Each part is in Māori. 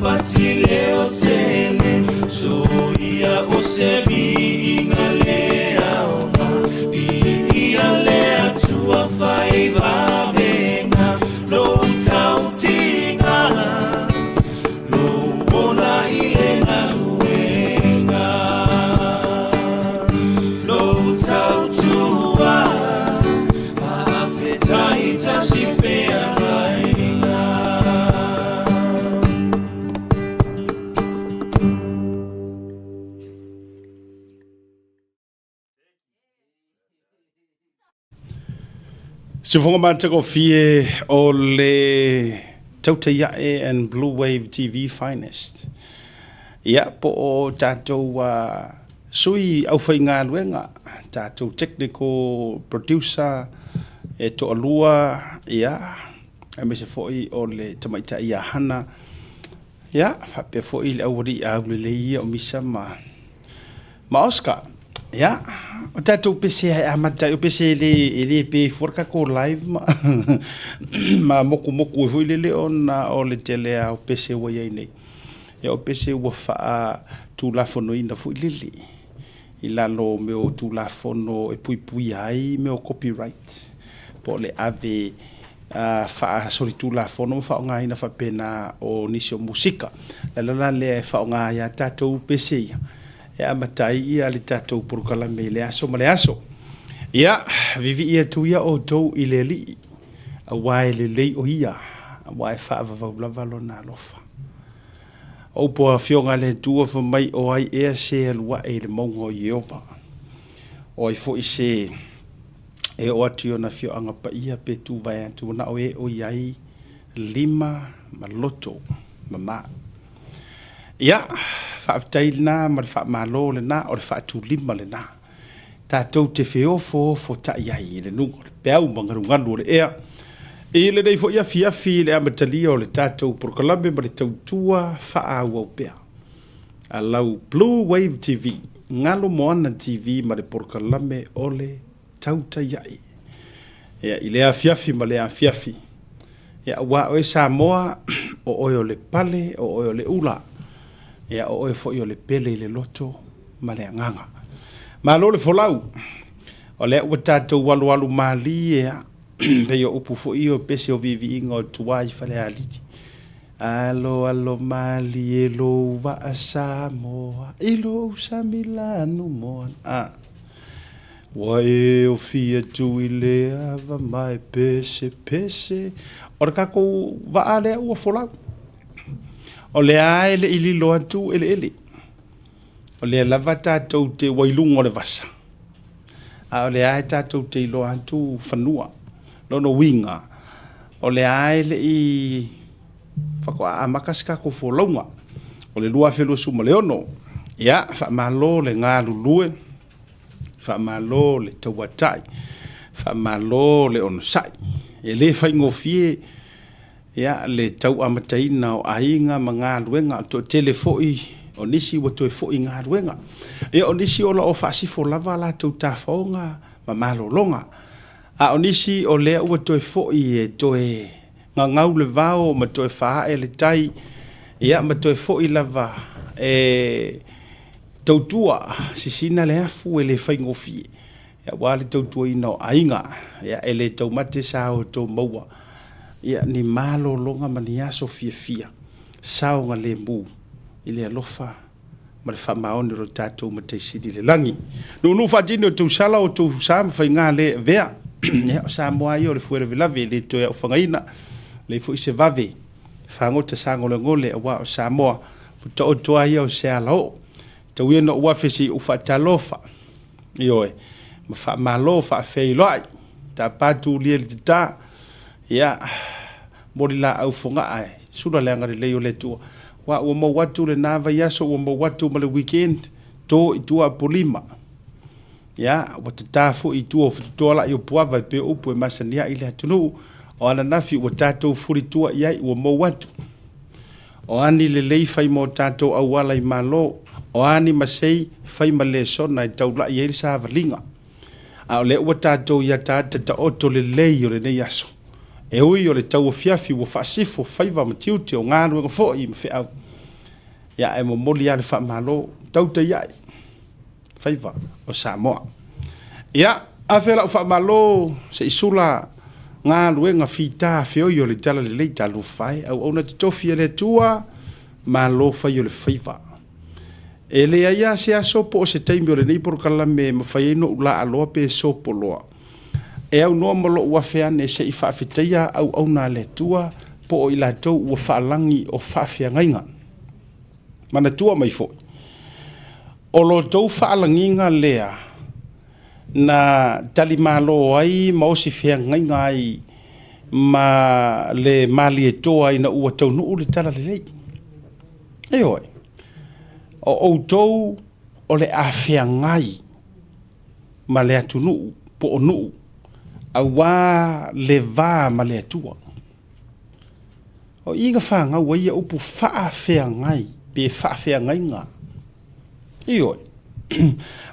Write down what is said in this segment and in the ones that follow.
patile o tele so ia o sevi ingalea ona ia lea tua faiva venga lo tautinga lo ona ilena luenga lo tautua fa ita si fea Se fonga matako fie o le Tautayae and Blue Wave TV Finest. Ia po o tātou sui au whai ngā luenga, tātou technical producer e to alua, ia, e me se foi o le tamaita ia hana. Ia, whape foi le awari au le leia o misa ma Oscar. Ya, o tātou pese hai amata, o pese ele pe forka ko live ma moku e hui lele o le tele o pese wa yai nei. Ya o pese wa faa tu la fono ina fu lele. Ila lo me o tu la fono e pui ai me o copyright. Po le ave faa sori tu la fono faa ngā ina fa pena o nisi o musika. La le faa ngā ya tātou pese ia. Ya matai ia le tatou porukala me le aso ma le aso. Ia, vivi ia tu ia o tou i le li. A wae le lei o ia. A wae whaavavau na lofa. O po a fionga le tua fa mai o ai ea se alua e le maunga o Iova. O ai fo i se e o atio na fio anga pa ia pe tu vai atu na o e o iai 5 ma loto ma maa. Ia, whaaftail nā, ma le whaamalo le nā, o le whaatulima le nā. Tātou te whiofo fo ta iai le nungo, le peau mangarungalu le ea. E le nei fo ia fiafi le amatalia o le tātou porkalame ma le tautua whaau au pea. A lau Blue Wave TV, ngalo moana TV ma le porkalame o le tauta iai. Ia, i le a fiafi ma le a fiafi. Ia, wa oe Samoa, o oe o le pale, o oe o le ula. Ia o e fo i o le pele i le loto ma le anganga. Ma lo le folau. O le ua tātou walu mali ea. Pei o upu fo i o pese o vivi inga o tuai fale aliti. Alo mali e lo wa a Samoa. E lo sa Milano moa. Wa e o fia tu i le ava mai pese. Ora kako wa a lea ua folau. O le a ele ili lo atu ele. O le lava tātou te wailungo le vasa. O le a tātou te ilo atu whanua. Lono winga. O le a ele i whakoa a makasika ko wholaunga. O le lua whelua suma leono. Ia, whamalo le ngā lulue. Whamalo le tauatai. Whamalo le onosai. E le whaingofie. Ya le tau amataina o ainga ma ngā luenga to telefoi o nisi wa toi foi ngā luenga. E o nisi o la o whaasifo lava la tau tāwhaonga ma malolonga. A o nisi o lea ua toi foi e toi ngā ngau le vao ma toi whaa e le tai. Ia ma toi foi lava e tautua sisina le afu e le whaingofie. Ia wale tautua ina o ainga. Ia e le tau mate sa o tau maua. Ia ni malo longa mania fia sao nga le mu ile alofa ma le whamaoni ro tātou ma te siri le langi no whajini o tau sala o tau sama whai ngā le vea o Samoa i o le fuere vilave le toia o whangaina le fu i se vave whangota sangole ngole a wa o Samoa puta o toa ia o se alao tau ia no ua fesi u whaatalofa i oe ma whamalo whaafei loai ta patu lia le ta ia mori la au fonga ai sura le ngare le yo le tu wa o mo watu le nava yaso o mo watu ma le weekend to i tua polima ya o te tafu i tua to la yo puava pe o pu masania ile tunu o ana nafi o tatou furi tua ia o mo watu o ani le lei fai mo tatou au wala i malo o ani masei fai ma le sona i tau la i sa valinga a le o tatou ia ta oto le lei o le nei yaso e ui o le tau fiafi o whaasifo whaiva matiuti o ngā ruenga fo i mwhi au. ia e momoli ale whaamalo tau te iai whaiva o Samoa ia a whela o whaamalo se isula ngā luenga whita whioi o le tala le lei talu whai au ona te tofi le tua ma lo whai o le whaiva e le aia se a sopo o se taimi o le nei porukala me ma whai ino ula aloa pe sopo loa e au noa malo ua whiane se i whaafitaia au na le tua po o ila tau ua whaalangi o whaafia mana tua mai foi o lo tau whaalanginga lea na tali malo ai ma o si whia ngai ma le mali e toa ina ua tau nuu le tala le lei e oi o tau o le a whia ngai ma le atu nuu po o nuu a wā le vā ma le atua o inga whanga ua ia upu wha whia ngai pe whaafea ngai ngā. Ioi.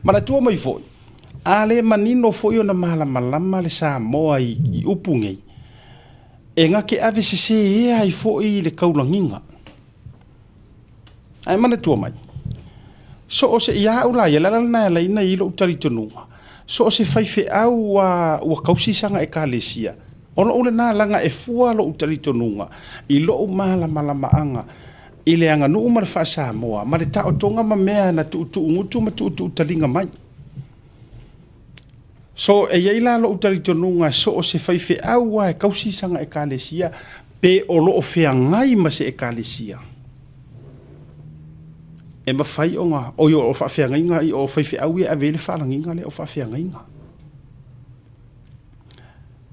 Mana tua mai foi. A le manino foi o na malama le Samoa i upu ngei. E ngā ke ave se e ai foi le kaulanginga. Ai mana tua mai. So o se ia ula ia lala na la ina i lo utari tonunga. So o se whaife au ua kausisanga e kālesia. Ono ule nā langa e fua lo utari tonunga. I lo malama anga. I le anga nuu mara wha Samoa, ma le tao tonga ma mea na tu ngutu ma tu talinga mai. So e yeila lo utari tonunga so o se whaife aua e kausisanga e kālesia, pe o lo o whea ngai ma se e kālesia. E ma whai o ngā, o yo o whawhea ngai ngā i o whaife au e a vele whalanginga le o whawhea ngai ngā.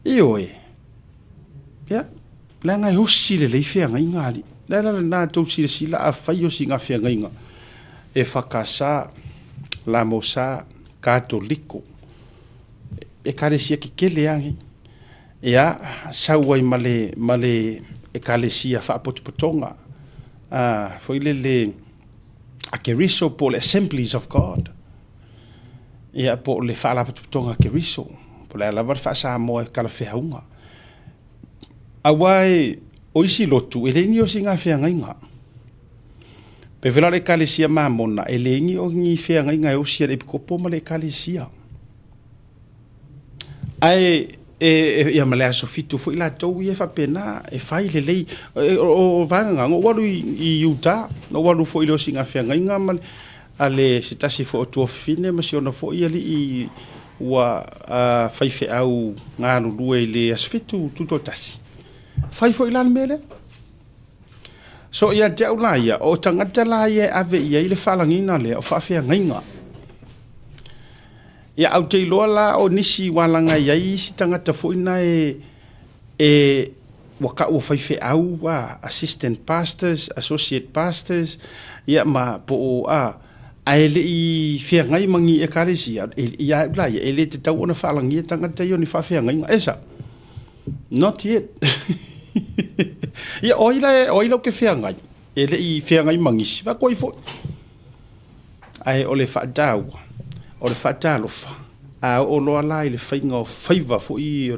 I oe. Pea, le ngai hosi le leifea ngai ngā li. Lala na tau sila a whai o si ngā whia ngainga. E whakasa, la mosa, katoliko. E kālesia ki kele angi. E a, sauai male e kālesia whaapotupotonga. Whaile le a keriso po le Assemblies of God. E a po le whaalapotupotonga keriso. Po le alavar whaasa moa e kalawhehaunga. Awai, o isi lotu, e leini o si ngā whia ngainga. Pe vela le kālesia mamona, e leini o ngi whia ngainga e o sia le pikopo ma le kālesia. Ai, ia malea sofitu, fo ila tau i e whapena, e whai le lei, o vanga, o walu i Utah, o walu fo ilo si ngā whia ngainga, a le se tasi fo o tua fine, ma si ona fo i ali i ua whaife au ngā lulue i le asfitu tuto tasi. Fai fo ilan mele. So ia jau la ia o tangata la ia ave ia ile falangina le o fafia ngainga. Ia au te loa la o nisi walanga ia i si tangata fo ina e waka o faife au assistant pastors, associate pastors, ia ma po o a ele i fia ngai mangi e kālesia. Ia la ia ele te tau ona falangia tangata i o ni fafia ngainga. Esa. Not yet. Ia oila ke fea ngai. Ele i fea ngai mangisi. Va koi fo. Ai o le whaatau. O le whaatalofa. A o loa lai le whainga o whaiva fo i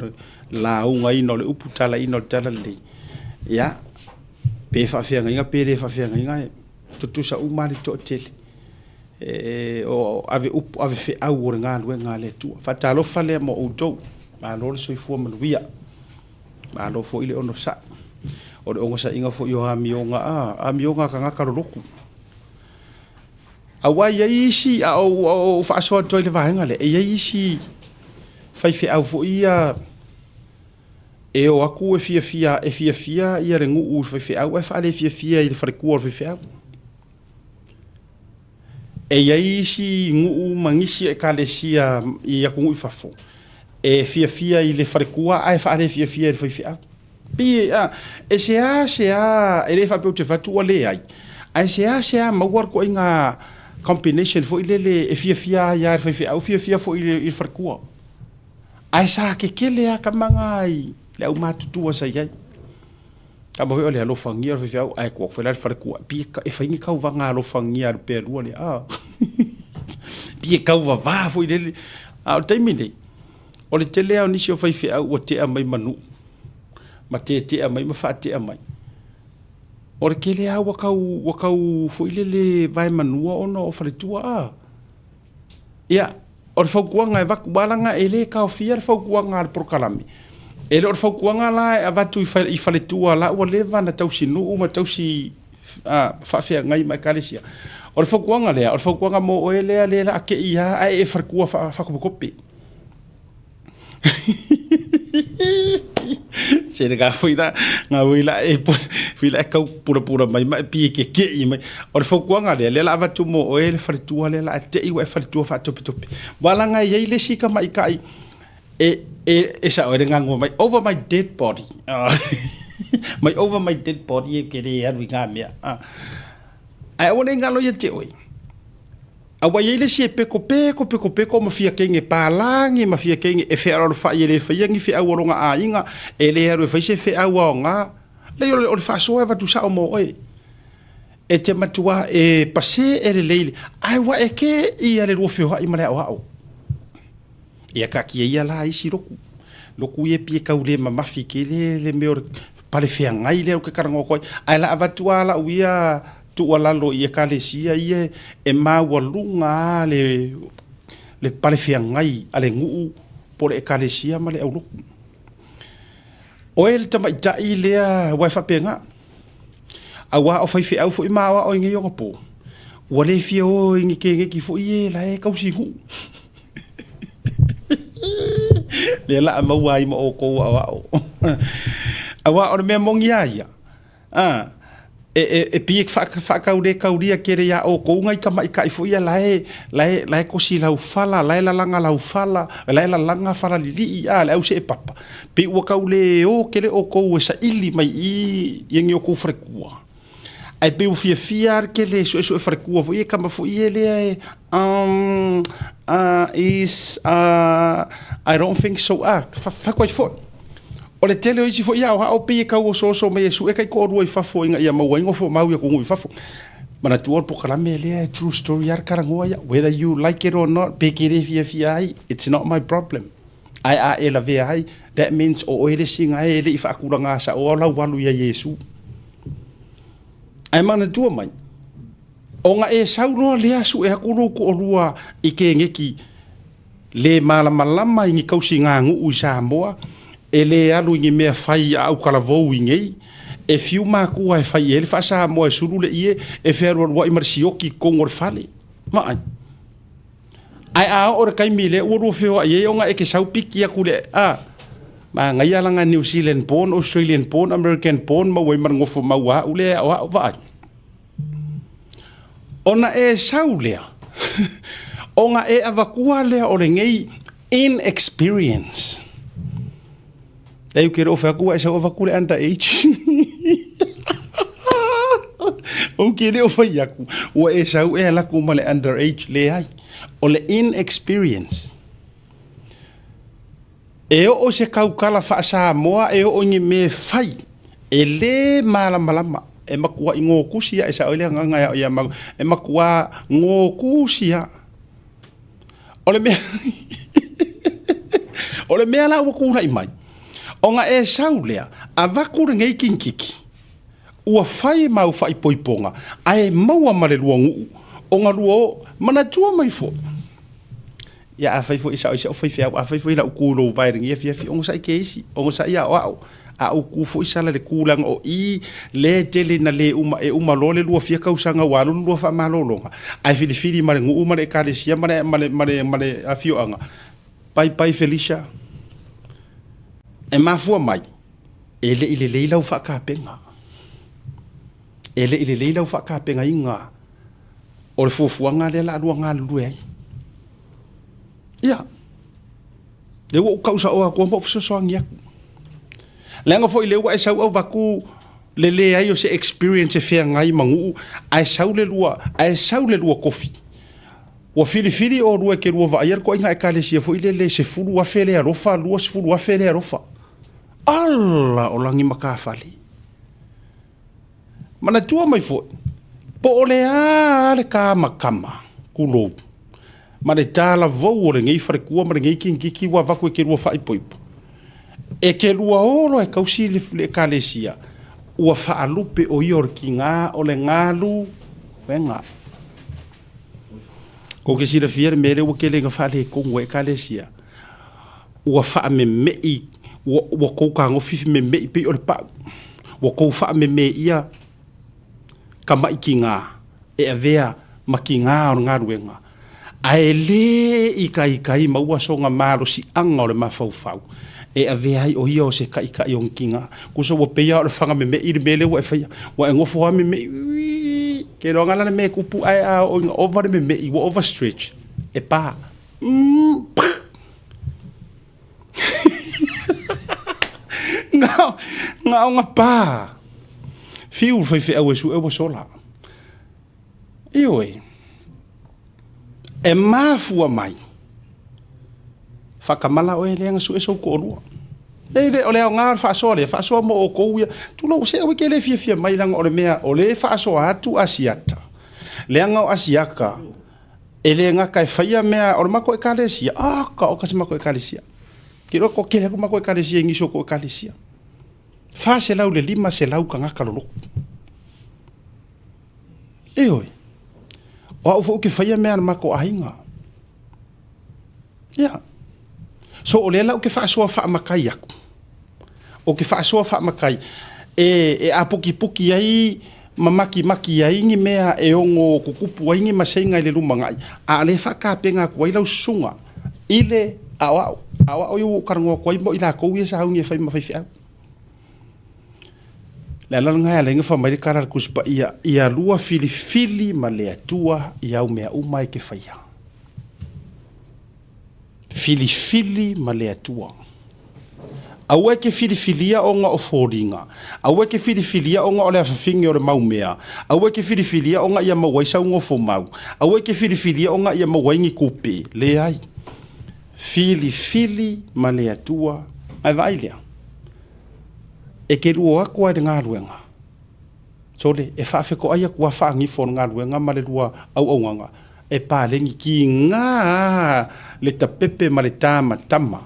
la unga ino le upu tala ino le tala le. Ia. Pe whawhea ngai nga pere whawhea ngai ngai. Tutusa umari to tele. O ave upu ave fe au o ngā lue ngā le tua. Whaatalofa le mo outou. Ma lore soifua manuia. Ma lo fo ile ono sa. O le onga sa inga fo yo a mionga ka ngaka roku. A wai ia isi a o whaasoa toi le vahenga le. Ia isi whaife au fo ia e o aku e fia ia re ngu u whaife au e whaale fia i le wharekua o whaife au. E ia isi ngu mangisi e kālesia i aku ngu i whafo. E fia i le wharekua ai whaare fia i le whaife au. Pia, e se a, e le whapeu te whatua le ai. Ai se a, mauar ko inga combination fo ile le e fia ia le whaife au, fia fo ile i wharekua. Ai sa ke kele a ka manga ai, le au mātutua sa iai. Ka mahui o le alofangia le whaife au, ai kua whaila le wharekua. Pia, e whaingi kau wanga alofangia le pērua le, Pia kau wa fo ile le, o taimine. O le tele au nisi o whaife au, o te a mai manu. Ma te a mai, ma wha te a mai. o le kele a wakau fo ile le vai manua ona o faletua a ia o le faukuanga e vaku balanga e le kaofia le faukuanga le prokalami e le o le faukuanga la e avatu i faletua la ua le vana tausi nuu ma tausi faafea ngai mai kalesia o le faukuanga lea o le faukuanga mo o e lea le la ake ia ai e farkua fakopokope se le gafuina nga wila e wila ka pura mai mai pi ke i mai o le faukuanga le la avatu mo o e le faletua le la te i wa faletua fa topi wala nga ye le sika mai kai e sa o nga ngo mai over my dead body my over my dead body e ke re anu nga mea ai o nga lo ye te oi awa yele si peko ma fia kenge palangi ma fia kenge e fe aro fa yele fa yangi fe aworonga a inga e le aro fa se fe awonga le yo o fa so eva tu sa mo oi e te matua e pase e le leile ai wa e ke i ale ro fe ho i male wa o e ka ki ia la isi roku ye pie ka ule ma mafi ke le me pale fe ngai le o ke karango ko ai la avatua la uia tu wala lo ia kalesia ia e mawalunga le palefia ngai ale ngu por e kalesia male au luku o el tama ita i lea waifa penga awa o fai fe au fo imawa o ngi yonga po wale fia o ngi ke ki fo ie la e kausi hu le la mawa i ma o ko awa o me mongia ia e pi fa kauria kere ya o ko ngai ka mai kai fo ia lai ko si lau fala lai la langa lau fala lai la langa fala li ia le au se papa pe o kaule o kere o ko sa ili mai i yengi o ko frekua ai pe o fia ke le so frekua fo ia kama fo ia le I don't think so fa ko fo o le tele o isi fo ia o pe ka o so me su e kai ko ro i fafo inga ia mau ingo fo mau ia ko ngui fafo mana tu or po kala me le true story ar karango ia whether you like it or not pe ke fia ai it's not my problem ai ela ve ai that means o ele singa ele i fa kulanga sa o la walu ia Yesu ai mana tu mai o nga e saulo le asu e akuru ko rua i ke ngeki le malama ingi kausinga ngu usamoa ele alu ngi me fai au kala vou ngei e fiu ma ku ai fai ele fa sa mo suru le ie e ferro wa imarsioki kongor fale ma ai o kai mile o ro feo ai o nga e ke sau piki akule ma ngai ala nga New Zealand born Australian born American born ma wai mar ngofo ma wa ule wa ona e saulea o nga e avakua le o le ngei inexperience eu quero facu essa facu anda age o quero facu o essa é lá como le under age le ai o le inexperience o se kaukala fa sa moa o ngi me fai ele malama e makua ingo kusia esa ole nga ya e makua ngo kusia ole me ala o ku rai mai onga e saulea a vakure ngei kinkiki ua fai mau fai poiponga ai maua male luangu onga luo mana tua mai fo ya a fai fo isa o fai fia a fai fo ila ukulo vai ringi fi onga sai keisi onga sai ya o a uku fo isa le kulang o i le tele na le uma lole lua fia kausanga walu lua fa malolonga ai fili mare ngu mare kalesia mare afio anga pai Felicia e mafua mai ele ile leila u whakapenga ele ile leila u whakapenga inga o le fuafuanga le la rua ngā lulu ai ia le wo kausa o ako mo fisosoangi aku lenga fo ile wa sau au vaku le ai o se experience fe ngai mangu ai sau le lua kofi wa fili o rua ke rua va ko inga e kalesia fo ile le se fulu wa fele arofa lua se fulu wa fele arofa alla o langi makafali mana tua mai fo po ole ale kama kulo mane tala vou le ngai frekua mane ngai kinki wa vaku ke rua fai poipo e ke rua olo e kausi le kalesia ua whaalupe o ior ki ngā o le ngālu wenga. Ko ke sira fiere mele ua kele ngā whale kongo e kalesia. Ua wha me mei, ua kou ka ngofifi me mei pe o le pau. Ua kou wha me mei ia ka mai ki ngā, e avea ma ki ngā o ngā ruenga. Ae le i kai maua so ngā maro si anga o le mawhau. E avea ai o ia o se kai o nkinga. Kusa ua peia o le whanga me mei le mele ua e whaia. Ua e ngofo me mei, ke ronga lana me kupu ai a o inga over me mei, ua overstretch. E pā. Ngā o ngā pā. Fiu whai au e su e wa sola. Ioi. E māfua mai. Whakamala o e leanga su e sau ko orua. Le o leo ngā whaasoa mo o kouia. Tula o se au ke le fia mai langa o le mea o le whaasoa atu asiata. Leanga o asiaka. E le ngā kai whaia mea o le mako e kalesia. Ka o kasi mako e kalesia. Ki roko ke le mako e kalesia ngiso ko e kalesia. Wha se lau le lima se lau ka ngaka lolo. Eoi. O au fo ke whaia mea na mako ahinga. Ia. So o le lau ke whaasoa wha makai aku. O ke whaasoa wha makai. E a puki ai mamaki ai ngi mea e ongo kukupu ai ngi masenga i le lumangai. A le whakapenga kua ilau sunga. Ile awa o iu karangoa kua imo ila kou ia sa haungi e whai mawhai au. Le alalanga e lenga whamairi karar kuspa ia lua fili ma le atua i au mea umai ke whaia. Fili ma le atua. Aue ke filifilia o ngā o fōringa. Aue ke filifilia o ngā o le awhawhingi o le maumea. Aue ke filifilia o ngā ia mawaisa o ngofo mau. Aue ke filifilia o ngā ia mawaingi kupe. Le ai. Fili ma le atua. Ai vailea. E ke rua ako ai ngā ruenga. So le, e whaafeko ai akua whaangifo ngā ruenga ma le rua au nganga. E pālengi ki ngā le tapepe ma le tāma tama.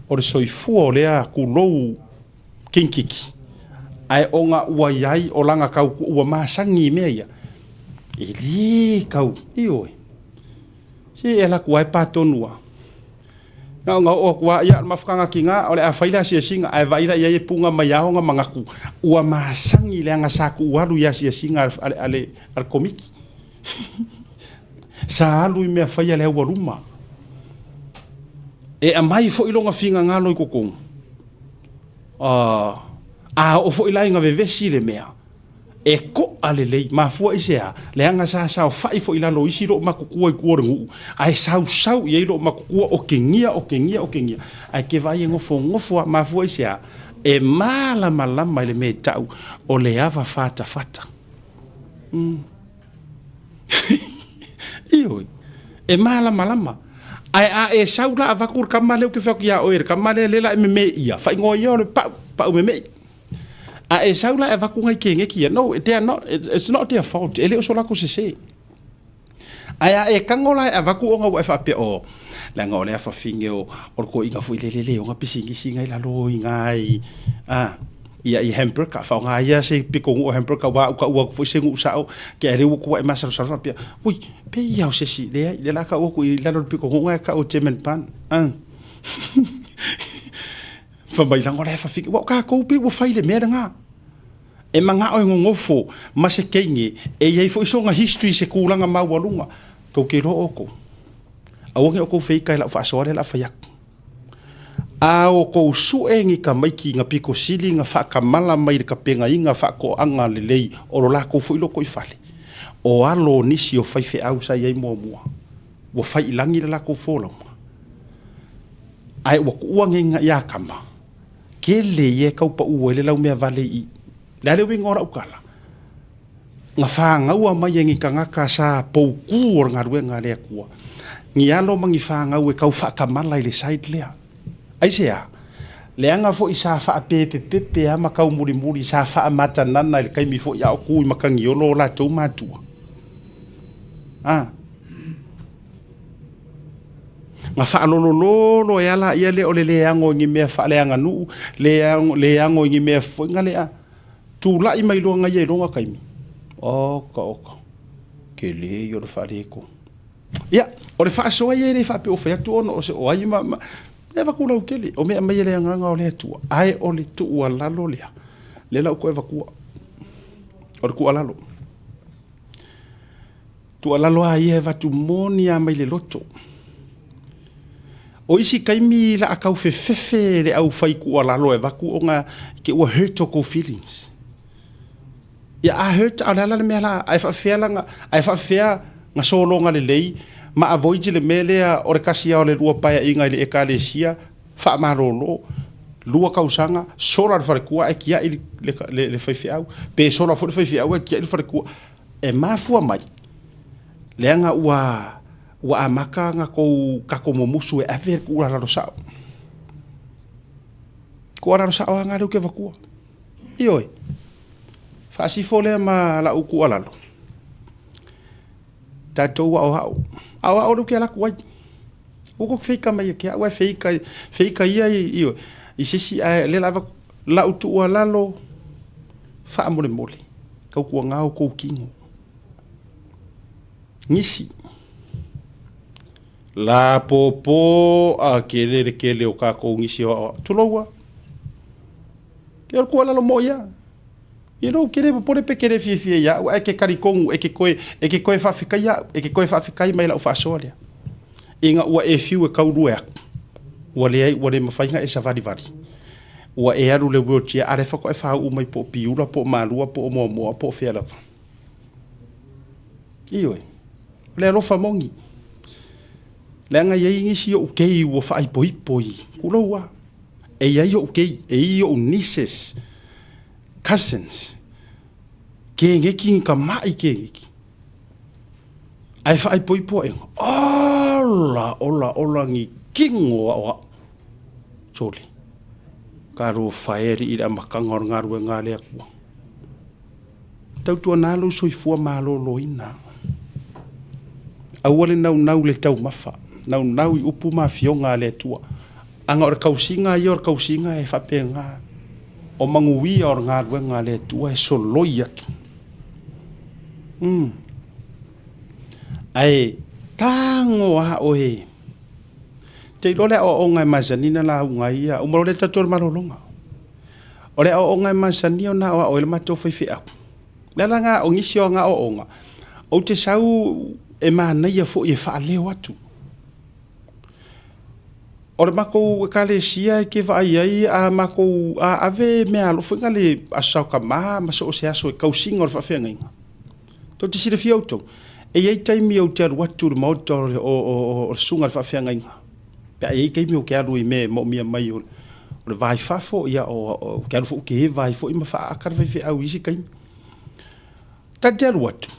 O le soifua o lea kulou kinkiki. Ai o ngā ua iai o langa kau ua māsangi mea ia. E li kau, ioi. Si e la kua e pātonua. Ngā o kua ia mawhakanga ki ngā, o le a whaila sia singa, ai vaira ia e punga mai aonga mangaku. Ua māsangi lea ngā sāku uaru ia sia singa ale komiki. Sa alu i mea whaia lea ua ruma. E a mai fo ilonga finga ngā loi kokong. O fo ilai ngā vevesi le mea. E ko ale lei, mafua isea, leanga sa sao fai fo ilalo isi ro makukua i kuore ngu. Ai sau i eiro makukua o kengia. Ai ke vai e ngofo mafua isea. E malama ile me tau o le ava fata. Ioi. E malama. Ai saula avakur kamale ke fak ya oir kamale lela me ia fa ngo ia le pa me a saula avaku ngai kenge ki no it's not their fault ele so la ko se ai kangola avaku nga fa pe o la ngole fa finge o ko inga fu lele o nga pisingi singa ila lo ngai ia I hamper ka fa nga ia se piko o hamper ka wa fu se ngu sa ke re ko e masa sa pe ui pe ia se si le la ka o ko ila lo piko nga ka o temen pan fa bai la ngora fa fiki wa ka ko pe wo faile me nga e manga o ngofo ma se kenge e ia fo so nga history se kulanga ma walunga to ke ro oko awonge oko fe ka la fa so la fa yak a o ko suengi ka maiki nga piko sili nga fa ka mala mai ka penga inga fa ko anga lelei o lo la ko fu ilo ko ifale o alo nisi o fai fe au sa ye mo wo fai langi la ko fola ai wo uange nga ya kama ke le ye ka pa u le la me vale I la le winga ora ukala nga fa nga ua mai ngi ka nga ka sa po ku or nga ruenga le ku ngi alo mangi fa nga we ka fa ka mala ile side le ai sea leanga fo isa fa pepe ama ka muri sa fa mata nana le kai mi fo ya ku makangi o lo la to matua nga fa lo ya la ia le ole le ango ngi me fa le anga nu le ango ngi me fo nga le a tu la i mai longa ye longa kaimi oka ke le yo le fale ko ya o le fa so ye le fa pe o fa tu ono o se o ai ma e va kula ukele o me mai le nganga o le tu ai o le tu wa lalo le la ko e va ku o ku alalo tu alalo ai e va tu monia mai le loto o isi kaimi la akau fefe le au fai ku alalo e va ku onga ke o hurt ko feelings ya a hurt ala la me la ai fa fela nga solo nga le lei ma avoid le mele o le kasia o le lua paia inga le ekalesia fa marolo lua kausanga sola fa ku ai kia le fai au pe sola fo fai au kia le fa ku e mafua mai le nga wa amaka nga ko ka ko musu e aver ku la ro sa ko ra sa nga le ke va ku ioi fa si fole ma la uku alalo tatou au au ke la kuai o ko feika mai ke au feika ia io i sisi le la utu alalo fa mole ka ku nga ko kingo nisi la popo a kele o ka ko ngisi o tulowa ke ko alalo moya you know kere pore pe kere fie ya e ke karikongu e ke koe fa fika ya e ke koe fa fika mai la fa solia inga wa e fiu e kauru e wale mafainga e savadi vadi wa e aru le wotia are fa ko e fa u mai po piura po malua po mo po fela ioi le lo famongi le nga ye ingi si o kei wo fa ai poi kulowa e ya yo kei e yo nises cousins ke ngeki ka mai ke ngeki ai fa ai poi ola ngi kingo wa soli karu faeri ida makangor ngaru ngale aku tau tu na lu soi fu malo loina awale nau le tau mafa nau i upu ma fionga le tua anga or kausinga e fa penga o mangui or ngaru ngale tua e soloia tu ai tango a oe te lole o ngai mazanina la ngai o mo le tator malolonga o le o ngai mazanio na o le mato fe au la nga o ngisio nga o nga o te sau e mana ia fo e fa le watu o le mako kale sia ke va ai a mako a ave me alo funga le asau ka ma so se aso ka usinga o fa fenga to te sira fioto e ai taimi o te watu mo o sunga fa fenga pe ai ke mi o ke alu me mo mi mai o le vai fa fo ia o ke alu fo ke vai fo ima fa akar fe au isi kai ta te watu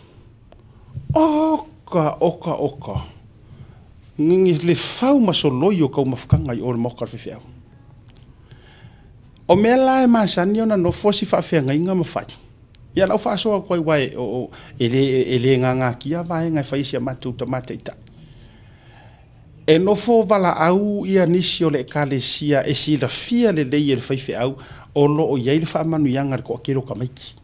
oka ngi le fau ma so loyo ka mafkanga i o le mokar fe au o mela e ma sanio na no fosi fa fenga inga ma fa ia la fa so ko wai o ele nga kia vai nga fa isia matu tomate ita e no fo vala au ia nisio le kalesia e si la fia le le fai fe au o lo o ia fa manu yanga ko kero ka maiki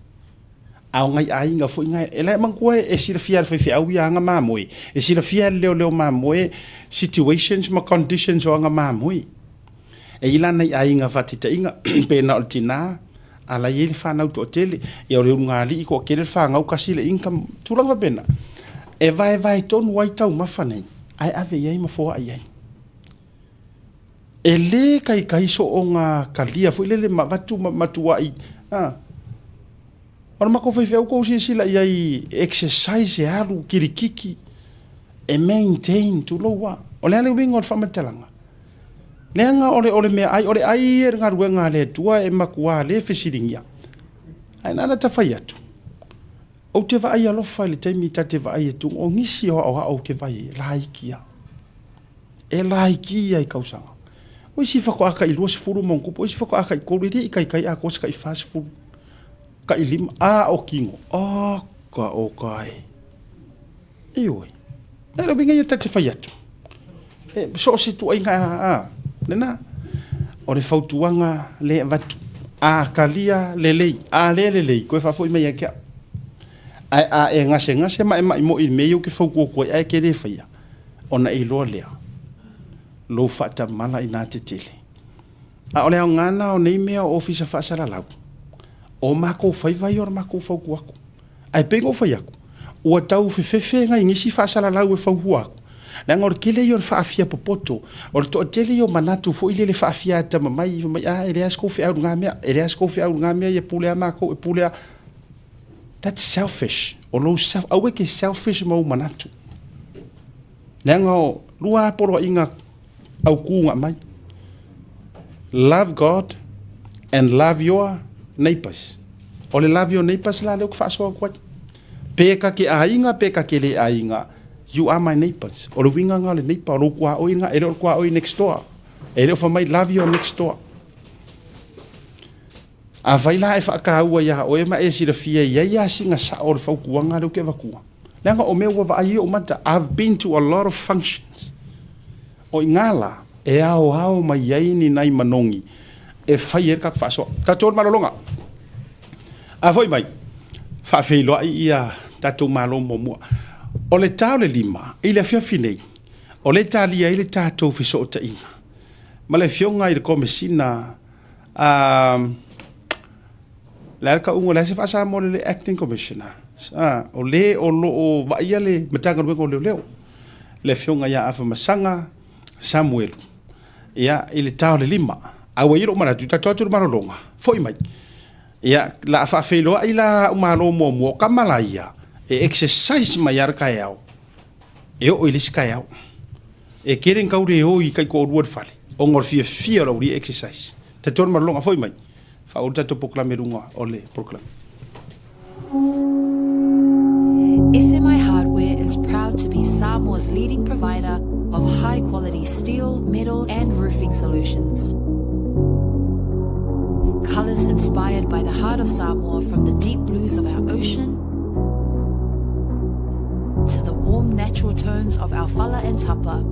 au ngai ainga fo ngai ele mangua e si la fia fai fe au yanga mamoi e si la fia leo mamoi situations ma conditions o nga mamoi e ila nei ainga fatita inga pe na ultina ala yeli fa na hoteli e o ngali ko kele fa ngau kasile income tulang va bena e vai ton wai tau mafane ai ave yai ma fo ai ele kai so onga kalia fo ile ma vatu matua i ora ma ko fe ko sila yai exercise e alu kirikiki e maintain tu lowa ole ale wingo fa matelanga lenga ole me ai ngaru ngale tua e makua le fesiringia ai nana ta faiatu o te va ai alo file taimi tate va ai tu o ngisi o ke vai laikia e laikia i kausanga o si fa ko aka i los furu monku o si fa ko aka i ko ri kai a ko ska i fast food ka ilim o kingo o kai ioi era binga ia tate faiatu so si tu ai nga nena o le fautuanga le vatu a kalia lelei a lelei koe fa foi mai ke a e ngase mai mo I me yo ke fo ko ai ke le faia ona I lo lea lo fata mala ina te tele a ole ngana o nei mea office fa sala lau o mako fai vai or mako fo ko ako ai pengo fai ako o tau fe ngai ngisi fa sala lau e fo ko ako na ngor kile yo fa afia popoto o to tele yo manatu fo ile le fa afia ta mai a ele asko fe au ngamia ye pule mako e pule that's selfish o lo self awe ke selfish mo manatu na ngo lua poro inga au kunga mai love God and love your neighbors. Ole love your neighbors la le fa so ko peka ke ainga peka ke le ainga you are my neighbors. Ole winga nga le neighbor lo kwa o inga ele kwa o next door. Ele for my love your next door. A vai la e fa ka ua ya o e ma e si le fie ya singa sa o fa ku nga le ke va ku. Lenga o me wa ai o mata I've been to a lot of functions. O ingala e ao mai ai ni nai manongi e fai er kak faso ka tol malolonga a foi mai fa feilo ia tatu malo mo o le tau le lima ile fia finei o le talia ile tatu fiso ta inga ma le fionga ile komesina la ka ungo le se fa sa mo le acting commissioner o le o lo o va ia le metanga ngo le fionga ya afa masanga Samuel ia ile tau le lima awa iro mana tu tatu malolonga foi mai ia la fa felo ila umalo mo kamala ia e exercise mai ar ka yao e o ile ska yao e keren kaure o I kai ko ruot fale o ngor fia ro ri exercise tatu malolonga foi mai fa o tatu proclamerunga ole proclam SMI Hardware is proud to be Samoa's leading provider of high-quality steel, metal, and roofing solutions. Colours inspired by the heart of Samoa, from the deep blues of our ocean to the warm natural tones of our fala and tapa.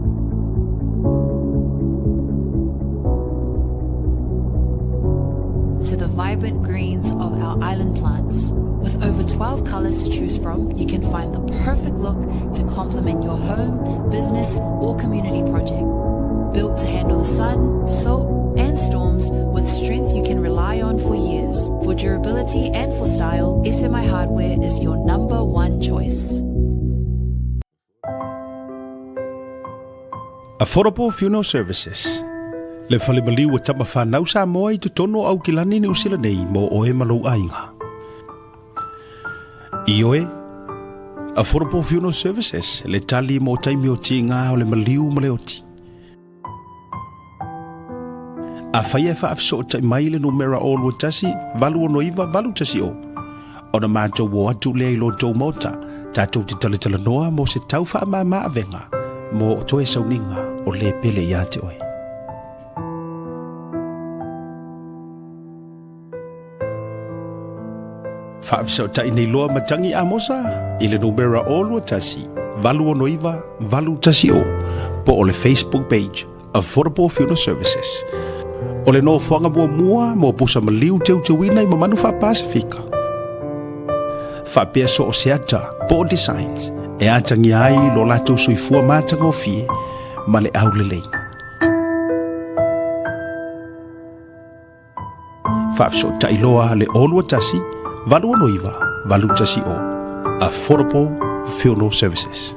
To the vibrant greens of our island plants. With over 12 colours to choose from, you can find the perfect look to complement your home, business, or community project. Built to handle the sun, salt, and storms with strength you can rely on for years. For durability and for style, SMI Hardware is your number one choice. Affordable Funeral Services. Le falimali wa tama whanau sa moa I tutono au kilani ni usila nei mo oe malau ainga. Ioe, Affordable Funeral Services, le tali mo taimi o ti ngā o le maliu ma le oti. A whai e whaafso o tai mai le numera o lua tasi, valu o noiva, valu tasi o. O na mātou o atu le ilo tau mota, tātou te tala noa mo se tau wha maa venga, mo o toe sauninga o le pele ia te oe. Whaafso tai nei loa matangi a mosa, I le numera o lua tasi, valu o noiva, valu tasi o, po o le Facebook page, Affordable Funeral Services. O le no whanga mua mo pusa maliu teu wina I mamanu wha Pasifika. Whapea so o seata, po o designs, e atangi ai lo lato suifua mātanga o fie, ma le au le lei. Whaafso tai loa le o lua tasi, valu o noiva, valu tasi o. Affordable Funeral Services.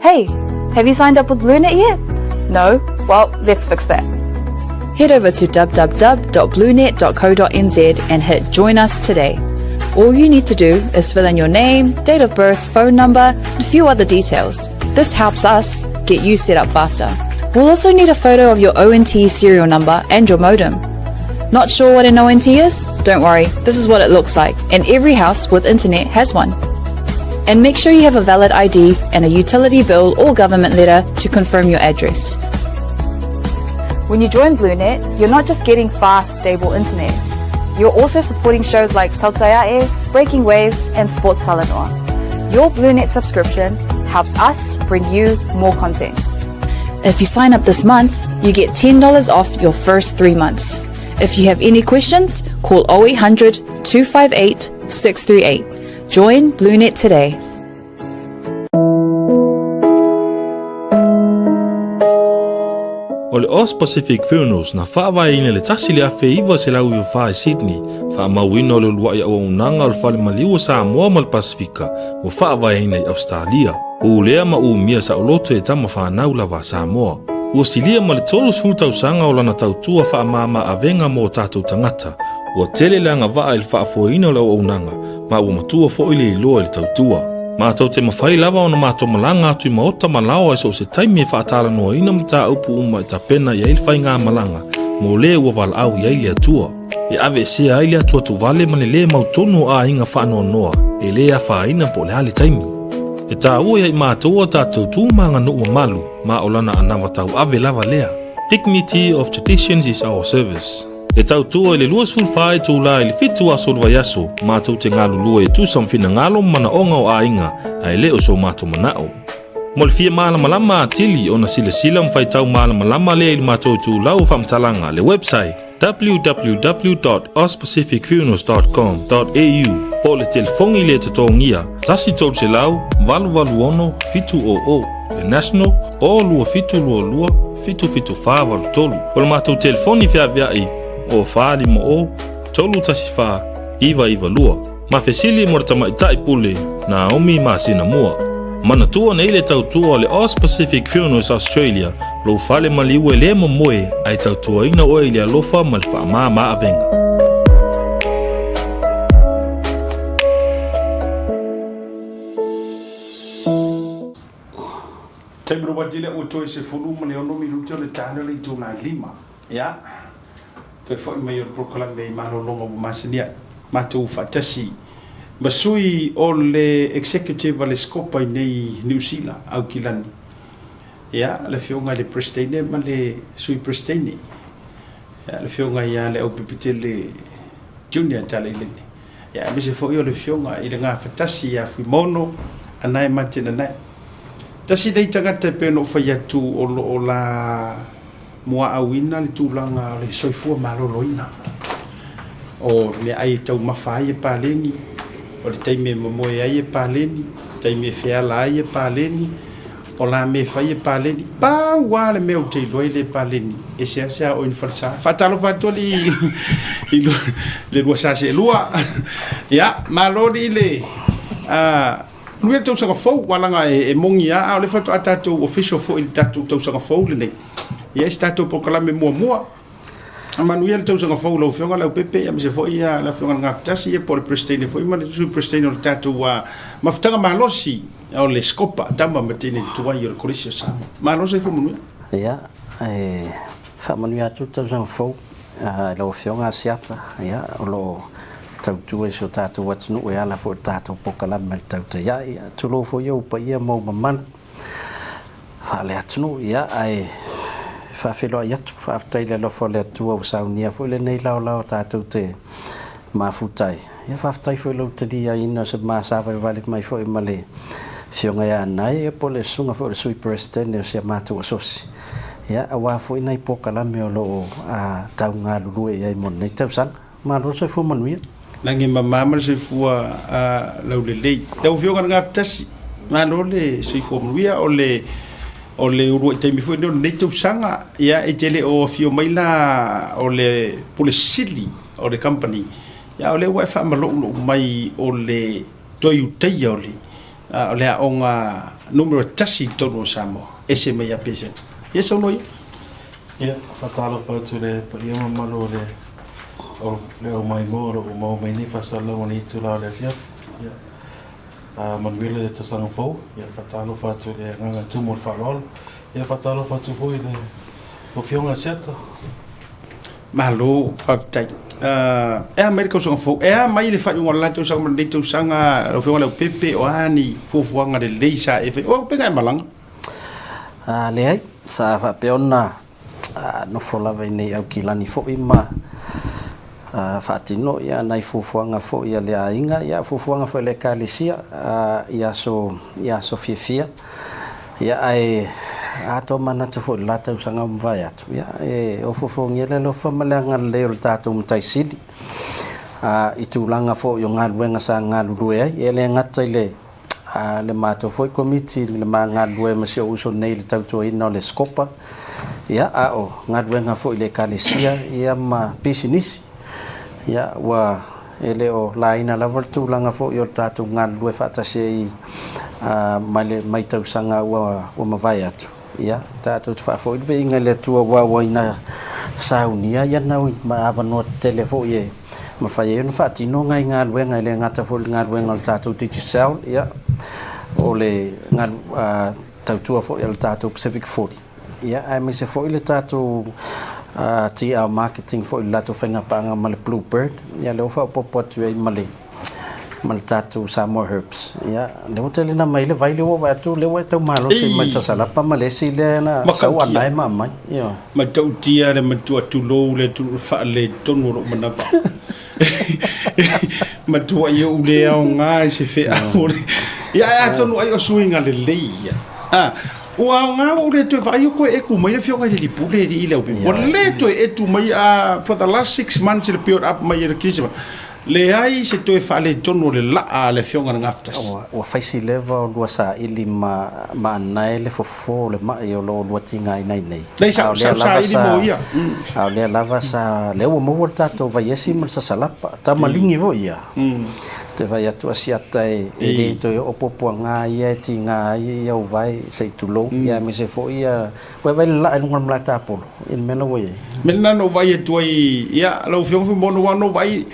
Hey, have you signed up with BlueNet yet? No? Well, let's fix that. Head over to www.bluenet.co.nz and hit Join Us today. All you need to do is fill in your name, date of birth, phone number, and a few other details. This helps us get you set up faster. We'll also need a photo of your ONT serial number and your modem. Not sure what an ONT is? Don't worry, this is what it looks like, and every house with internet has one. And make sure you have a valid ID and a utility bill or government letter to confirm your address. When you join BlueNet, you're not just getting fast, stable internet. You're also supporting shows like Tautaiae, Breaking Waves, and Sports Salanoa. Your BlueNet subscription helps us bring you more content. If you sign up this month, you get $10 off your first 3 months. If you have any questions, call 0800 258 638. Join BlueNet today. O le Oz Pacific Funerals na whaawai le tasi le afe iwa se lau i whae Sydney. Whaamauina o le lua i au unanga o le whale maliwa Samoa ma le Pasifika o whaawai i Australia. O lea ma mia sa o loto e tama whanau lawa Samoa. Ua silia ma le tolu sultausanga o lana tautua whaamama avenga mo tātou tangata. Ua tele langa waa il whaafoina o le au unanga ma ua matua fo ile iloa il tautua. Mātou te mawhai lawa o na mātou malanga atu I maota malawa so se taimi e whaatala noa ina mta upu uma I ta pena I ailwhai ngā malanga mo le ua wala au I aile atua. E ave se aile atua tu vale ma le mautonu a inga whaanoa noa e le a whaina po le hale taimi. E tā ua I mātou a tātou tūmanga no ua malu ma olana anawa tau ave lava lea. Dignity of traditions is our service. E tau tua le luas fulfai tu la ili fitu a solva yaso, mātou te ngā lulua e tu samfina ngalo mana onga o ainga, ai leo so mātou manao. Mo le fia māla malama atili o na sila sila mwhai tau māla malama lea ili mātou tu lau whamtalanga le website www.ozpacificfunerals.com.au po le telefongi le tatongia, tasi tolu se lau, walu ono, fitu o, le national, o lua fitu lua, fitu wha walu tolu. O le mātou telefoni fia viai, o whaari mo o, tolu tasi wha, iwa lua. Ma fesili mo rata maitai pule, na omi ma sina mua. Mana tua na ile tautua le Oz Pacific Funerals Australia, lo fale maliwe le mo moe, ai tautua ina oe ili alofa malfa ma avenga. Taimro wajile uto se fulu mane ono minuto le tano le tuna lima. Ya. Te foi mai proclam dei mano longo masinia. Matou fatasi. Masui o le executive le scopa nei New Zealand au kilani. Ya, le fionga le prestene ma le sui prestene. Ya, le fionga ya le au pipitele junior talelene. Ya, bise foi o le fionga ile nga fatasi ya fui mono anai matina nai. Tasi dei tangata pe no fai atu o la mua awina le tūlanga le soifua maloloina. O me ai tau mawhai e pāleni, o le taime mamoe ai e pāleni, taime whiala ai e pāleni, o la me whai e pāleni, pā wā le meo te loi le pāleni, e sea o infarsa. Whatalo whatoli le lua sase e lua. Ya, malori le... Nuia tau sanga fau, walanga e mongi a, o le whatu a tātou official fo ili tātou tau sanga fau le nei. Ia isi tātou pokalame mua. Manuia le tau sanga fau lau whionga lau pepe, ia mise fo ia la whionga ngā whatasi, ia po le prestene fo ima le tu prestene o le tātou mawhitanga malosi o le skopa, tamba matene tuai o le koresio sa. Malosi e fo manuia? Ia, whamanuia atu tau sanga fau, lau whionga asiata, ia, o lo... tautua e so tātou atunu e ala fo tātou pokalama le tautaiai tulo fo iau pa ia mau mamana whaale atunu ia ai whawhiloa i atu whaaftaile lofo le atua o saunia fo le nei lao tātou te mafutai ia whaaftai fo lau te lia ina se maasawa e walik mai fo i male whionga ia nai e po le sunga fo le sui presidente o sia mātou asosi ia awa fo i nei pokalame o lo a tau ngā lulu e ai mon nei tausanga malo se fo manuia Nangi mamama se fua lau le lei. Tau whionga ngā whatasi. Malo le se fua manuia o le urua i taimi fua neo nei tau sanga. Ia e tele o fio maila o le pole sili o le company. Ia o le ua e wha malolo mai o le toi uteia o le a onga numero tasi tono o Samoa. Ese mai a pesen. Ia sau noi? Ia, whatalo whautu le pa ia mamalo le o leo mai moro o mau mai ni fasala o ni tu la le fiaf ya manuela de tasanga fo ya fatalo fatu le nganga tumor farol ya fatalo fatu fo ile o fionga seta malo fatai e america so fo e mai le fa un la tu sanga de tu sanga o fionga le pepe o ani fo fuanga de leisa e o pega malang le ai sa fa peona no fola vai nei au kilani fo ima Fatino ia nai fufuanga fo ia le ainga ia fufuanga fo le kalesia ia so fifia ia ai ato mana te fo lata usanga mvai atu ia o fufu ngele lo fa malanga le o tatu mtaisili itulanga fo yo ngalwenga sa ngalue ai ele ngata ile le mato foi committee le mangalue masio uso nei le tauto ino le scopa ia o ngalwenga fo ile kalesia ia ma business ya wa ele o laina la voltu langa fo yo tatu ngalue fatase male mai tau sanga wa mavai atu ya tatu fa fo be ngale tu wa ina saunia ya naui ma avano telefo ye ma fa ye no fatino ngai ngalue ngale ngata fo ngalue ngal tatu digital ya ole ngal tau fo el tatu Pacific 40 ya ai me se fo ile tatu tia marketing fo ilato fenga panga mal bluebird ya le fa popot we male mal tatu samo herbs ya le hotel na mai le vai le wa tu le wa tu malo si mai sa sala pa male si le na sa wa dai ma mai yo ma tau tia le ma tu lo le tu fa le tonu ro mana pa ma tu ye u le au nga se fe ya tonu ai o swinga le leia wa nga o le to vai ko e ku mai le fionga le lipule le ile o le to e tu mai for the last 6 months le build up mai le kisima le ai se to e fale tono le la le fionga ngaftas o faisi level do sa ili ma nai le fo le ma yo lo tinga nei le sa ili mo ia le lava sa le o mo tato vai esi ma sa salapa ta malingi vo ia te vai atu asiata e to o popo nga ia tinga ia o vai se tulo ia me se fo ia vai la ngam la tapolo il meno voi menna no vai tu ia lo fionga mo no vai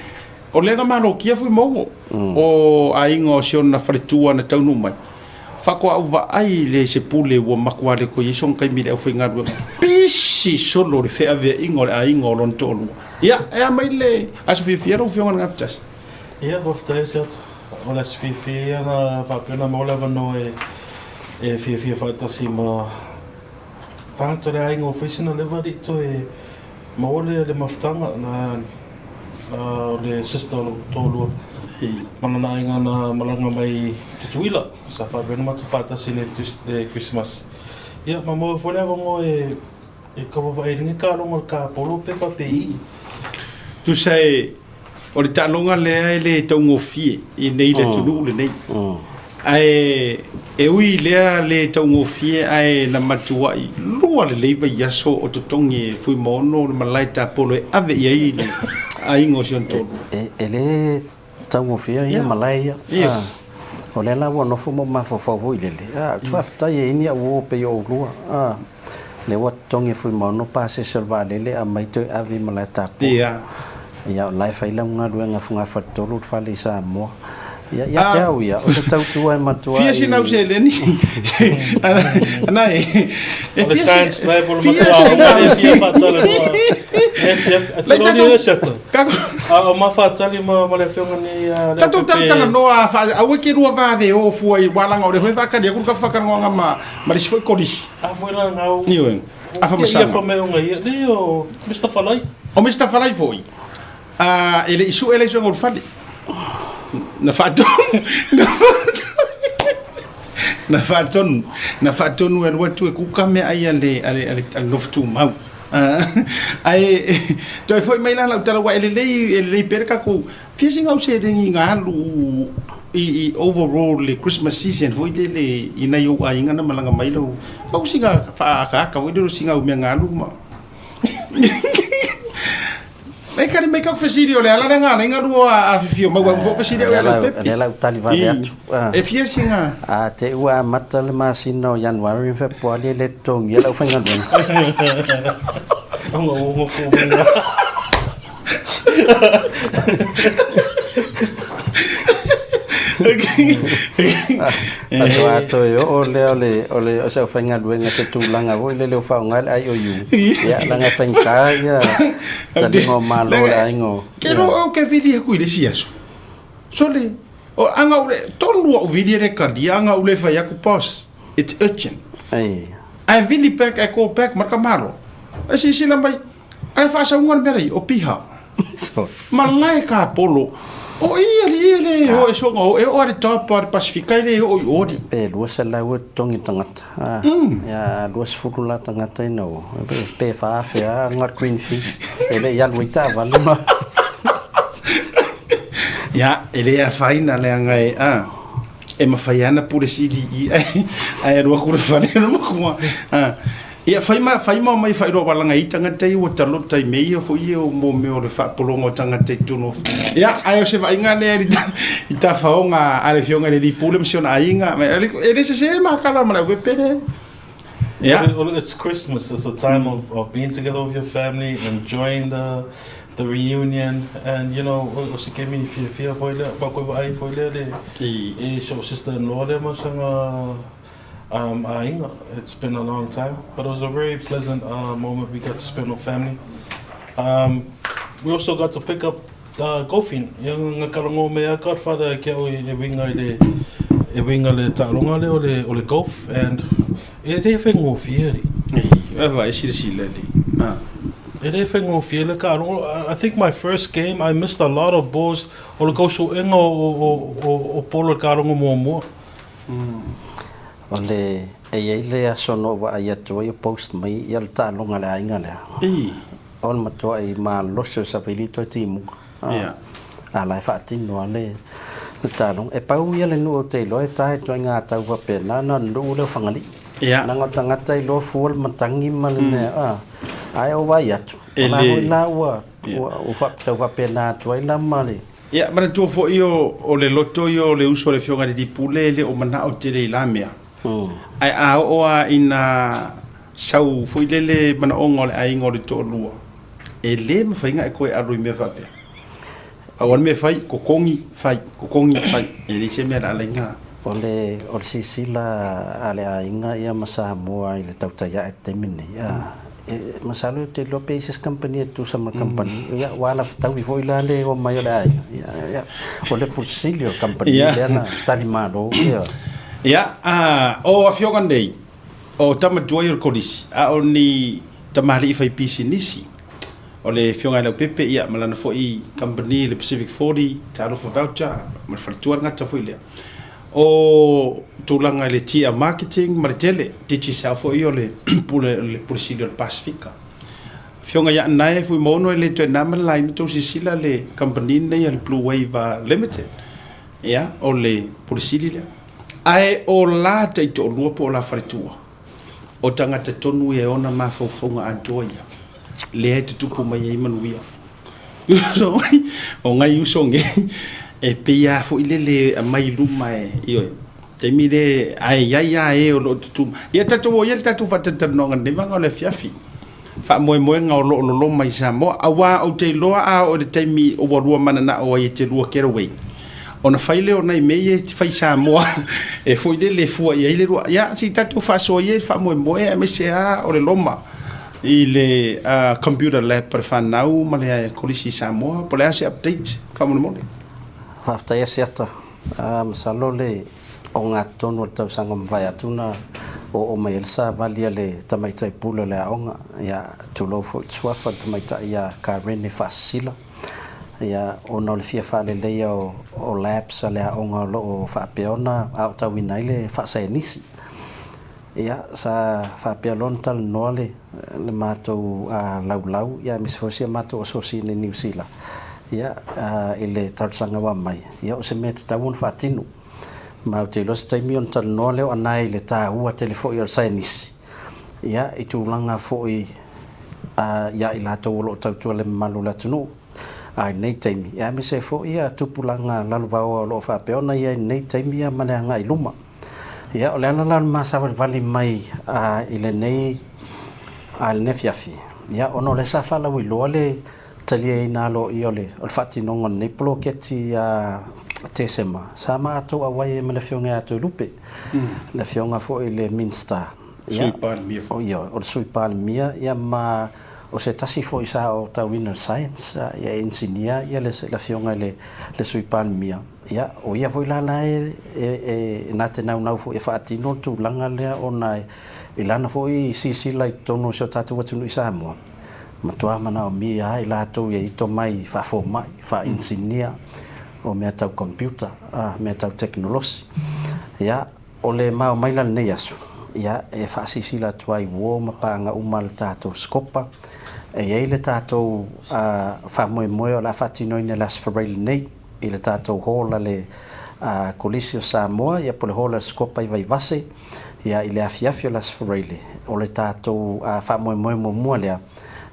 o lenga malo kia fu mongo o aingo sion na fretua na taunu mai fa ko au ai le se pule wo makwa le ko yison kai mi le finga ru pisi solo le fe ave ingo aingo lon tolu ya e mai le aso fi fiero fionga ngaftas ia goftaisat ola fi na fa pena mola vano e fi fa tasima tanto le aingo ofisina le varito e mole le maftanga na le sister tolu mana na inga na malanga mai tutuila sa fa beno matu fata sine de Christmas ia mamo fole avongo e ka va e ninga ka longa ka polo pe fa pi tu sai o le talonga le tongo fie i nei le tulu le nei ai e ui le tongo fie ai na matua i lua le leiva yaso o totongi fui mono le malaita polo e ave i le aingo sion tolu ele tango fia ia malaya o le la no fo ma fo fo ile tu afta ye ni o pe yo lua le wat tongi fui mono passe salvale le mai to ave malata ia life ai longa luenga funga fa tolu fa le sa mo ya tau ia o tau tua e matua fia sina use le ni ana e fia sina fia fatale le seto a ma fatale ma le fionga ni tatu tanga no a fa a wiki rua va ve o fu ai wala ngau le fa ka dia ku ka fa ka nga ma le foi kodis a foi la ngau ni wen a fa masa ia fa me nga ia le o Mr Falai foi ele isu ele so ngol fali na faton wen watu ku kame ai ale noftu mau ai toi foi mai la tala wa ele perka ku fishing out se dengi ngalu i overall le Christmas season foi le ina yo ai ngana malanga mai lo fa usinga fa ka wo do singa u me ngalu ma Mai kari mai kau fesirio le ala nga nga lua a fifio ma wa fesirio ala pepe. Ala utali va atu. E fia singa. A te ua mata le masino January February le tong yela ufinga dun. Ngo ato yo ole o se fenga duenga se tulanga vo le fa ngal ai o yu ya langa fenga ya tali ngo malo la ngo kero o ke vidi ku ile siaso sole o anga ule tolu o vidi re kardia anga ule fa yaku post it's urgent ai vili pek e ko pek marka malo asi sila mai ai fa sa ngon mere o piha So, Malai ka polo. O ia le o e songa o e o le top par Pacifica le o ori. pe lua se lau tongi tangata. Ya lua se furula tangata ino. Pe whaafea ngar greenfish. Ele ia luita vale ma. Ya, ele a faina le ngai e mawhaiana pure sidi i ai rua kura whane na makua. Ia whaima mai whairo walanga i tangata i o talota i mei o fo i o mo me o le whapolongo tangata i tuno. Ia, ai o se wainga le i ta whaonga ale fionga le li pule msiona ainga. Ele se makala mala wepere. Yeah. It's Christmas. It's a time of being together with your family, enjoying the reunion, and you know, she gave me fear for it. But with I for it, so sister-in-law them it's been a long time, but it was a very pleasant moment we got to spend with family. We also got to pick up golfing. Yung karongo me godfather ke o e winga le taronga le o le golf, and e re fengo fieri. Vai sile. I think my first game I missed a lot of balls o le koso enga o polo karongo mo. Ole ele asono wa ia toi post mai ia ta longa le ainga le. On matua I ma loso sa velito timu. Ala fa tino ale ta long e pau ia le no te lo e tai to nga tau va pena na lu le fangali. Na ngata tai lo full matangi malene ai o vai atu. La la wa o fa tau va pena to ila mali. Ia, mana tu fo o le loto o le uso le fionga di pule le o mana o te le la mea. Ai a o a ina sau fo le mana ongo le ai ngore to lua. E le me fainga e koe arui me fa pe. Awan me fai kokongi fai e le se me la lenga. Ole sisila ale ainga ia masa mua ile tautaya e temini ia. Masalo te lo pieces company tu sama company ya wala tau foi la le o mai la ya ole Pursilio company le na talimado ya o afioga nei o tama joy kolis a oni tamali fai pisinisi ole fionga le pepe ya malana foi company le Pacific 40 talo for voucher mal fatuar ngata foi le o tulanga le tia marketing martele tichi sa fo io le Pursilio Pacifica fionga ya nai fu mono le to number line to sisila le company nei le Blue Wave Limited ya o le Pursilio ai o la te to lua po la faritua o tangata tonu e ona mafofonga antoia le te tupu mai e manuia so o ngai usonge e pia fo ile mai luma io te mire ai e o lo tu ia tatu o ia tatu fa tatu no ngai vanga le fiafi fa mo nga lo mai sa mo awa o te loa a o te mi o wa mana na o ia te lua kero wei ona faile ona i mei te fai sa mo e fo ile le fu ia ile ia si tatu fa so ia fa mo e me se a o le loma ile computer lab per fa nau ma le kolisi sa mo po le se update fa mo Hafta ia siata masalo le o ngā tono tau sanga mwhai atuna o mai elsa valia le tamaitai pula le aonga ia tulo fo tsuafa tamaitai ia ka rene fasila ia ona le fia fa le leia o labs le aonga lo o fa peona au tau inai le fa sa nisi ia sa fa pealon tal nole le matou lau ia misfosia matou sosi ne New Zealand ia ile tarsanga wa mai ia o se met tawun fatinu ma o te los taimi on tal no leo anai le ta ua telefo i sainis ia i tulanga fo i ia i lato lo tau le malu la tunu ai nei taimi ia me se fo ia tupulanga lalu va lo fa peona ia nei taimi ia mana ngai luma ia o le ala ma sa vali mai ile nei al nefiafi ia ono le sa fala wi lo le talia ina lo iole o fati nongo nei ploketi tesema sama to awai me le fionga to lupe le fionga fo ile Minster sui palmia o io o sui palmia ia ma o se tasi fo isa o ta winner science ia engineer ia le fionga le sui palmia ia o ia foi la e na te nau fo e fati no tu langa le ona ilana fo I sisi lai tono so tatu watu isa mo matua mana o mi ai la to ye to mai fa fo mai fa engineer o me tau computer me tau technology ya o le mau mai la nei asu ya e fa sisi la tuai wo ma panga umal tato skopa e ye le tato fa mo la fatino ina las farel nei ile tato hola le Colisio Samoa ia po le hola skopa i vai vase ia ile afiafio las farele o le tato fa mo lea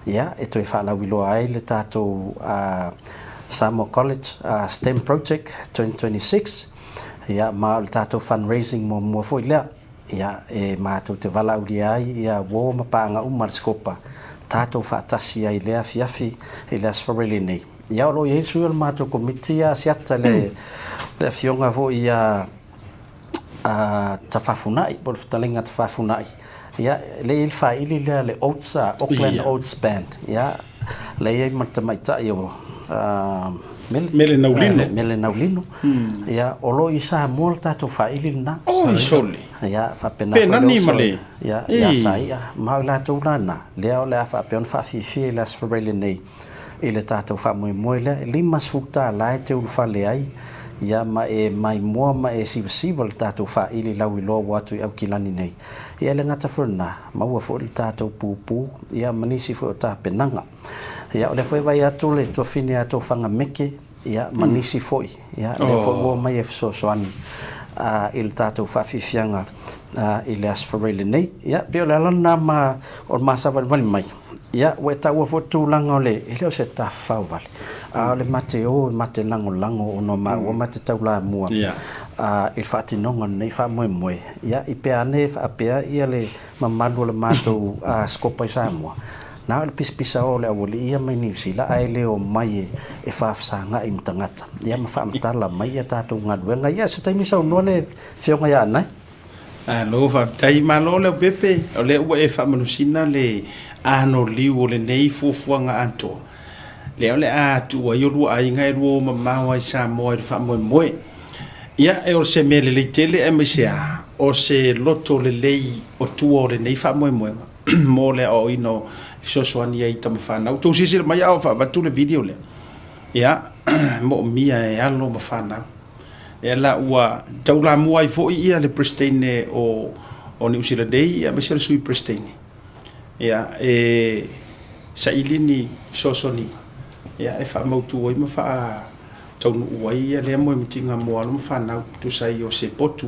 ia e toi fa la wilo ai le tato Samoa College STEM Project 2026 ia ma le tato fundraising mo foi lea ia e ma te vala uri ai ia wo ma panga umal skopa tato fa tasi ai le afiafi ile as farele nei ia lo yesu el mato komitia siata le fionga vo ia tafafunai bol talenga tafafunai ia le il fa ili le Oatsa Auckland Oats Band ia le matamaita io Mele Naulino ia olo isa molta to fa ili na sole ia fa pena ni male ia sai ma la to na le fa pen fa fi las for nei ele tatou fa mo le limas futa la te ul fa le ai ia ma e mai mo ma e civil tatou fa ili lawi lo watu au kilani nei ia le ngata furna ma wa fo tatou pupu ia manisi fo ta penanga ia le foi vai atu le to fini atu fanga meke ia manisi foi ia le fo wo mai e so soani il tatou fa fifianga ile as for really nei ia be le lana ma o masa van mai ia we ta wo fotu langa le ele se ta fa vale le mate lango no ma wo mate ta la mua il fati no nei fa mo ia i pe ane fa pe ia le mamalu le mato skopa sa mo na le pispisa o le awoli ia mai ni sila ai le o mai e fa sanga im tangata ia ma fa mtala mai ia ta tu ngadwenga ia se tai misa no le fionga ia nai lo fa tai malo le pepe o le u e fa manusina le ano liu le nei fufuanga anto le ole a tu wa yo ai ngai ru ma wa sa mo fa mo ia e o se mele le tele e mesia o se loto le lei o tu o le nei fa mo mo le o ino so so ani ai tam fa na tu si mai au fa tu le video le ia mo mia e alo ma fa na e la ua tau la mua i fo ia le pristine o New Zealand Day ia mesel sui pristine ia e sa ilini sosoni ia e fa mautu oi ma fa tau nu ia le mo mitinga mo alo fa na tu sai o se potu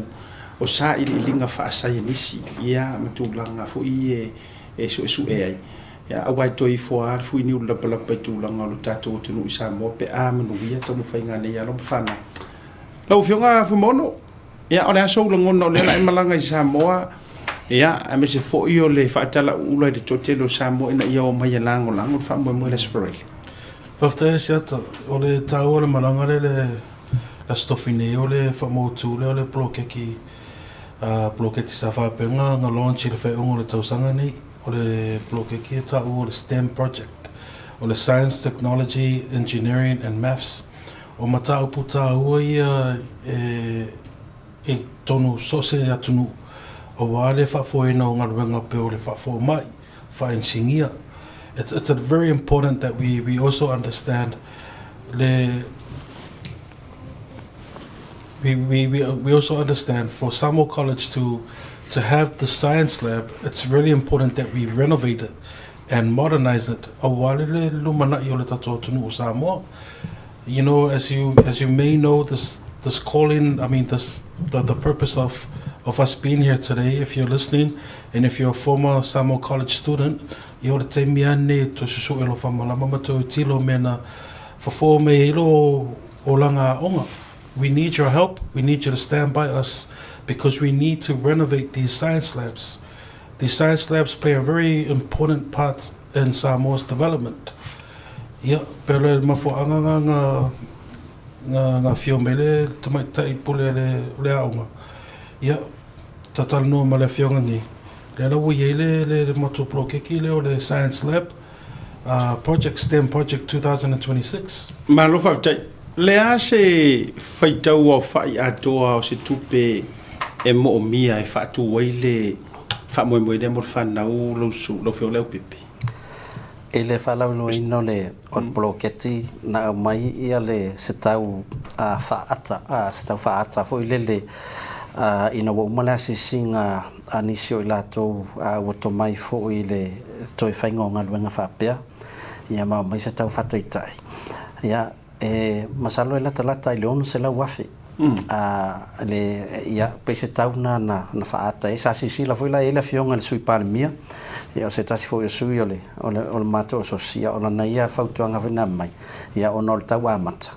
o sa ilinga fa sai nisi ia matu langa fo i e su e ai ia awai toi fo ar fu ni ula pala petu langa lo tatu tu nu sa mo pe a manu ia to mo fa ngane ia lo fa na lau fionga fu mono ia ole aso lo ngono le la malanga sa moa ia a me se fo io le fa tala ula de totelo sa mo ina ia o mai lango fa mo le sferel fafta siata ole tau ole malanga le la stofine ole fa mo tu le ole plokeki ploketi sa fa penga nga launch le fa le tau sanga ni ole plokeki ta ole STEM project ole science technology engineering and maths o matau puta ua ia e tonu sose atunu o wale fa foina o ngaruenga pe o le fa fo mai fa insingia it's very important that we also understand we also understand for Samoa College to have the science lab. It's really important that we renovate it and modernize it. O wale le lumana i o le tato tunu o Samoa. You know, as you may know, this calling, I mean, the purpose of us being here today, if you're listening, and if you're a former Samoa College student, you te miane to susu elo famalama to tilo mena for me ilo olanga onga. We need your help. We need you to stand by us because we need to renovate these science labs. These science labs play a very important part in Samoa's development. Ia, pero mafo anga nga fio mele tamai tai pule le aunga. Ia, tatal no male fio ngi. Le la wi le moto plokeki le science lab project STEM project 2026. Malo fa tai. Le a se faitau o fai atoa o se tupe e mo mia e fatu waile fa mo de mo fa na u lo su lo fio le pipi. ele fala no ino le o bloketi na mai ia le se tau se tau faata fo ile ina wo mala se singa anisio ila to o to mai fo ile to faingo ngalwenga fa pea ia ma mai se tau fata itai ia masalo ila talata ile on se la wafi le ia pe se tau na faata esa sisila fo ila ele fionga le sui palmia ia se tasi fo sui ole mato sosia ona na ia fautuanga vena mai ia ona le tau amata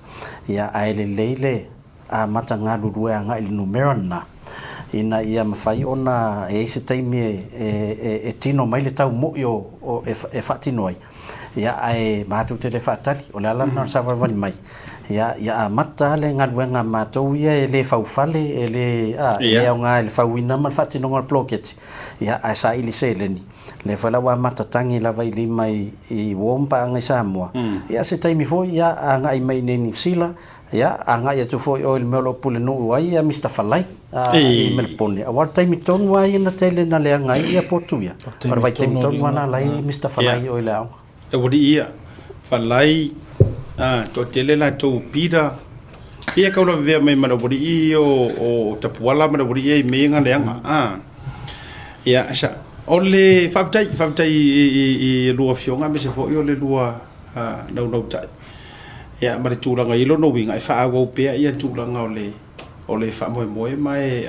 ia aile leile a mata ngalu rua nga il numero na ina ia mafai ona se taimi e tino mai le tau mo yo e fatino ai ia ai matu te le fatali o la na sa vani mai ia mata le ngaluenga mato ia le faufale ele ia nga le fauina mal fatino ngol blocket ia sa ili seleni le fala wa mata tangi la vai mai I wompa nga Samoa ia se taimi fo ia nga I mai ni sila ya anga ya tu foi oil melo pule no wai ya Mr Falai I Melbourne awar time ton wai na tele na le anga ya portuia par vai time ton wana lai Mr Falai oil au e wodi ia Falai to tele la to pira ia ka lo ve mai mana wodi I o tapuala mana wodi e me nga le anga ia sa ole faftai I lua fionga me se foi ole lua no tai ya mari tulanga ilo no winga I fa go pe ia tulanga ole fa moe mai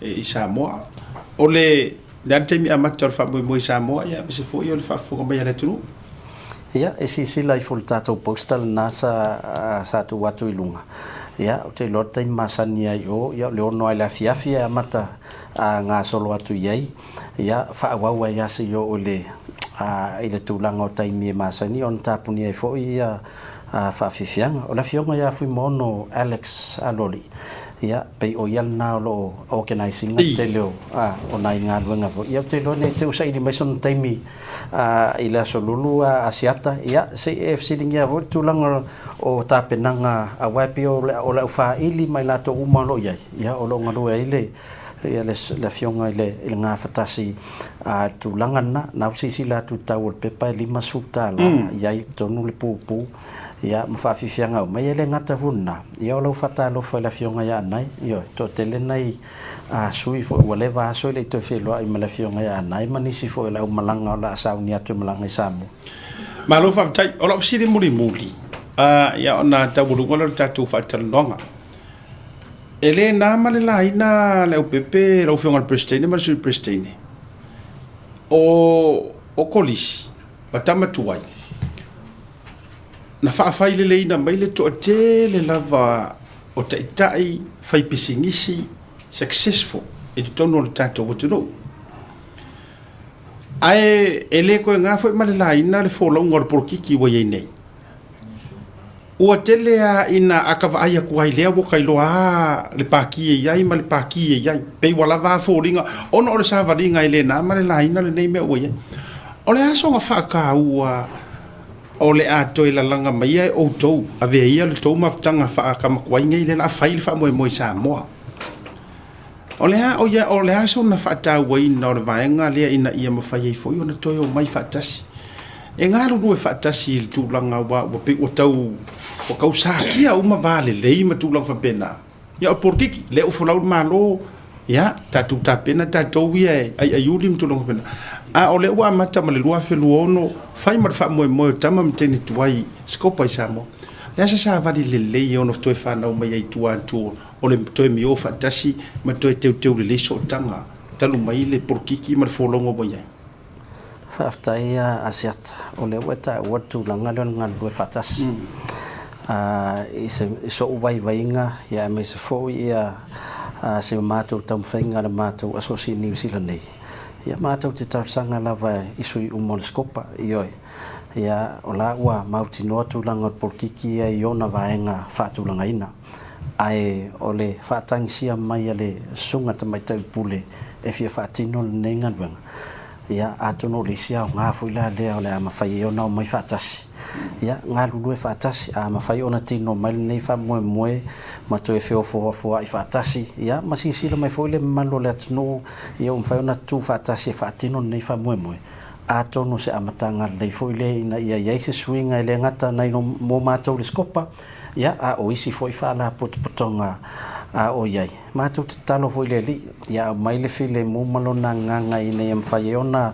I Samoa ole dante mi amateur fa moe Samoa ya se fo yo le fa fo mai ala tru ya si lai full tato postal nasa sa tu watu ilunga ya o te lota I masania yo ya le ono ala fiafia mata nga solo atu yai ya fa wa ya se yo ole ile tulanga o taimi masani on tapuni ai fo ia fa fifianga o la fionga ya fui mono Alex Aloli ya pe o yal na lo organizing te leo o nai nga luenga fo ya te lo ne te usai di maison taimi ila solulu asiata ya se FC dingia vo tulanga o tapenanga a wapi o la fa ili mai la to uma lo ya o lo ngalo ile ia la fionga ile nga fatasi tulanga na sisi la tu tawol pepa lima sutala ya tonu le pupu ia mafafifianga mai ele ngata vuna ia lo fata lo fa la fionga ya nai yo to tele nai sui fo wale va so le to felo ai mala fionga ya nai manisi fo la malanga la sauni atu malanga samu malo fa tai ola siri muri ia ona ta bulu ngolo ta tu fa talonga ele na male la ina le pepe lo fionga prestene ma sul prestene o kolisi batama tuai na fa faile le ina mai le to tele lava o tai fai pisingisi successful e tono le tato wo tuno ai ele ko nga foi male la ina le folo ngor por kiki wo ye nei o tele ina akava ai ku ai le wo kai lo le paki e ai male paki e ai pe wala va foringa ono le sa varinga ile na male la ina le nei me wo ye ole aso nga fa ka ole ato ila langa mai ai o tou ave ia le tou maftanga fa ka makwai ngai le la fail fa mo Samoa ole ha so na fa ta wai no le vaenga le ina ia mo fai fo yo na to yo mai fa tasi e ngaru no fa tasi il tu langa wa pe o tau o kausa kia uma vale le ma tu langa fa pena ya por kiki le o folau malo ya ta tu ta pena ta to wi ai ulim tu langa pena ole wa mata male lua fe luono fai mar fa mo tama mteni tuai skopa Samoa ya sa va di le yo no to fa na o mai tu tu ole to mi o fatasi ma to te le so tanga talu mai le porkiki mar folongo boya faftai asiat ole weta watu langalon ngal do fatas so vai vainga ya me se fo ia se mato tam fenga le mato asosi New Zealand ya mato te tarsanga lava isui umolskopa ioi ya ola wa mauti no tu langal porkiki ai ona vaenga fatu langaina ai ole fatang sia mai ale sunga te mai tau pule e fia fatino nenga bang ya atono le sia nga fuila le ole ama fai ona mai fatasi ya nga lulu e fatasi ama fai ona tino mai nei fa moe ma to e fio fo ai fatasi ya masisi le mai foile malo le atno ya fai ona tu fatasi fatino nei fa moe a tonu se amatanga lei fo ile ina ia se swinga ile ngata na no mo matou le skopa ia a o isi fo fa la potonga a o iai matou talo fo ile li ia mai le file mo malona nganga ina ia mfai ona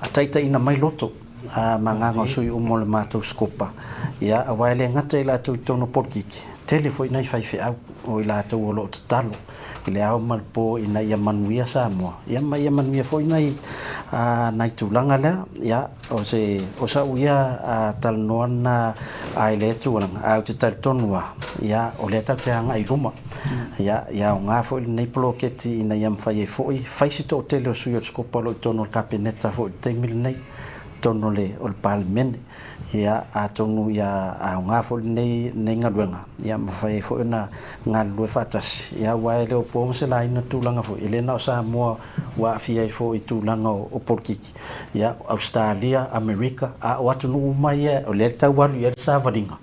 ataita ina mai loto a manganga sui o mo le matou skopa ia a wale ngata ila tu tono porkiki telefo ina fai fe au o ila tu o lo talo ile au malpo ina ia manuia Samoa ia mai ia manuia fo ina nai tulanga le ia o sa uia talnoana ai le tulanga au te taltonua ia o le tanga ai ruma ia o nga fo nei ploketi ina ia mfai fai sito tele o suyo skopa lo tono kapineta fo te mil nei tono le o palmen ia atonu ia a nga fo nei ngaluenga ia mfai fo na ngalue fatas ia wa le o po se la ina tulanga fo elena o Samoa wa fia fo i tulanga o porkiki ia Australia America a watunu mai o le tau ia Savaringa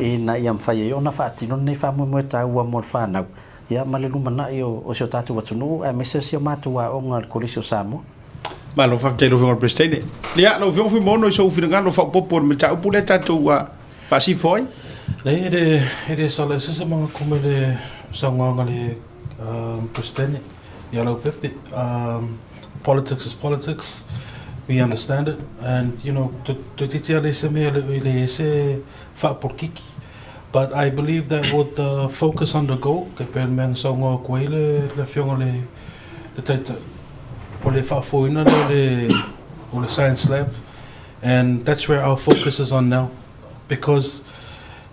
ina ia mfai ona fatino nei fa mo tau mo fa na ia malelu mana io o se tatu watunu a mesesi o matua o ngal kolisio Samoa ma lo fa te lo ngor prestene ya lo fi mono so fi ngalo fa popo me ta upule tatu wa fa si foi ede sala se mga kumele sa ngale prestene ya lo pepe politics is politics, we understand it, and you know to titiale se me le se fa porkiki. But I believe that with the focus on the goal, que per men sa ngo kwele le fiong le tata o le fa foina le science lab, and that's where our focus is on now, because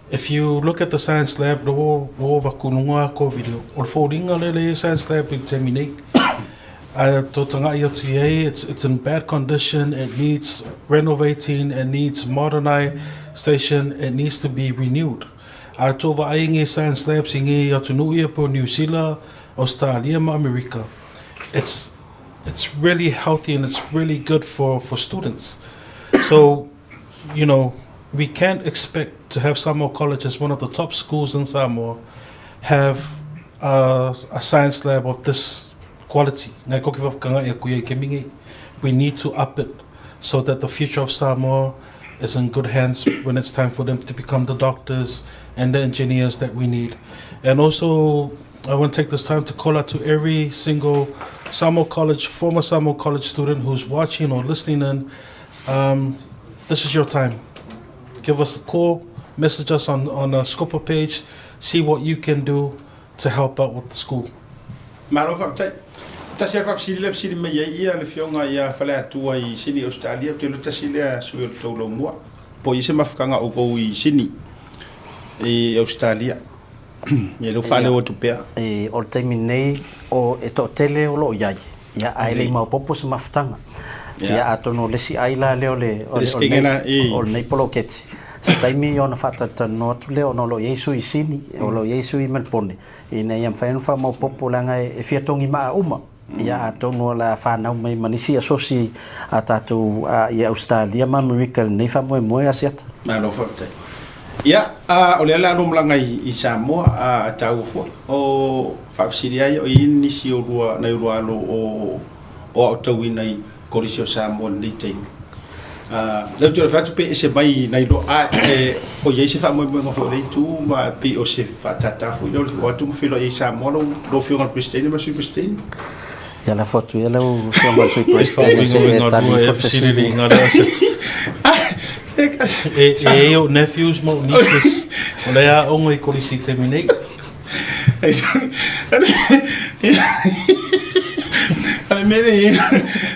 if you look at the science lab, the whole vakununga ko video or foldinga le science lab terminate. It's in bad condition. It needs renovating. It needs modernization. It needs to be renewed. Tova ainge science labs inge atunuia po New Zealand, Australia, America. It's really healthy and it's really good for students. So, you know, we can't expect to have Samoa College as one of the top schools in Samoa have a science lab of this quality. We need to up it so that the future of Samoa is in good hands when it's time for them to become the doctors and the engineers that we need. And also, I want to take this time to call out to every single Samoa College, former Samoa College student who's watching or listening in. This is your time. Give us a call, message us on a Scopa page, see what you can do to help out with the school. Tasha sili sili me ia le fionga ia fale atua I sini Australia te lo tasile suyo tolo mua po ise mafukanga o ko I sini e Australia ye lo fale o tupea e o taimi nei o e to tele o lo iai ia ai le mau popo se mafutanga ia atono le si ai la le o nei poloketi se taimi ona fata no tu le ono lo Yesu I sini o lo Yesu I Melbourne ina ia mfaino fa mau popo langa e fiatongi ma uma ia atono la whanau mai manisi asosi a tātou ia Australia ma America nei whamoe asiata. Malo whakatei. Ia, o le ala romlanga I Samoa a tau fo o whawsiri ai o inisi o rua nei rua alo o au tau inai korisi o Samoa nei teimi. Leu tura whatu pe se mai nei lo o iei se whamoe ngawhi o rei tu ma pe o se whatatafu i o atu mwhilo I Samoa lo whionga Pristine ma sui Pristine. Ia la foto ia lau fiona sui Pristine se tani whawsiri e o nephews mo nieces o lea ongo I korisi terminate ale me de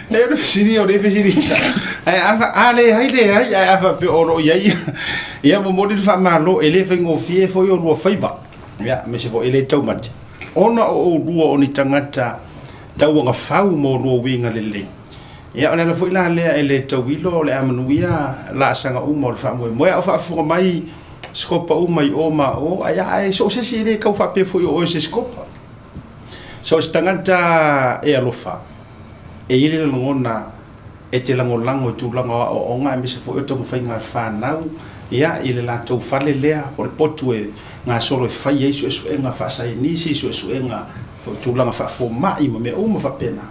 ne o fisiria o le fisiria ale ai ava pe o ia mo modi fa malo ele fengo fie foi o lo faiva ia me se vo ele tomate ona o ruo oni tangata tau nga fau mo lo winga lele ia ona foi la le ele tawilo le amanuia la sanga mo fa mo ia fa fu mai skopa mai o ma o ai so se sire ka fa pe foi o se skopa so stangata e alofa e ile ngona e te langolango tu langa o nga mi se foi to fainga fa nau ia ile la to fale lea o potu e nga solo e fai yesu e nga fa sai ni si so e nga fo tu langa fa fo mai me o mo fa pena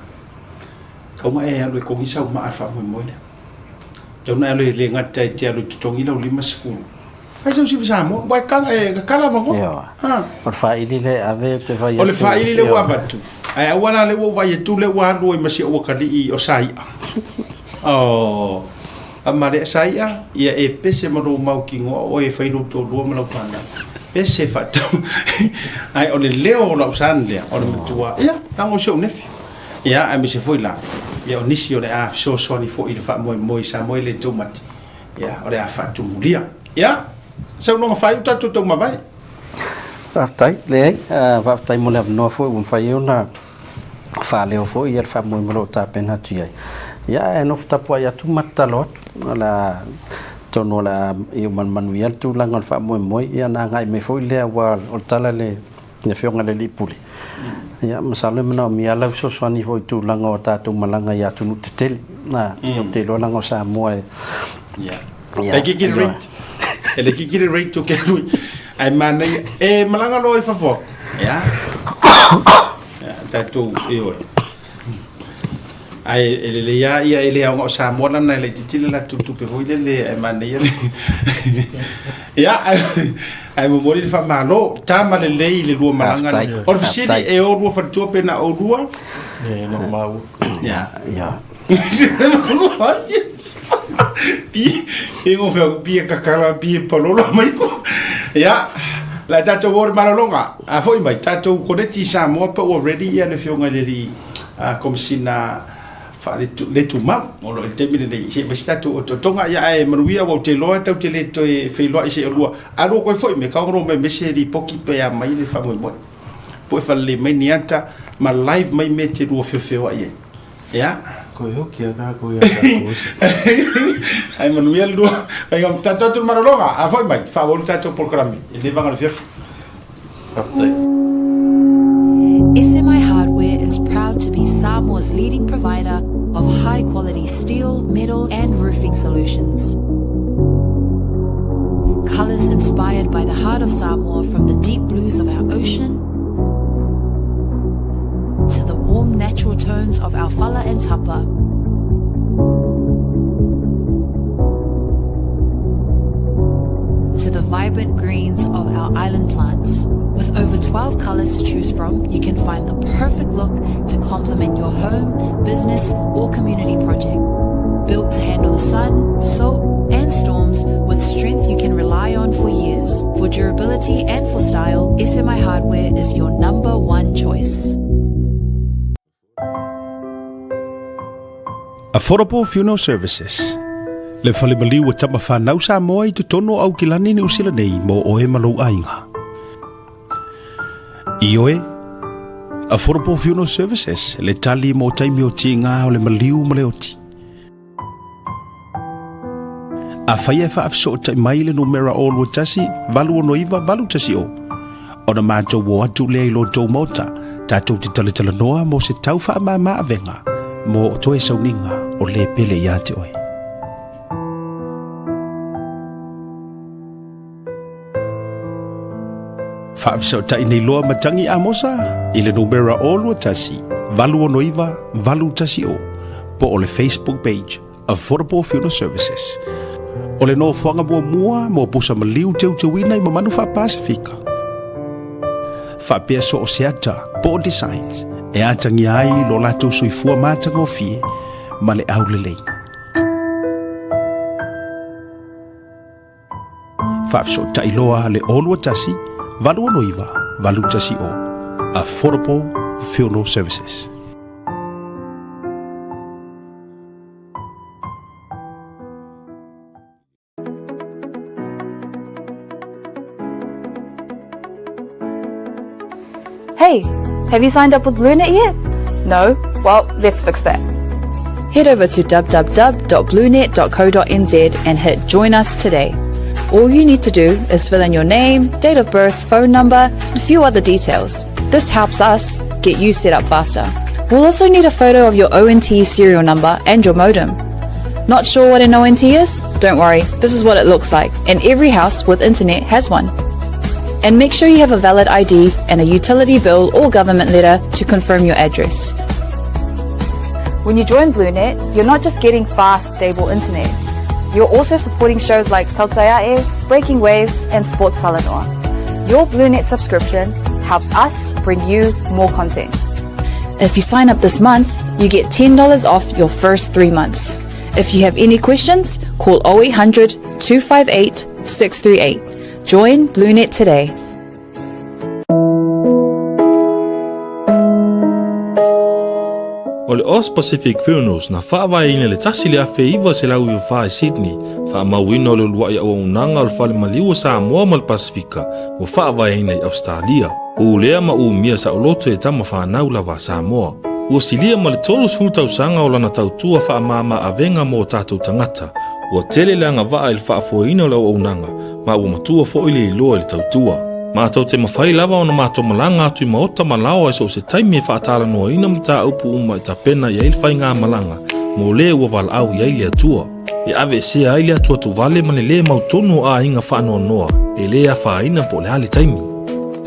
ka ma e alo ko ngisa ma fa mo mo le Tauna le ngata te alu tongi la lima sekulu. Ai so si Samoa, vai kala vango. Ha. Por faili le ave te vai. O le faili le wa batu. Ai awana le wo vai tu le wa do masi o kali o sai. Oh. Amare sai ia e pese maro mau kingo o e fai to do malo pana. Pese fatu. Ai o le leo la usan le o le tua. Ia, nango so nefi. Ia, ai mi se foi la. Ia o nisi o le a so ni fo i le fa moi sa moi le tomati. Ia, o le a fa tu mulia. Ia. Sau no fai uta tu ma vai. Aftai le aftai mo le no fo un fai una fa le fo ia fa mo mo ta pena tu ia. Ia no fta po ia tu matalot la tono la io man ia tu la ngol fa mo ia na ngai me fo le wa o tala le ne fionga le lipuli. Ia masale mena mi ala so so ni fo tu la ngo ta tu malanga ia tu tetel na te lo la ngo sa mo ia. Ai ki rate. Ele ki kire rate to ke lui. Ai mana e malanga lo fa fo. Ya. Ya, ta tu e oi. Ai ele ya ele o sa mo na le titile la tu pe foi le ai mana ia. Ya, ai mo mori fa malo, ta ma le le lu malanga. O fisili e o lu fa tu pe na o lu. E no mau. Ya. E ngo fe pi kakala pi pololo mai ko ya la tato wor malolonga a foi mai tato ko de ti sa mo pe already ya le fionga le comme si na fa le tu ma o le temile de se bestato to tonga ya e maruia o te loa tau te le to e fe loa se lua a ro ko foi me ka ro me se di poki pe ya mai le fa mo mo po fa le mai nianta ma live mai me te ro fe wa ye ya Ko yo kia ka ko ya ko. Ai Manuel do ai am tanto tu marolonga a foi mai fa voluntato programmi e le vanno fief. SMI Hardware is proud to be Samoa's leading provider of high quality steel, metal and roofing solutions. Colours inspired by the heart of Samoa, from the deep blues of our ocean to the warm natural tones of our fala and tapa. To the vibrant greens of our island plants. With over 12 colours to choose from, you can find the perfect look to complement your home, business or community project. Built to handle the sun, salt and storms with strength you can rely on for years. For durability and for style, SMI Hardware is your number one choice. Affordable Funeral Services. Le whalimali wa tama whanau sa moa i tutono au kilani ni usila nei mo oe malau ainga. I oe, Affordable Funeral Services, le tali mo taimi o ti ngā o le maliu ma le oti. A whai e whaafso o tai mai le numera o lua tasi, valu o noiva, valu tasi o. O na mātou wo atu le ilo tau mauta, tātou te tala noa mo se tau wha maa venga, mo o toe sauninga o le pele ia te oe. Whaafisa o tai nei loa matangi a mosa, i le numera o lua tasi, valu o noiva, valu tasi o, po o le Facebook page, Affordable Funeral Services. O le no whanga mua mo pusa maliu teu wina i mamanu wha Pasifika. Whapea so o seata, po designs, e atangi ai lo lato soifua mātanga o fie, ma le au le lei. Whaafisa o tai loa le olua tasi, valu o noiva, valu tasi o. Affordable Funeral Services. Hey, have you signed up with BlueNet yet? No? Well, let's fix that. Head over to www.bluenet.co.nz and hit Join Us today. All you need to do is fill in your name, date of birth, phone number, and a few other details. This helps us get you set up faster. We'll also need a photo of your ONT serial number and your modem. Not sure what an ONT is? Don't worry, this is what it looks like, and every house with internet has one. And make sure you have a valid ID and a utility bill or government letter to confirm your address. When you join BlueNet, you're not just getting fast, stable internet. You're also supporting shows like Tautaiae, Breaking Waves, and Sports Salanoa. Your BlueNet subscription helps us bring you more content. If you sign up this month, you get $10 off your first 3 months. If you have any questions, call 0800 258 638. Join BlueNet today. O le Oz Pacific Funerals na whaavaina le tasi le afe iwa se lau i wha i Sydney. Whaamauina o le luai au unanga o le whale maliwa Samoa ma le Pasifika o whaavaina i Australia. O lea ma mia sa o loto e tama whanau lawa Samoa. Ua silia ma le tolu sultausanga o lana tautua whaamama avenga mo tātou tangata. Ua tele leanga waa il whaafoina o le au unanga ma ua matua fo ile iloa le tautua. Mātou te mawhai lawa o na mātou malanga atu i maota malao e so se taimi e whaatala noa ina mta upu uma i ta pena i ailwhai ngā malanga mo le ua wala au i aile atua. E ave se aile atua tu vale mane le mautonu a inga whaanoa noa e le a whaina po le hali taimi.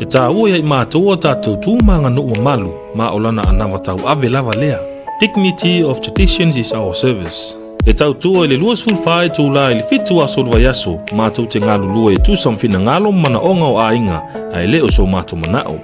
E tā ua i mātou o tātou tūmanga no ua malu ma o lana anawa tau ave lava lea. Dignity of traditions is our service. E tau tua le luas fulfai tu la ili fitu aso lua yaso, mātou te ngālu lua e tu samfina ngalo mana onga o ainga, ai leo so mātou manao.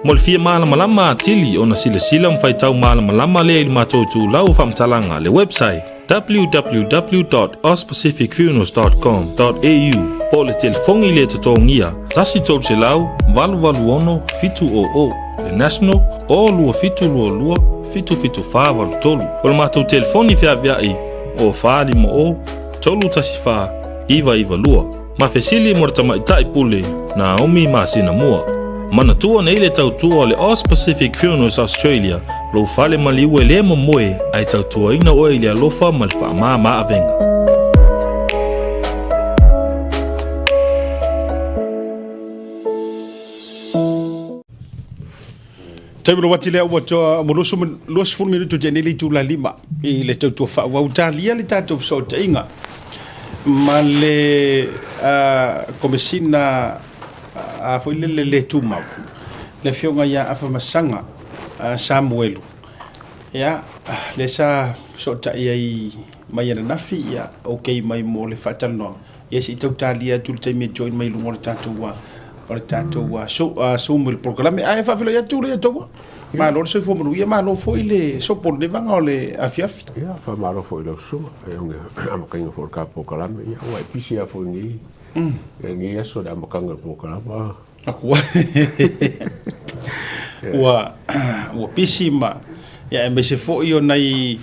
Mo le fia malama lama atili o na sila sila mwhai tau malama lama lea ili mātou tu lau whamtalanga le website www.ozpacificfunerals.com.au po le telefongi le tatongia, tasi tolu se lau, walu ono, fitu o, le national, o lua fitu lua, fitu wha walu tolu. O le mātou telefoni fia viai, o whaari mo o, tolu tasi wha, iwa lua. Ma fesili mo rata maitai pule, na omi ma sina mua. Mana tua na ile tautua le Oz Pacific Funerals Australia, lo fale maliwe le mo moe, ai tautua ina oe ile alofa malfa ma avenga. Taimuro wati lea ua toa moroso los fun minuto janeli tu la lima i le tautua wha wau talia le tātou so te inga ma le komesina a foi le tu mau le fionga ya afa masanga Samuelu ya le sa so ta i mai na nafi ya okay mai mo le fatalno yes i tau talia tu te me join mai lu mo tātou o le tātou so mo le programe ai fa filo ya tu le to ma lo se fo mo ia ma lo fo ile so por de vanga o le afiafi ia fa ma lo fo ile so e un am kainga for ka programe ia wa pisi a fo ni ngi so da mo kanga programe akua wa pisi ma ya me se fo io nai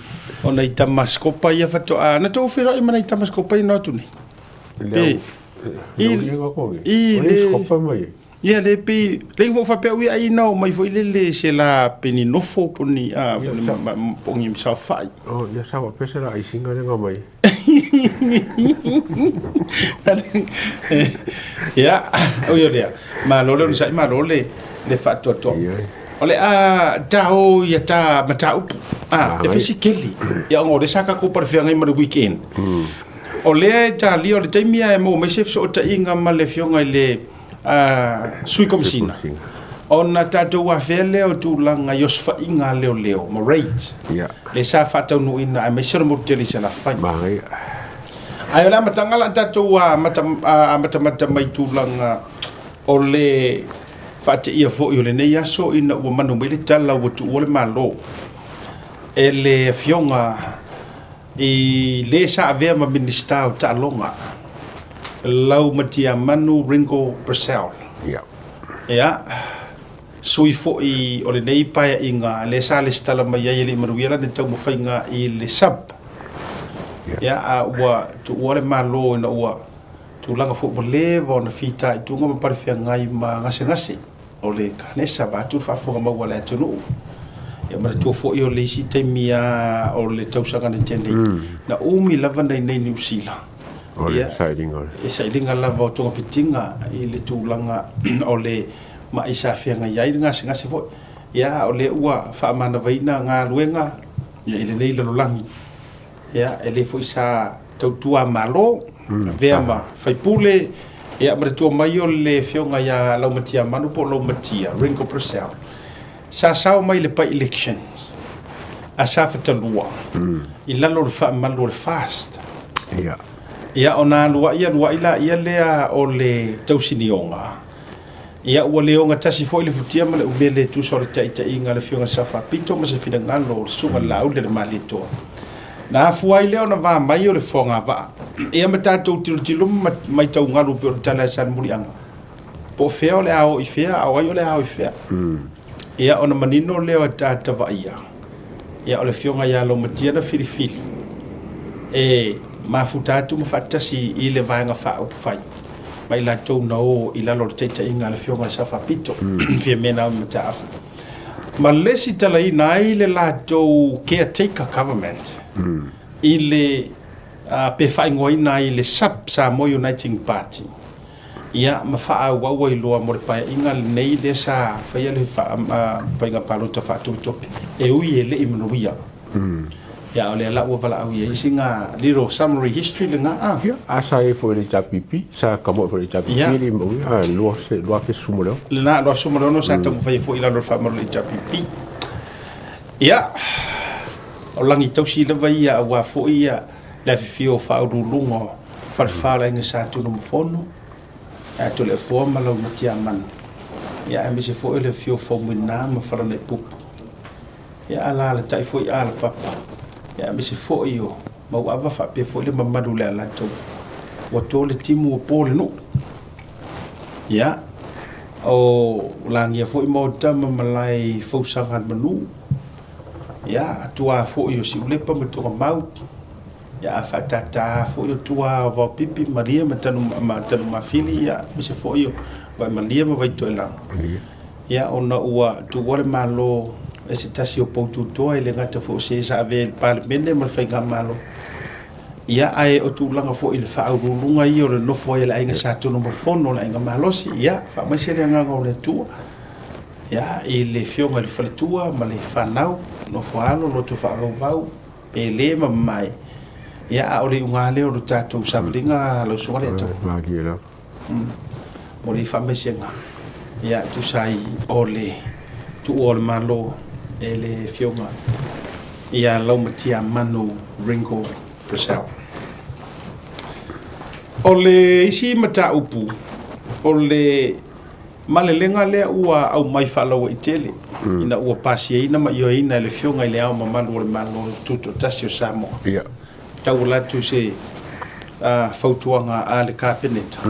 tamaskopa ia fa to na to fero i mana tamaskopa no tu ni le ia le pe le vo fa pe wi ai no mai foi le se la peni no fo poni pongi sa fai oh ia sa wa pesa la ai singa le mai ya o yo le ma lo le sa ma lo le fa to ole tao ia ta mata up e fisi keli ia ngore saka ko par fianga i weekend ole ta li ole taimia e mo me se so ta inga ma le fionga le sui komsina ona tato wa fele o tu langa yosfa inga leo mo rate le sa fata no ina me sure mo tele sala fai ai la matangala tato wa mata mai tu langa ole fata ia fo yo le ne yaso ina o manu mele tala o tu ole malo ele fionga i le sa avea ma minister ta longa lau matia manu Ringo Purcell ya sui fo i ole nei pa inga le sa le stala mai ia le maruira ne tau mo fainga i le sub ya wa tu ole malo na wa tu langa fo levo na fita tu ngoma par fia ngai ma ngase ole kanesa ba tu fa fo ma wala tu no ya ma tu fo i ole si te mia ole tau sanga ne tende na umi lava nei New Zealand ole sailinga lava to fitinga i le tūlanga ole ma isa fianga ia ngase fo ya ole ua fa mana vaina nga luenga ya ile nei lolangi ya ele fo isa tautua malo veama fai pule ya ma tu mai ole fionga ya lau matia manu po lau matia Ringo Purcell sa sao mai le pa elections a sa fatalua i lalo fa malo fast ia ona lua ila ia lea o le tausinionga ia ua leonga tasi fo ile futia ma le umele tu so le taʻitaʻiga le fioga safa pito ma se finagalo o le suga lau le maletoa na afua i lea ona vamai o le fogavaa ia ma tatou tilotilo mai taugalu pe o le tala e sanmuliaga po o fea o le ao i fea ao ai o le ao i fea ia ona manino lea o tatavaia ia o le fioga ia lo matia na filifili e mafuta atu ma faatasi i le vaega faaupu fai mai latou na o i lalo le taʻitaʻiga le fioga safa pito fia mena o mataafu ma lesi talaina ai le latou caretaker government i le pe faaigoaina ai le SUP Samoa Uniting Party ia ma faaauaua iloa mo le paeaʻiga lenei le sa faia le paiga palota faatopitopi e ui e leʻi manuia ia o le ala ua valaau ia isiga little summary history le ga'a asa e fo le tapipi sa kamo fo le tapipi le mo lua ke sumo leo lena loa sumo leo no sa tagu fai foʻi lalo le faamalu le tapipi ia o lagi tausi lava ia auā foʻi ia le afifia o faaululuga o falefalaiga sa tunu mafono e to le foa ma lau matia mana ia e mese foʻi le fio faumuina ma falana pupu ia ala le taʻi foʻi a le papa ia mese foʻi o mauava faapea foʻi le mamalu le a latou ua tō le timu o pō le nuu ia o lagia foʻi ma o tama ma lai fausaga manū ia atuā foʻi o siulepa ma togamau ia faatata foʻi o tuā o vaopipi malia ma tanu mafili ia mese foʻi o vai malia ma vaitoelaga ia ona ua tuua le malo e se tasi o poututoa i le gata foʻi se saave le palemene ma le faiga malo ia ae o tulaga foʻi le faaululuga ia o le nofo ai le aiga satono mafono o le aiga malosi ia faamaise le agaga o le atua ia i le fioga i le faletua ma le fanau nofo alo loto faavauvau e lē ma mamae ia a o le uga lea o lo tatou savaliga lausuga le atau mo le faamaisega ia tusai o le tuua o le malo e le fioga ia laumatia manu Ringo Brazil o le isi mataupu o le malelega lea ua au mai faalaua i tele ina ua pasiaina ma ioaina le fioga i le ao mamalu o le malo tuto tasi o Samoa tau latu se fautuaga a le kapeneta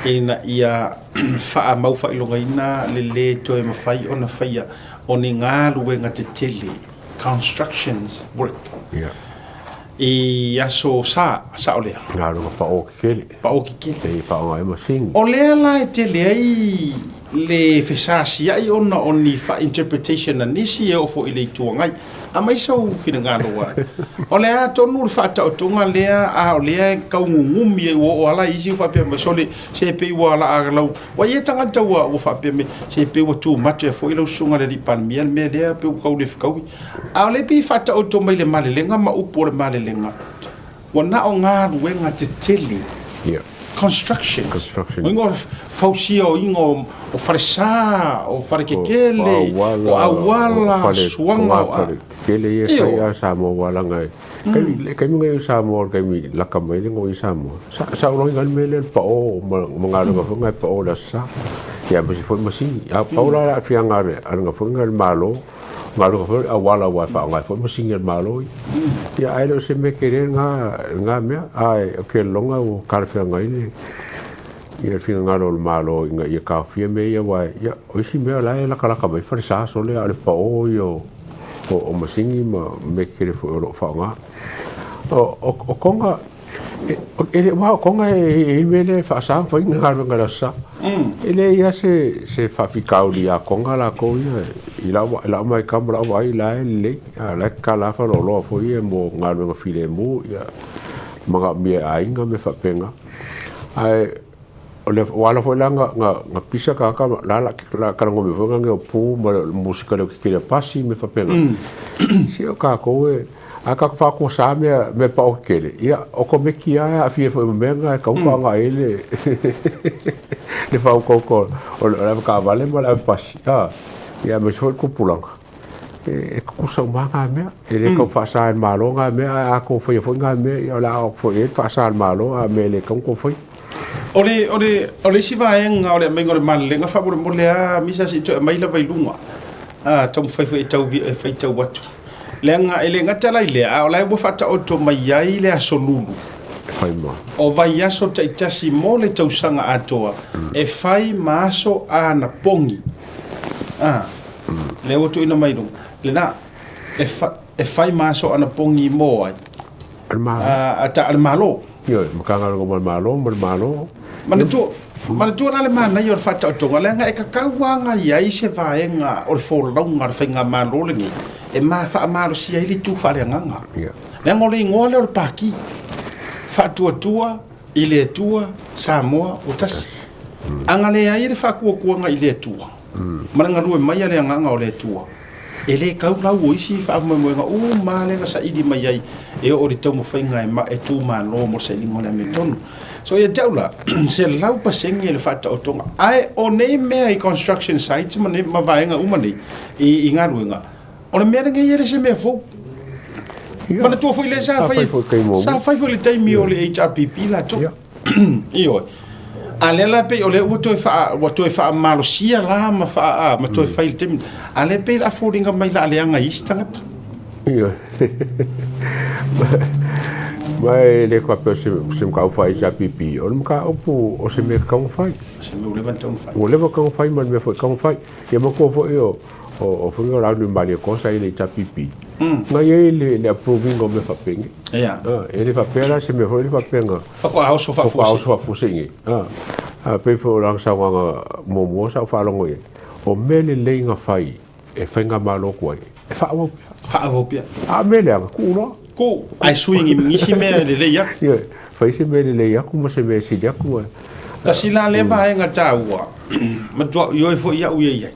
ina ia faamau faailogaina lelē toe mafai ona faia o ni ngā luenga te tele constructions work i aso sa o lea ngā runga pa o kikele te pa o ngai masingi o lea la e tele ai le fesasi ai ona o ni fa interpretation na nisi e o fo i le tuangai a mai sau fina ngā loa o lea tonu le faataotoga lea a o lea e kaugugumi e ua o ala isi ua faapea mai sole se pei ua ala agalau ua ia tagata ua faapea me se pei ua tumatu e foʻi lausuga le alipalemia le mea lea pe ukau le fekaui a o le pei faataoto mai le malelega ma upu o le malelega ua naʻo galuega tetele constructions o ingo fausia o ingo o faresā o farekekele o auala suaga o kele ia kai a Samoa walanga kai mi ngai Samoa kai mi laka mai le ngoi Samoa sa ulo ngal mele pa o mangalo ga funga pa o la sa ya ba si foi masi a paula la fianga anga funga malo ga foi a wala wa fa ngai foi masi ngal malo ya ai lo se me querer nga me ai ke longa o kar fianga ile ia fianga lo malo inga ia ka fie me ia wa ya o si me la kala ka mai fa sa so le ale pa o yo o masingi ma me kere fo o whaonga. O konga, ele wa konga e mele whaasang whainga ngā rasa. Ele ia se whawhikauri a konga la ko ia, i lau mai kamera au ai la e le, la ka la wha lo loa fo ia mo ngā runga while mo, ia mga mea ainga me whapenga. Ai, o le wala foi la nga pisa ka la karango me fonga nge pu ma musika le kile pasi me fa pena si o ka ko e a ka fa ko sa me pa o kele ia o ko me kia a fie foi me nga ka fa nga ele le fa ko o la ka vale ma la pasi ia me foi ko pulanga e kusa umanga mea e le kau whaasa en malo ngā mea a ko whai ngā mea i o la o whai e whaasa en malo a me le kau ko whai Ole si vaenga ole mai ngore malenga fa mo le a misa si to mai la vailunga tom fai tau vi fai tau watu lenga ele ngata lai le a ole bo fata o to mai ai le asolulu fai mo o vai aso te tasi mo le tau sanga atoa e fai maso ana pongi le o to ina mai dum le na e fai maso ana pongi mo ai ata al malo yo makanga ko malo Mana tu na le mana yo fata tonga le nga e kakawanga ia se vaenga o fo longa fenga malo le ni e ma fa malo si ele tu fa le nganga le ngole ngole o paki fa tua ile tua Samoa o tas angale ai le fa ku nga ile tua mana ngalu mai le nganga o le tua ele kau la o isi fa mo nga o ma le nga sa idi mai ai e o ri tomo fenga e ma e tu ma lo mo se ngole me ton so ia jaula se lau pasengi le fata o tonga ai o nei mea i construction sites ma vaenga umani i ngā ruenga o le mea nge ele se mea fo mana tua foi le sa fai foi le taimi o le HRPP la to io alela pe o le o to fa malosia la ma fa ma to fa il taimi ale pe la foringa mai la ale anga istangat io mai le ko pe se ka fai ja pipi o ka opu o se me ka fai se me le vantam fai o le ka fai man me foi ka fai e mo ko fo io o foi ora no mali ko sai le ja pipi ngai le approving o me fa pengi ya ele fa pera se me foi le fa penga fa ko auso fa fusingi pe fo rang sa nga mo sa fa longo o me le nga fai e fenga malo ko e fa o pia a me le ku no ko ai swing ngisi me le ya ye fai se me le ya kuma se me si ya kuma ta sila le vai nga taua ma do yo fo ya u ye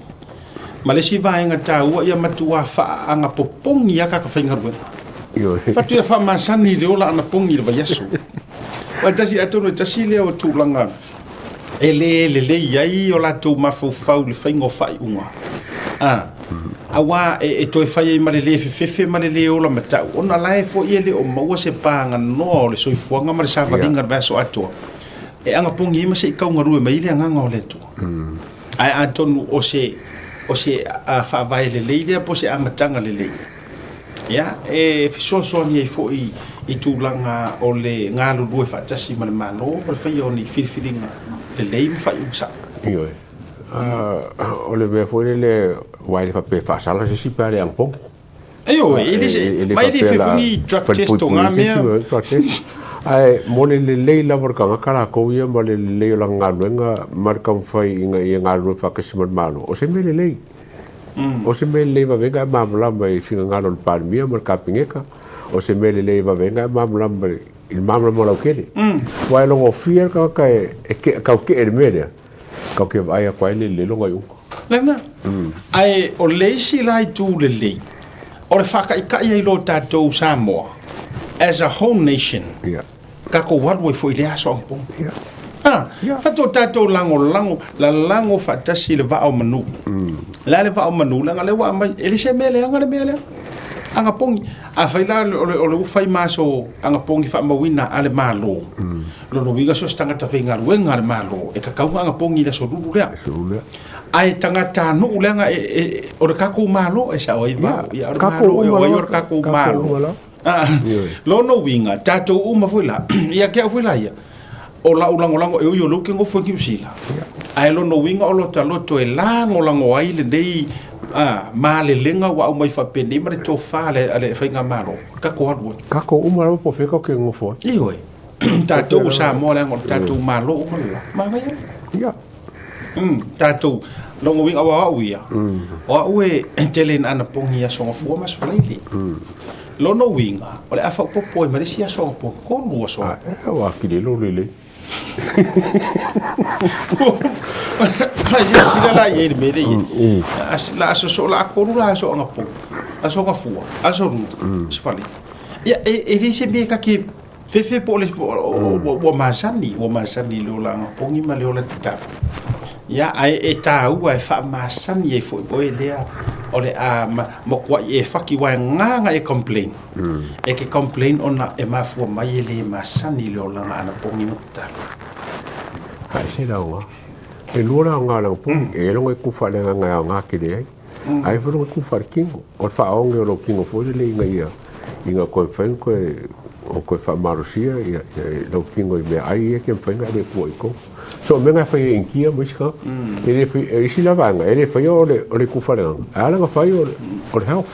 ma le si vai nga taua ya matua fa anga popongi ya ka fa ngarwe yo fa tu fa masani le ola na pongi le yaso wa ta si atono ta si le o tulanga ele ya i ola tu ma fo fa le fa ngo fa unga awa e toi fai ma le fefe ma le ola mata ona lai fo ele o maua se panga no le soi fuanga ma le sa vadinga verso ato e anga pongi ma se ka ngaru mai le anga le to ai atonu o se a fa vai le po se anga tanga le ya e so ni fo i tulanga o le ngalu due fa tasi ma le mano o fai oni filinga le fa usa yo o le me foi le wai fa pe fa sala se si pare un po ayo ele mai di funi drug test nga me ai mole le la por ka kala ko ia mole le la nga marka fai nga ru fa ke simon malo o se me le o se me le va venga mamla mai singa ngalo par mia marka pingeka o se me le va venga mamla il mamla mo la kele wai lo ofia ka ka ke ermere ka ke vai a kwai le longa yu lena ai o leisi lai tu le o le faka i kai ai lo tatou Samoa as a whole nation ka ko wadwe fo ile aso pon fa to tatou lango fatasi le va o manu la le va o manu la le wa mai ele se mele anga le mele anga pongi a faila o le fai maso anga pongi fa mawina ale malo lo winga so stanga ta finga wenga le malo e ka kaunga anga pongi le so lulu le ai tangata no ulenga o le kako malo e sa oiva ya o malo e o kako malo lo no winga tato uma fuila ia ke fuila ia o la ulango e o lo ke ngo fongi usila ai lo no winga o lo taloto e lango ai le dei ma le lenga wa o mai fa pende ma to fa le fa nga malo ka ko ro ka ko uma ro po fe ko ke ngo fo i oi tato sa mo la ngon tato malo ma ya tato lo ngo winga wa uia o we telen ana pongi ya so fu mas fleili lo no winga o le afa po ma le sia so po ko lo so wa ki le lo le ai si la ye me de la so la ko la so nga po aso nga fu aso ru se fali ya e dice me ka ke fefe po le o masani lo la nga pongi ma le o la tita ia ai e tāua e whaamasani e fwoi oe lea o le a mokua i e whaki wai nganga e complain e ke complain ona e mafua mai e le masani le o langa ana pongi mutalo ai se launga e lura o ngā langpung e rongo e kuwha le ngā ngā kere ai ai whanonga kuwha kingo o whaonge o lo kingo fwoi le inga ia inga koe whain koe o koe whaamarosia ia lo kingo i mea ai e ke mwhainga e le kua i ko so me nga whai e inkia mo iska e le whai e isi la vanga e le whai o le kuwha le nganga a langa whai o le health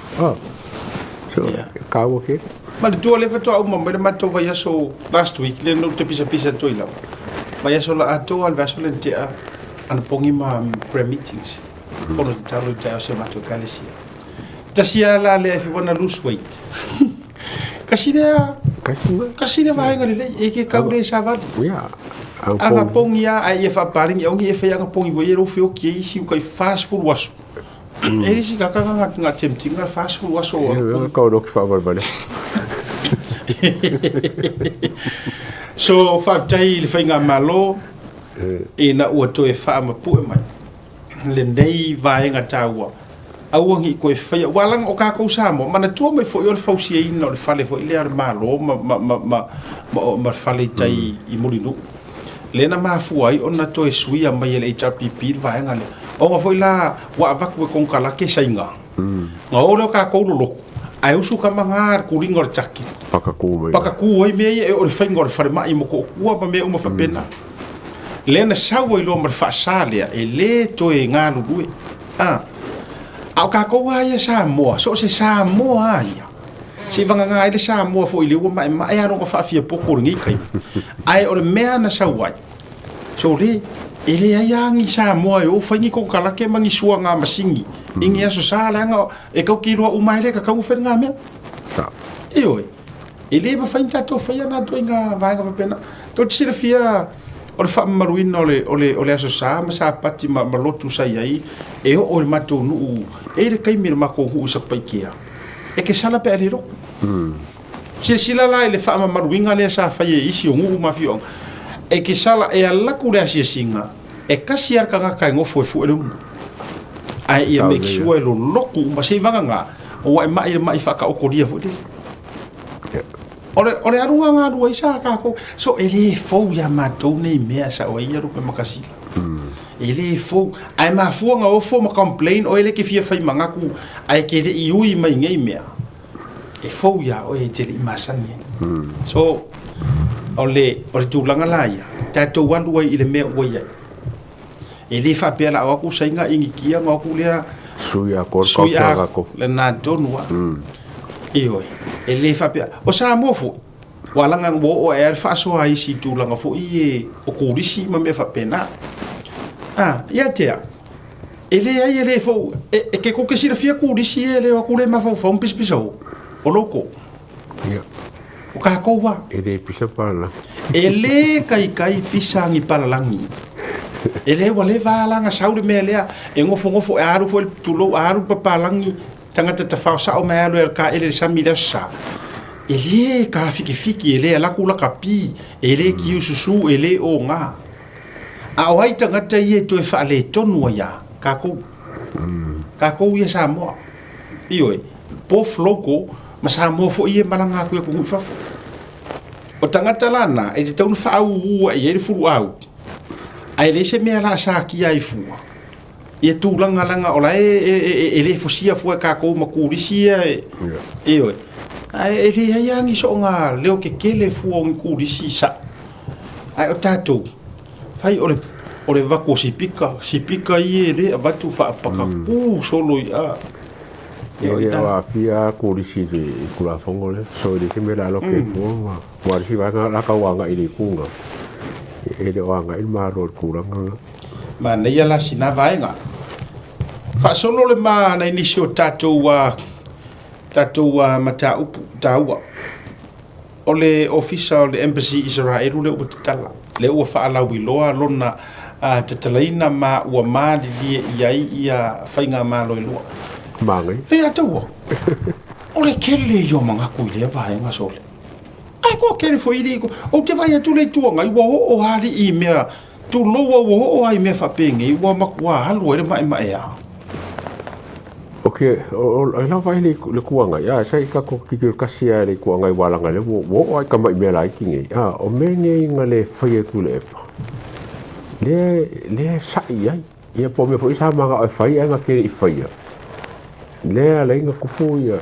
so ka ua ke ma le tua le whatoa uma mai le matou vai aso last week le no te pisa toi lau vai aso la ato al vaso le tea ana pongi ma prayer meetings fono te taro i tau se matou kalesia tasia la le if you wanna lose weight kasi le vaenga le e ke kaure sa vali ia anga pongi a ai e whaparingi au ngi e whai anga pongi voi e rofi o ki e isi ukai fast food waso e risi kakanga ngā temptinga fast food waso ia kau roki whaabarbale so whaatai le whainga malo e na ua toe whaamapu e mai le nei vaenga tāua auangi koe whaia walang o kākou Samoa mana tua mai fo i ore whausia ina o le whale fo i lea malo ma whale tai i murinu lena mafua ai ona toe suia mai le HRPP vaenga le o nga fo i la wa avaku e kongkala ke sainga nga o leo kākou lolo ai usu ka mangar kuringa o taki pakaku ai mea e o le whainga o le whare mai mo ko ua pa mea uma whapena lena saua i loa ma le whaasalea e le toe ngā lulue au kākou ai Samoa so se Samoa ai se vanga ai le Samoa fo i le ua mai aronga whaafia poko ringi kai ai o le mea na sauai so le e le ai angi Samoa e o whaingi kong kalake mangi sua ngā masingi ingi aso sālanga e kau kiroa umai le kakau when ngā mea e oi e le ma whain tato whaia nā tui ngā vaenga whapena tō tisira fia o le whaamaruina o le aso sā ma sā pati ma lotu sai ai e o le matou nuu e le kaimi le mako hu sa paikea e ke sala pe ale ro sila la le whaamaruinga le sa whai e isi o ngu mafio e ke sala e alaku le asia singa e kasi arka ngā kai ngofo e fu e lungu ai ia make sure e lo loku ma se vanga ngā o e mai whaka okoria fu Ole arunga ngā rua isa kako so e le fou ya matou nei mea sa o ia rupe makasila e le fou ai mafua ngā ofo ma complain o ele ke fia whai mangaku ai ke le iui mai ngei mea e fou ya o e tele imasani so ole tūlanga laia tātou walu ai i le mea ua iai e le whapea la o aku sainga ingi kia ngā aku lea sui a le nā tonua ioi e le whapea o Samoa fo walanga wo o e whaasoa i si tūlanga fo i e o kūrisi ma mea whapena ia tea e le ai e le fo e ke koke sira fia kūrisi e le o kūre ma fau fau pispisau o loko o kākou wa e le pisa pala e le kai pisangi palalangi e le wa le valanga saure mea lea e ngofo e aru fo e tulo aru papalangi tangata ta fa sa o mai alo ka ele sami le sa ele ka fiki ele ala kula kapi ele ki ususu ele o nga a o ai tangata ie to fa le tonu ya ka ko ia Samoa ioi po floko ma Samoa fo ie malanga ku ku fa o tangata lana e te tonu fa u e ele fu au ai le se me ala sa ki ai fu ia tūlanga langa o la e le fosia fua kākou makurisia e oi e le aiangi so ngā leo ke kele fua o nkurisi sa ai o tātou fai o le wako sipika i e le avatu whaapaka solo i a ia wa fia kurisi i kura fongo le so i ke mera lo ke fua warisi wanga la kawanga i le kunga e le wanga i maro kuranga ma nei ala sina vaenga fa solo le ma na inisio tatou mata upu taua o le ofisa o le embassy Israel le utala le ua fa ala wiloa lona tatalaina ma ua mali li ia fainga malo ilua mangai le ataua o le kele yo manga ku le vaenga sole ai ko kele foi ri ko o te vai atu le tuanga i wo o hali i mea tu lo wo ai me fa pengi wa makua halu ele mai a Okay, ai la vai le kuanga ya sai ka ko ki kasi le kuanga I wala ngale wo ai ka mai me la kingi o me nge ngale fai ku le le sai ai ia po me fo isa manga ai fai nga ke I fai le ala nga kupu ya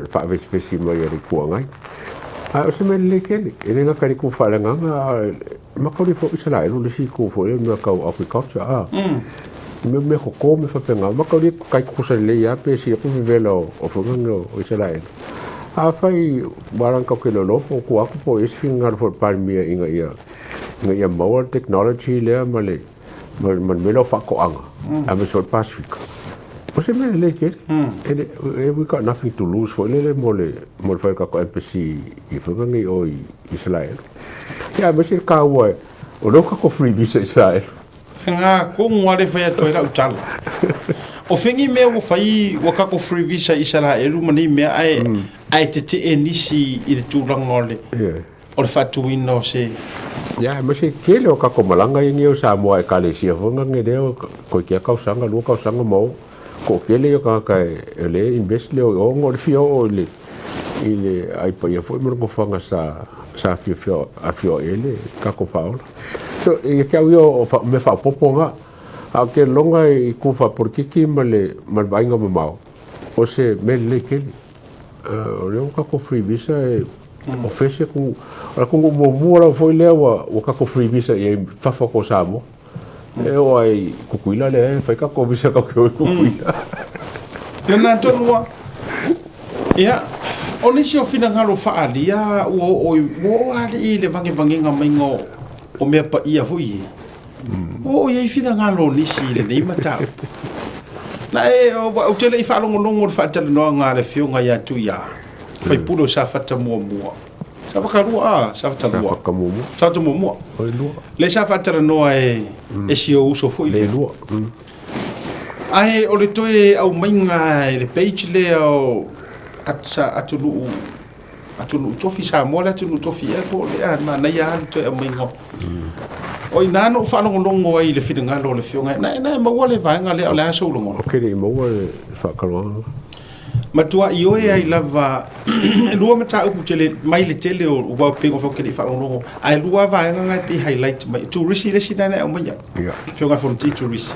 fa ve spesi mai le kuanga o se me le ke le nga ka ku fa nga ma ko fo isa la le si ku fo le nga ka agriculture me ko me fa penga ma ko kai ku sa le ya pe si ku velo o fo ngo o Israel a fai barang ka ke lo ko aku po is fingar for palmia inga ia more technology le male man me lo fa ko anga a me so Pacific o se me le ke we got nothing to lose for le mo fa ka ko embassy I fo ngi o Israel ya me se ka wa o lo ka ko free visa Israel nga ko ngwale fa ya toila utala o fengi me o fai wa ka ko free visa isala e ru mani me ai te enisi I tu langole o fa tu no se ya me se ke lo ka ko malanga ngi o sa mo ai ka le sia ho ngi de ko ke ka sanga lu ka sanga mo ko ke le ka le invest le o ngor fio o le ile ai pa ia foi mo ko fanga sa fio a fio ele ka ko faula so e ke eu me fa poponga a ke longa I ku fa por ki male mal bainga mau o se me le ke o le ka ko free visa o fese ku a ku mo mo foi le o ka ko free visa e fa fa ko samo e o ai ku kuila le fa ka ko visa ka ko kuila le na tonua ya oni si o fina ngalo fa alia o ali le vange nga maingo o me pa ia hui o ye fina ngalo ni si le nei mata na o tele I fa longo fa tele no nga le fio nga ya tu ya fa pulo sa fa ta mo sa fa ka sa fa ta mo sa ta mo le sa fa tele no e si o so foi le lu ai o le toe au mainga le page le o atulu tofi sa mo la atulu tofi e po le ana na ya to e maingo o ina no fa longo ai le fidanga lo le fionga na ma wole va nga le ala so longo okay le mo fa kalo ma tua io e ai lava lua mata u tele mai le tele o wa pengo fo ke fa longo ai lua va nga pi highlight mai tourist le sinana o mai fionga from tourist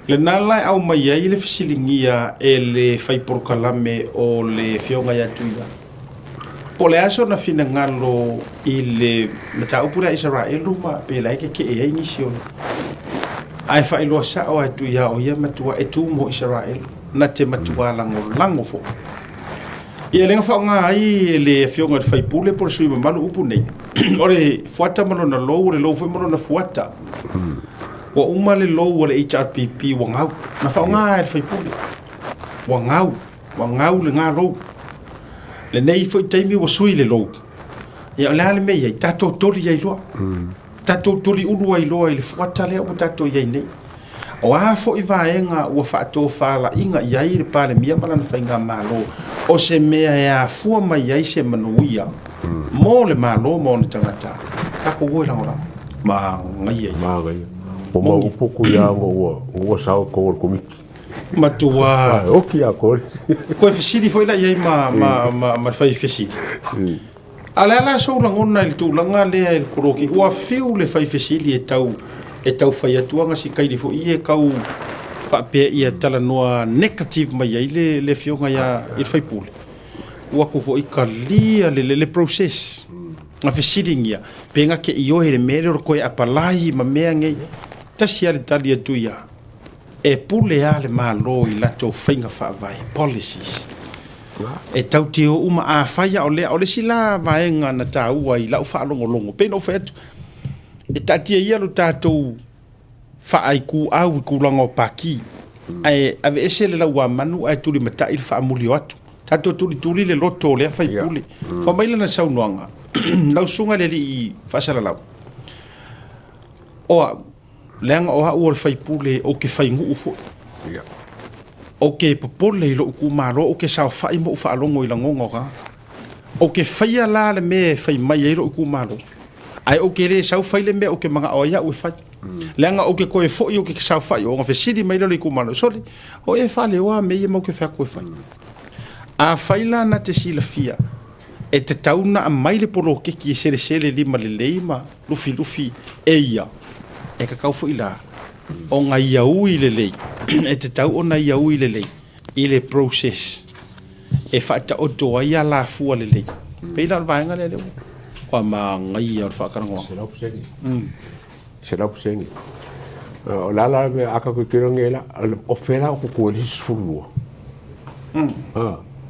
le nala au mai ai le fisilingia e le fai por kalame o le fionga ya tuiga po le aso na fina ngalo I le mata upura Israel ma pe la ke e ai nisio ai fai lo sa o atu ya o ya matua e tu mo Israel na te matua lango fo ia le fa nga ai le fionga fai pule por sui manu upu nei ore fuata mano na lo foi mano na fuata wa uma le lo le HRPP wa ngau na fa nga fai pule wa ngau le nga lo le nei foi taimi wa sui le lo ia le me ia tato tori ai lo tato tori ulu ai lo le fuata le o tato ia nei o a fo I vaenga ua whaato whala inga iai le pale mia malana whainga malo o se mea ea fua mai iai se manuia mo le malo mo ni tangata kako ue langora ma ngai ai o ma upoku ia ua sao ko komiki matua oki a ko ko fisidi foi la iai ma fai fisidi ala so langona le tulanga le kuroki ua fiu le fai fisidi e tau fai atuanga si kairi fo ie kau whape ia tala noa negative mai ai le fionga ia I fai pule. Ua ku fo I ka lia le process. Nga fesiring ia. Penga ke I ohe le mere ro koe apalai ma mea ngei. Tasi ale tali atu ia. E pule a le malo I lato whainga whaavai. Policies. E tau te o uma a whaia o le sila vaenga na ta ua I lau whaalongolongo. Pena o whaetu. E tatia ia lo tātou whaai ku au I kulanga o paki. Ai ave ese le lau a manu ai tuli matai le whaamuli o atu. Tātou tuli le loto le a whai puli. Whamaila na saunoanga. Lau sunga le li I whasala lau. Oa, leanga oha ua le whai puli o ke whai ngu ufo. O ke popole I lo uku maro o ke sao whai mo whaalongo I langonga o ka. O ke whaia la le me whai mai I lo uku maro. ai o ke le sau fai le me o ke manga o ia o fai le anga o ke koe fo i o ke sau fai o nga fesidi mai le ku malo sori o e fa le wa me ye mo ke fa koe fai a faila na te sila fia e te tauna a mai le polo ke ki sele lima le leima lufi e ia e ka kau fo ila o nga ia ui le lei e te tau o na ia ui le lei i le process e fa ta o do ia la fu le lei pe la va nga le le o ma nga ia fa ka ngo se la pusengi o la me aka ko tiro ngela o fela o ko li sulu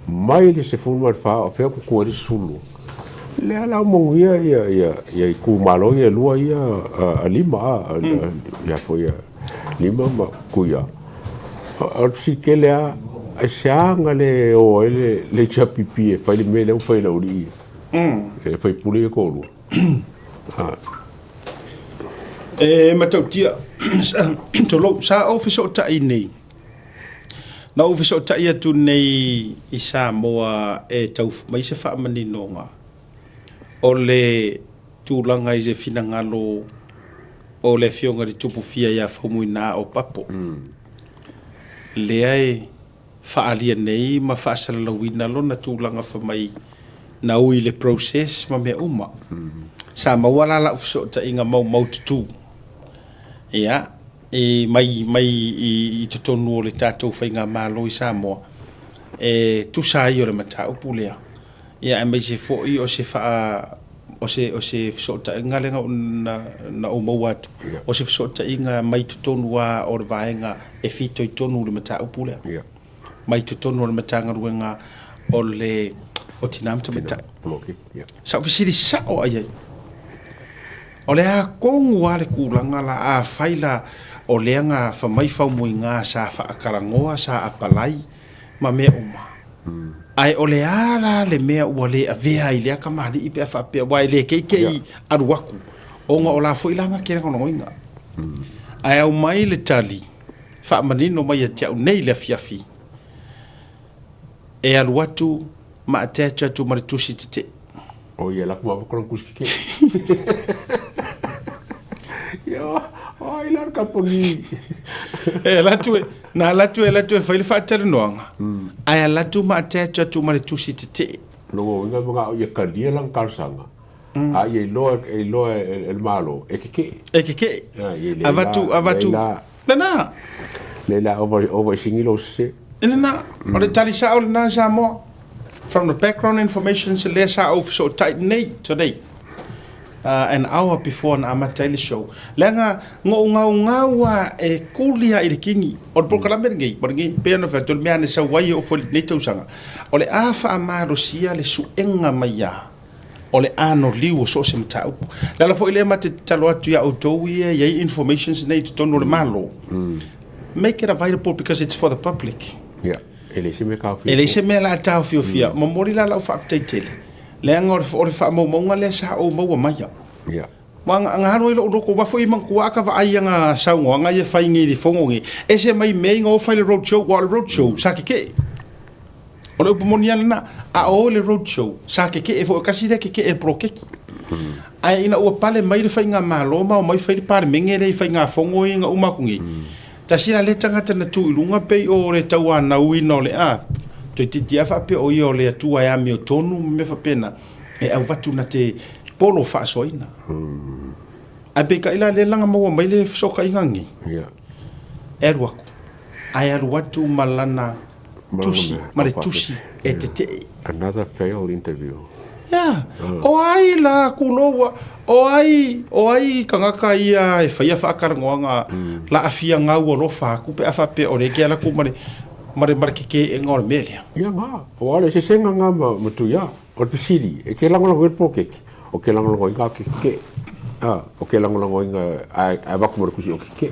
mai le se fulu fa o fe ko li sulu le ala mo ia ku malo ia lua ia lima ia foi lima ma kuia o si que le a sianga le o le chapipi e fai me le o fai la uri e fai puli ko lu e matautia to lo sa office o tai nei na office o tai atu nei i Samoa e tau mai se fa mani nonga o le tūlanga i se finangalo o le fionga di tupu fia ia whamuina o papo. Le ai whaalia nei ma whaasala lawina lo na tūlanga whamai na ui le process ma mea uma. Sa mawala la ufiso ta inga mau tutu. Ia, e mai i tutonu o le tātou whainga malo i Samoa. E tu sa i o le mata upu lea. Ia, e mai se fōi o se wha o se sota nga lenga na o mau atu o se sota inga mai tutonu wa o le vaenga e fito i tonu le mata upule mai tutonu le mata ngaruenga o le o tinamta mata sa ofisiri sa o ai o le a kongu wa le kulanga la a faila o le anga fa mai fa mo nga sa fa akarangoa sa apalai ma me uma ai ole ara le mea ua le avea i lea kamari i pea whapea wai le keikei aruaku o nga o la fo ilanga kera kono ngoinga ai au mai le tali wha manino mai a tiau nei le fiafi e aruatu ma a tea tu maritusi te o ia laku ma kono kuski ke yo o ilar kaponi e latu e faile whaatare noanga ai latu ma te tu mare tusi te no nga mga o ia kalia lang kalsanga a ia lo el malo e ke avatu na le over singilo se na o le tali sa o le na sa mo from the background information se le sa of so tight night today an hour before an Amatele show. Lenga ngau e kulia i le kingi. O le prokalame ngei, maringi pēna wha tol mea ne sa wai o foli nei tausanga. O le awha amarosia le suenga mai a. O le ano liu o so se mtau. Lala fo ile ma te talo atu ya autou ia yei informations nei te tono le malo. Make it available because it's for the public. Yeah. Ele se me la tau fia. Mamori la lau whaaftaitele. Le anga o le wha maunga le sa o maua maia. Yeah. Nga haro ilo roko wafo i mangkua aka wa ai anga saungo, anga ia whaingi di whongongi. E se mai mei ngā o whai le roadshow, wa le roadshow, sa ke. O le upamoni alana, a o le roadshow, sa ke e fo kasi de ke e pro keki. Ai ina ua pale mai le whainga maloma o mai whai le pare menge le whainga whongo i nga umakungi. Ta sina le tangata na tu ilunga pei o le taua na uino le a. Toi titi afa pe o io le atua e ami o tonu me fa pena e au watu na te polo fa soina. A pe ka ila le langa maua mai le soka ingangi. E ruaku. Ai aru watu malana tusi, mare tusi e te te. Another failed interview. O ai la kuloa, o ai kangaka ia e whaia whakarangoanga la afia ngau o rofa kupe afa pe o reke ala kumare mare ke e ngore melia. Ia nga, o ale se senga nga matu ia, o te siri, e ke langolango e pokeki, o ke langolango inga ke, o ke langolango inga ai wakumare kusi o ke.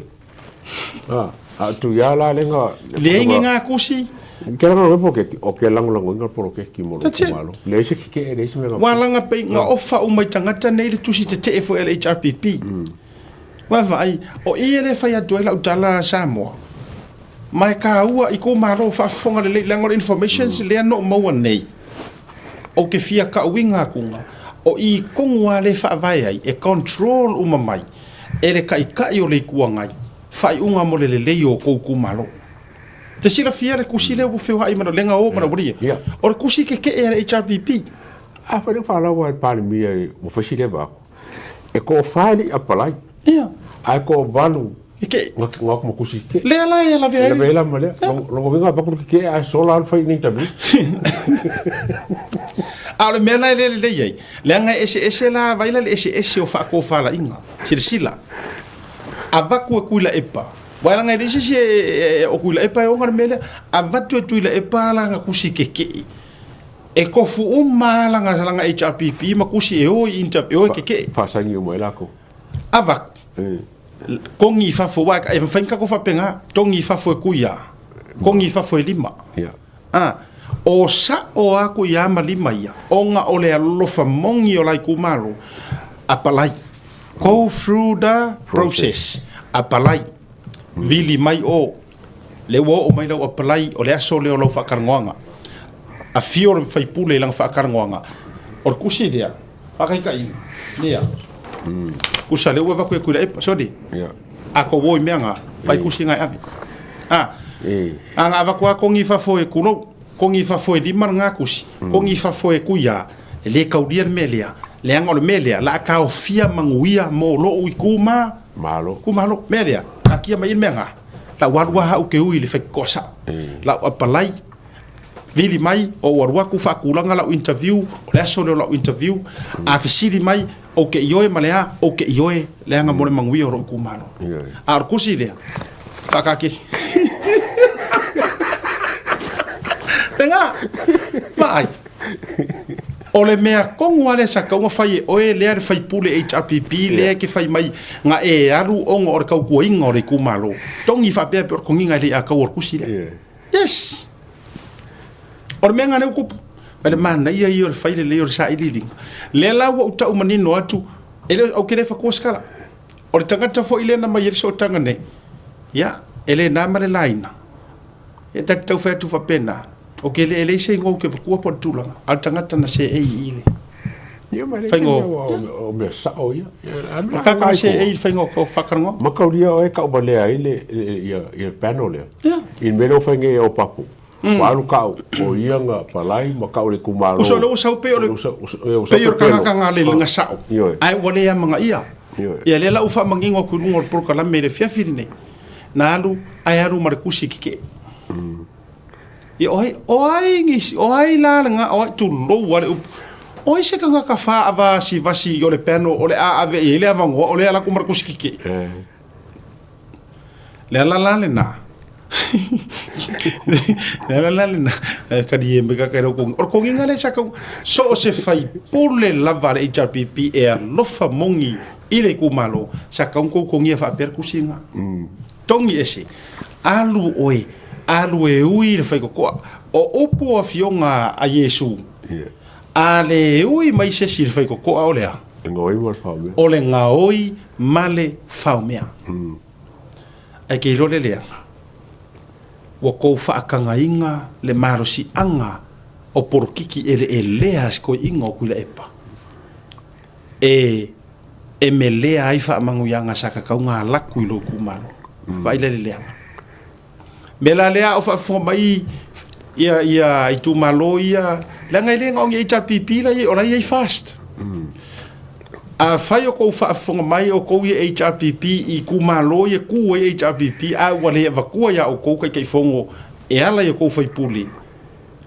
A tu ia la lenga... Le inga ngā kusi? Ke langolango e pokeki, o ke langolango inga pokeki moro kumalo. Le se ke, le se mega... Walanga pe ngā ofa umai tangata nei le tusi te te e fo LHRPP. Wawa ai, o ia le whai atu e lau tala Samoa. Mai ka ua i ko maro whaafonga le langor information le no maua nei. O ke fia ka winga kunga. o I kongua le whaavai ai, e control uma mai, e le kai o le kua ngai, whai unga mo le leo o kou kumalo. Te sira fia le kusi le wufeo hai mana lenga o mana wuri. O le kusi ke e le HRPP. A whare whalawa e pāle mia e o whasire wako. E ko whāni a palai. Ia. Ai ko walu. Ike. Ngak mo kusi ke. Lea lai e la vea. Le vela ma lea. Longo vinga bakuru ke ai sola al whai ni tabi. A le mea lai le iei. Lea ngai ese la vaila le ese o whaako whala inga. Sila. A waku e kuila epa. Waila ngai resi se o kuila epa e ongar mele. A watu e tuila epa langa kusi keke. E kofu langa HRPP ma kusi e o interview keke. Pasangi o mai lako. A waku. Kongi fafo waka e whainka ko whapenga. Tongi fafo e kuia. Kongi fafo e lima. O sa o aku ia malima ia. O nga o le alofa mongi o lai kumalo. Apalai. Go through the process. Apalai. Vili mai o. Le wo o mai lau apalai. O le aso le o lau whakarangoanga. A fio le whaipule lang whakarangoanga. O le kusi dea. Whakaika ina. Nea. Kusa le ua waku e kuira epa. Sodi. Ako woi meanga. Pai kusi ngai avi. Anga waku a kongi whafo e kuno. Kongi whafo e limar ngā kusi. Kongi whafo e kuia. E le kaudia le melea. Le anga o le melea. La kao fia manguia mo lo ui kuma. Malo. Kumalo. Melea. A kia mai meanga. La warua hau ke ui le whaikosa. La apalai. Lili mai o warua ku whakulanga lau interview. O le aso leo lau interview. A whisiri mai o ke ioe malea. O ke ioe le anga more manguia o ro kumalo. A orkusi lea. Whakake. Tenga. Mai. O le mea kongua le sa kaunga whai e oe lea le whai pule HRPP lea ke whai mai nga e aru onga o le kau kua inga o le kumalo. Tongi whapea pe or konginga le a kau or kusi le. Yes. O le mea ngā neu kupu. Ele mana ia i o le whai le leo le sa ililinga. Le lau o tau manino atu. Ele au kere whakua skala. O le tangata fo ile na mai so tanga ne. Ya. Ele nā mare laina. E tak tau whai tu whapena. O ke le ele se ngau ke whakua po tūlanga. Al tangata na se ei ile. Whaingo. O mea sao ia. Kaka se ei whaingo ko whakarango. Makauria o e ka uba lea ile i panel lea. I mero whainge o papu. Walu kau o ianga palai makau le kumalo. Uso lo usau pe o le pe o kanga le nga sao. Ai wale ya mga ia. Ia le la ufa mangingo ku lungo por kala mere fiafirine. Nalu ai aru markusi kike. I oi la nga oi tu lo wale oi se kanga ka fa ava si vasi yo le peno o le a ave ele avango o le ala ku markusi kike. Le la le na. La kadi me ka kero kong or kong ingale sa kong so se fai pule lava le HRPP e lofa mongi ile kumalo sa kong kong ia fa perkusinga tongi ese alu e ui le fai ko o opo a fionga a Yesu ale ui mai se si le fai ko o le ngoi mo fa o le ngaoi male faumea ai ke ro le wa ko whaakanga inga le marosi anga o porokiki e lea sko inga o kuila epa. E me lea ai whaamangu yanga saka kaunga laku ilo kumalo. Waila le lea. Me la lea o whaafunga mai ia i tu malo ia langa i lenga ongi HRPP la i o la i fast. A whai o kou whaafunga mai o kou i HRPP i kumalo i kua i HRPP a wale e wakua ia o kou kai kai whongo e ala i o kou whaipuli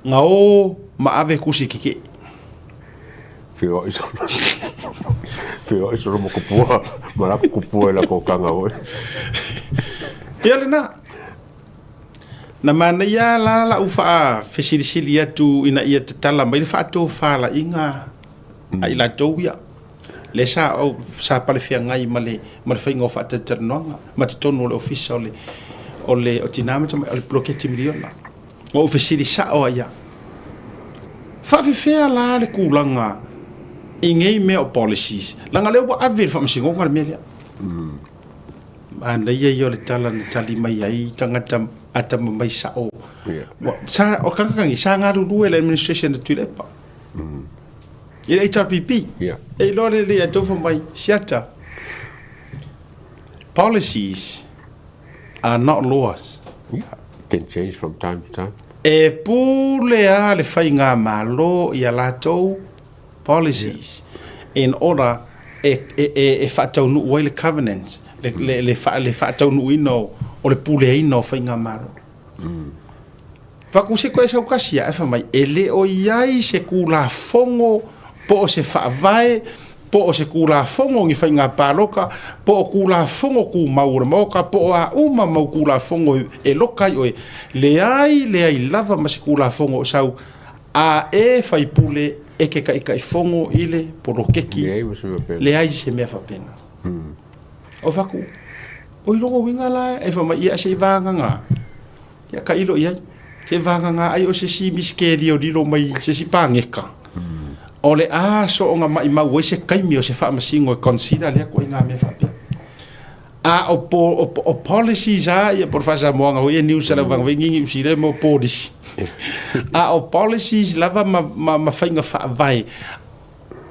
ngā o ma ave kusi kike Whio iso mo kupua marapu kupua la ko kanga oi ia lena na mana ia la ufa fesilisili atu ina ia tatala mai le whaato whala inga ai la tau ia le sa o sa pale fia ngai male whaingo whaatataranoanga ma te tonu le ofisa o le o tinama o le bloketi miliona o ofisiri sa o ia whaafefea la le kulanga i ngei mea o policies langa leo wa avir whaamasingonga le mea ana ia i o le tala ni tali mai ai tangata atama mai sa o sa o kankangi sa ngā rurue le administration de tuilepa I le HRPP. Yeah. E lore le atofa mai siata. Policies are not laws. Yeah. Can change from time to time. E pule a le fai ngā malo i a lātou policies in order e whātau nu wai le covenants le whātau nu ino o le pule ino fai ngā malo. Whaku se koe sau kasia e whamai e le o iai se kula fongo po o se whaavae po o se kula fongo ngi whai ngā pāloka po o kula fongo ku maura mauka po o a uma mau kula fongo e lokai oe le ai lava ma se kula fongo sau a e whai pule e ke kai fongo i le poro keki le ai se mea whapena o whaku o i rongo winga la e whamai ia se vanga ngā ia ka ilo iai se vanga ngā ai o se si miskeri o diro mai se si pāngeka o le so o ngā mai mau se kaimi o se whaamasingo e consider lea koe ngā mea whapea a o policies a ia por fasa moanga ho ia news ala vang vingi usire mo policy a o policies lava ma whainga whaavai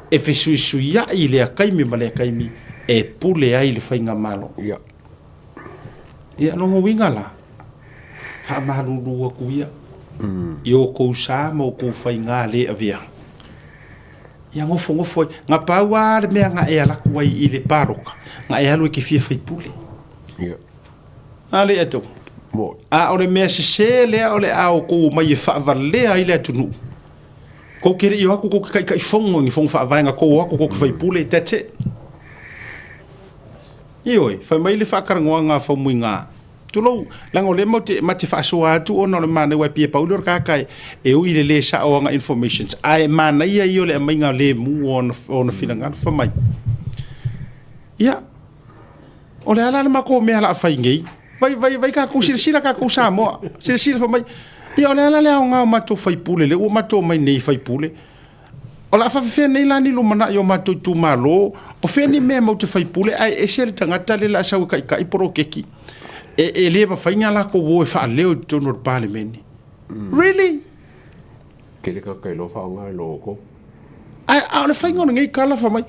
e whesui ia i lea kaimi ma lea kaimi e pule ai le whainga malo ia longo winga la whamarurua kuia i o kou sa mo kou whainga le avea ia ngofo ngā paua le mea ngā e alaku wai i le paroka ngā e alu e ke fia whaipule a le ato a o le mea se lea o le ao kou mai e whaavalea i le atunu kou kere i o aku kou kai fongo ngi fongo whaavaenga kou aku kou ke whaipule tete i oi whai mai le whakarangoa ngā whaumui ngā tulou lango le mo te mate whaasoa atu ona le mana wai pia paulor kakai e ui le sa o nga informations ai mana ia i o le mainga le mu ona finanga whamai ia o le ala le mako mea la whaingei vai ka kusira ka kusamo sira whamai ia o le ala le au ngā mato whaipule le o mato mai nei whaipule o la whawhia nei lani lumana i o mato tu malo o wheni mea mau te whaipule ai e sere tangata le la sau kai poro keki e le ba fainga la ko wo fa leo tono parliament really kele ka kai lo fa nga lo ko ai a le fainga ngai kala fa mai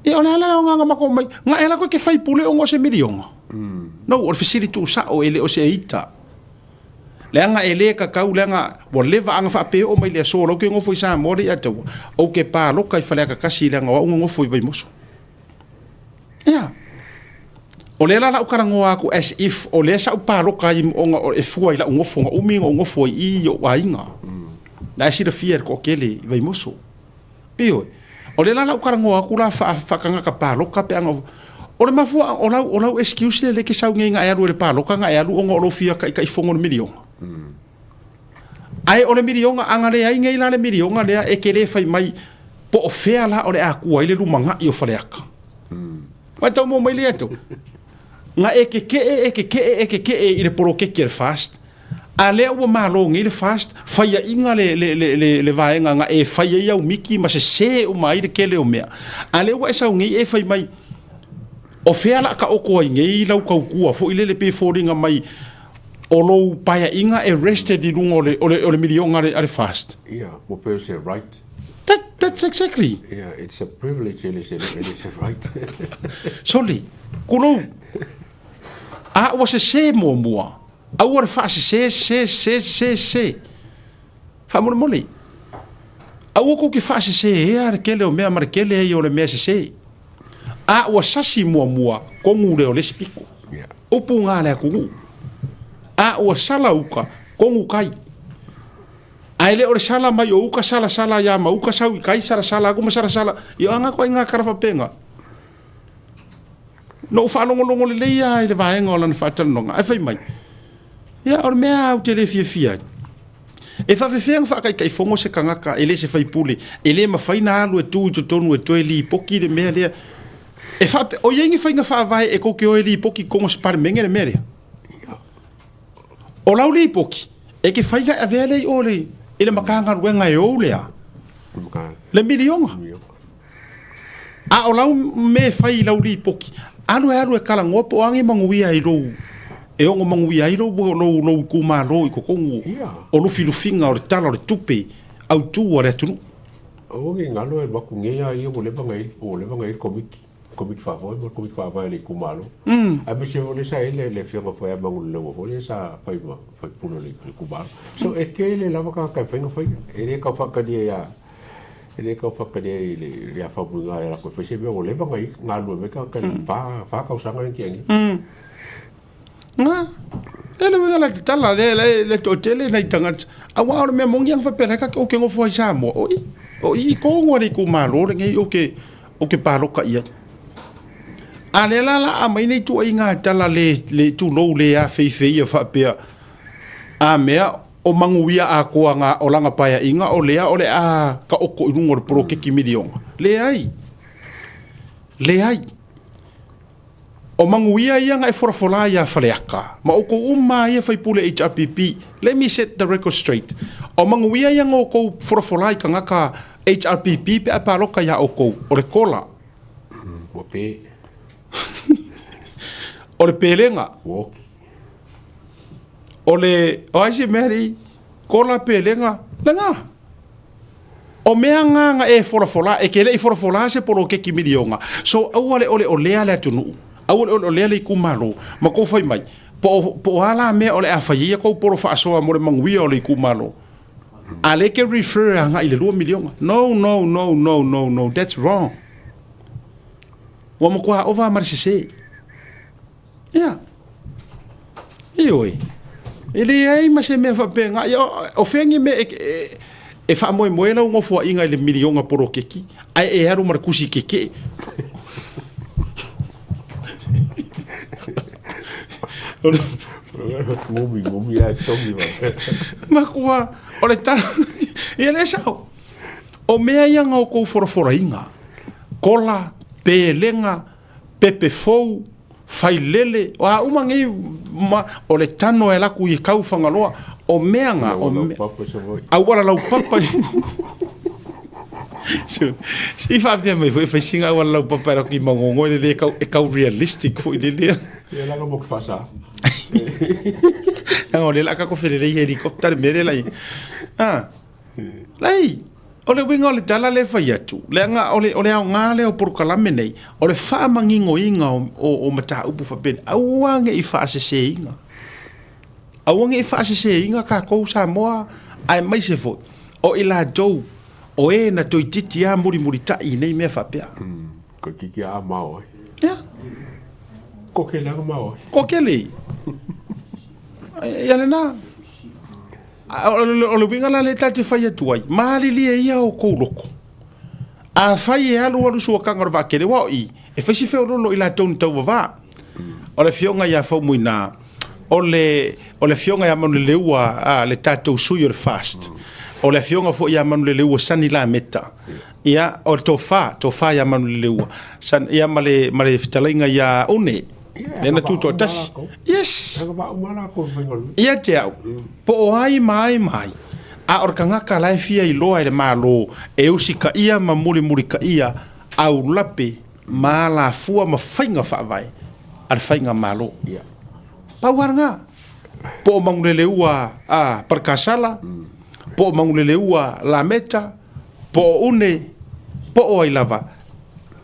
e ona la nga ma ko mai nga ela ko ke fai pule o se milion no o fisiri tu sa o ele o se ita le nga ele ka ka le nga bo le va nga fa pe o mai le so lo ke ngo foi sa mori atu o ke pa lo kai fa le ka kasi le nga o ngo foi vai moso o le la ukarango aku as if o le sa uparo kai o e fuai la ngofo umi ngofo i o wainga na si de fier ko kele vai moso io o le la ukarango aku la fa kanga ka palo ka pe ngo o le mafu o la excuse le ke sa ngenga ya le palo ka nga ya lu ngo lo fia kai fongo milion ai o le milion anga le ai ngai la le milion le e kele fai mai po fea la o le aku ai le lumanga i o faleaka ma tau mo mai le ato nga eke i le poro keke le fast a le ua malo ngi le fast faia inga le vaenga nga e faia iau miki ma se o mai le kele o mea a le ua e sau ngi e fai mai o fea la ka oko ai ngi lau kau kua fo i le pe foringa mai o lou paia inga e rested i lunga o le milionga le fast mo pe se right that's exactly it's a privilege it's a right sorry kulo a was se mua a ora fa se fa mole a o ko ke fa se e kele o me mar kele e o le me se a o sasi mua ko ngure o le spiko o punga le ku a o sala uka ko ngukai ai le o sala mai o uka sala ya ma uka sau kai sala ko ma sala yo anga ko inga karafa penga no fa longo le ia le vaenga o lan fatal nonga ai fai mai ia o mea o te le fia e fa fa kai fongo se kangaka ele se fai pule ele ma fai na alu e tu tonu e to li poki de mea le e fa o yengi fai nga fa vai e ko ke o li poki ko se par menge le mea o lau li poki e ke fai ga avele o le ele makanga ruenga e o le milionga a o lau me fai lau li poki alu e kala ngopo angi manguia i rou e ongo manguia i rou lo kuma lo i kokongu o lo filufinga o le tala o le tupe au tu o le tunu o ngi ngalo e baku ngia ia o le bangai komiki fa foi mo komiki fa vai le kumalo a me se o le sa le fianga foi a mangu le mo le sa fai puno le kumalo so e ke le lava ka fenga foi e le ka fa ka dia ya ele ka fa ka dia le ya fa bunga la ko fe se be o le bangai ngalo me ka fa ka usanga ki ngi nga ele we la tala le totele na itanga awa o me mongi ang fa pela ka o ke ngo foi sa mo o i ko ngori kumalo ngi o ke palo ka ia ale la a mai nei tu inga tala le tu lo le a fe fa pe a mea o manguia a kuanga o langa paia inga o le a ka oko rungo pro ke kimidionga le ai o manguia ia nga e forfola ia faleaka ma o ko uma ia fai pule HRPP let me set the record straight o manguia ia nga o ko forfola ka ngaka HRPP pe a paloka ia o ko o le kola o pe o le pelenga o le oise meri kola pelenga langa o mea nga e forfola e kele e forfola se polo ke kimidionga so awale ole le tunu awale ole le kumalo ma ko fai mai po ala me ole afai ko polo fa so mo le mangui ole kumalo ale ke refer nga ile 2 milion no that's wrong wa mo kwa ova marsese yeah ele ai ma se me fa penga o fengi me e fa mo la ngo fo inga le milion a poro keki ai e haru mar kusi keke Ngumi ya tongi ma kwa ole ta ele sao o mea ia nga o ko forofora inga kola pelenga pepe fou fai lele o a umangi ma o le tano e laku i kau whangaloa o mea nga o mea au wala lau papa si whapia mai fai singa au wala lau papa e ki mangongo e kau realistic fo i lelea e langa mok fasa nga o le laka ko whererei helikopter mere lai lai o le winga o le tala le fai atu le anga o le au ngā le o porukalame nei o le wha mangingo inga o mata upu whapene auange i wha asese inga auange i wha asese inga ka kou sa moa ai mai se foi o ila dou o e na toi titi a muri tai nei mea whapea ko kiki a mao ko ke langa mao ko ke le ia le na o le winga la le tate fai atu ai maali lia ia o kou loko a fai e alu sua kanga rwa kere wao i e fai si feo rolo i la tauni tau wawa o le fionga ia fau muina o le fionga ia manu le leua le tatou sui o le fast o le fionga fo ia manu le leua sani la meta ia o le tofa ia manu le leua ia male fitalainga ia une nena tuto tas yes ia te au po o ai mai a orkanga ka lai fia i loa le malo e usika ia ma muri ka ia au lape ma la fua ma fainga fa vai al fainga malo ia pa waranga po mangulele ua perkasala po mangulele ua la meta po une po o lava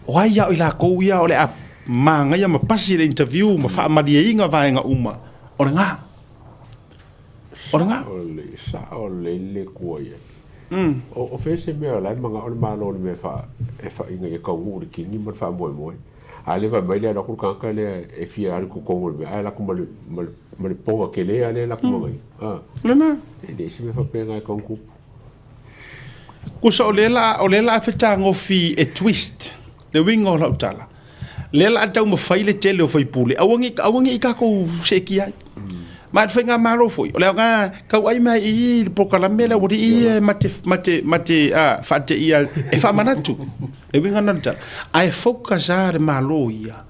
o ai ya ila ko ia ole a manga ia ma pasi le interview ma fa madia inga vaenga uma oranga o le kuoia o fese me la manga o malo me fa inga e ka nguri ki ni ma fa mo ale va mai le la ku ka le e fia al ku ko me ala ku mal ponga ke le ale la ku mai nana e de se me fa penga ka ku ku so le la feta ngofi e twist le wingo la utala le la tau mo faile tele o fai pule awangi i ka ko seki ai ma fenga malo foi o le nga ka ai mai i pokalame la wori i mate fate ia e fa manatu e winga nanta ai focus ar malo ia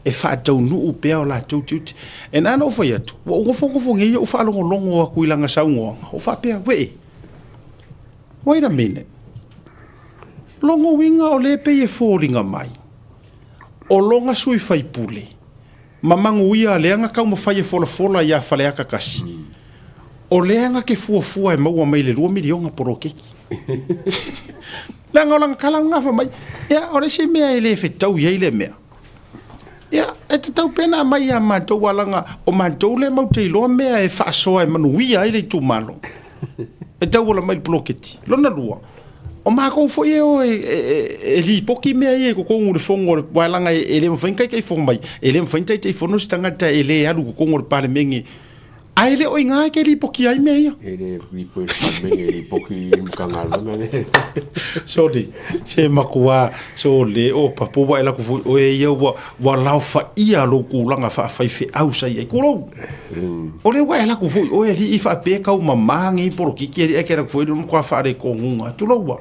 e fa tau nu pe o la tututi e na no foi atu o fo ngi o fa longo ku ilanga saungo o fa pe wait a minute longo winga o le pe e foringa mai o longa sui fai pule mamangu ia leanga kau mo fai fola ia fale aka kasi o leanga ke fua e maua mai le 2 milionga poro keki. Langa langa kala ngafa mai. Ya, ore se mea ele fetau ia ile mea. Ya, e te tau pena mai a mātou walanga o mātou le mau te iloa mea e whaasoa e manuia ai le tu malo. E tau wala mai ploketi. Lona lua. O mākou fo e o e li poki mea e ko kongu le fongo le walanga e le mwhainkai kai fongo mai. E le mwhainkai te fono si tangata e le alu ko kongu le pale mengi. Ai le oi ngā ke li poki ai mea ia. E le li poki mengi li poki mkangalanga le. Sorry, se makua so le o papo wa ela ku o e ia wa lau fa ia lo ku langa fa fa fe au sai e kulo. O le wa ela ku o e li fa pe ka uma mangi por ki e ke ra ku no kwa fa re ko ngunga tu lo wa.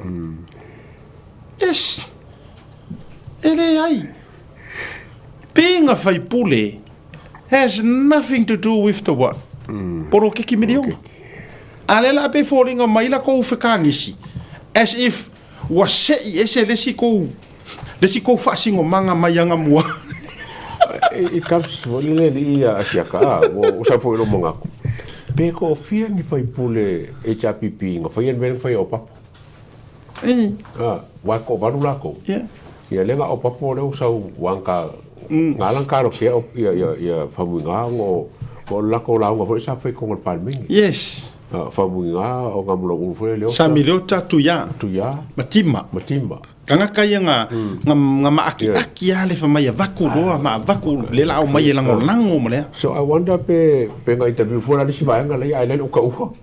Yes. Ele ai. Being a fai pule has nothing to do with the what. Por ki me dio. Alela pe falling on mai la ko fe kangisi. As if was sei ese lesi ko fasingo manga mayanga mua. I comes le ia asiaka o sa foi lo manga. Pe ko fia ni fai pule HPP ngo fai en ben fai o papo. Wa ko varula ko. Yeah. Ia lenga o papo le usau wanka ngalang karo ke o ia famunga ngo ko la ko la ngo foi sa foi ko palming. Yes. Famunga o ngamulo u foi le. Samilota tuya. Matima. Kanga kaya nga maaki ale fa mai vaku roa ma vaku le la o mai lango mole. So I wonder pe nga interview fora le siba nga le ai le uka uho.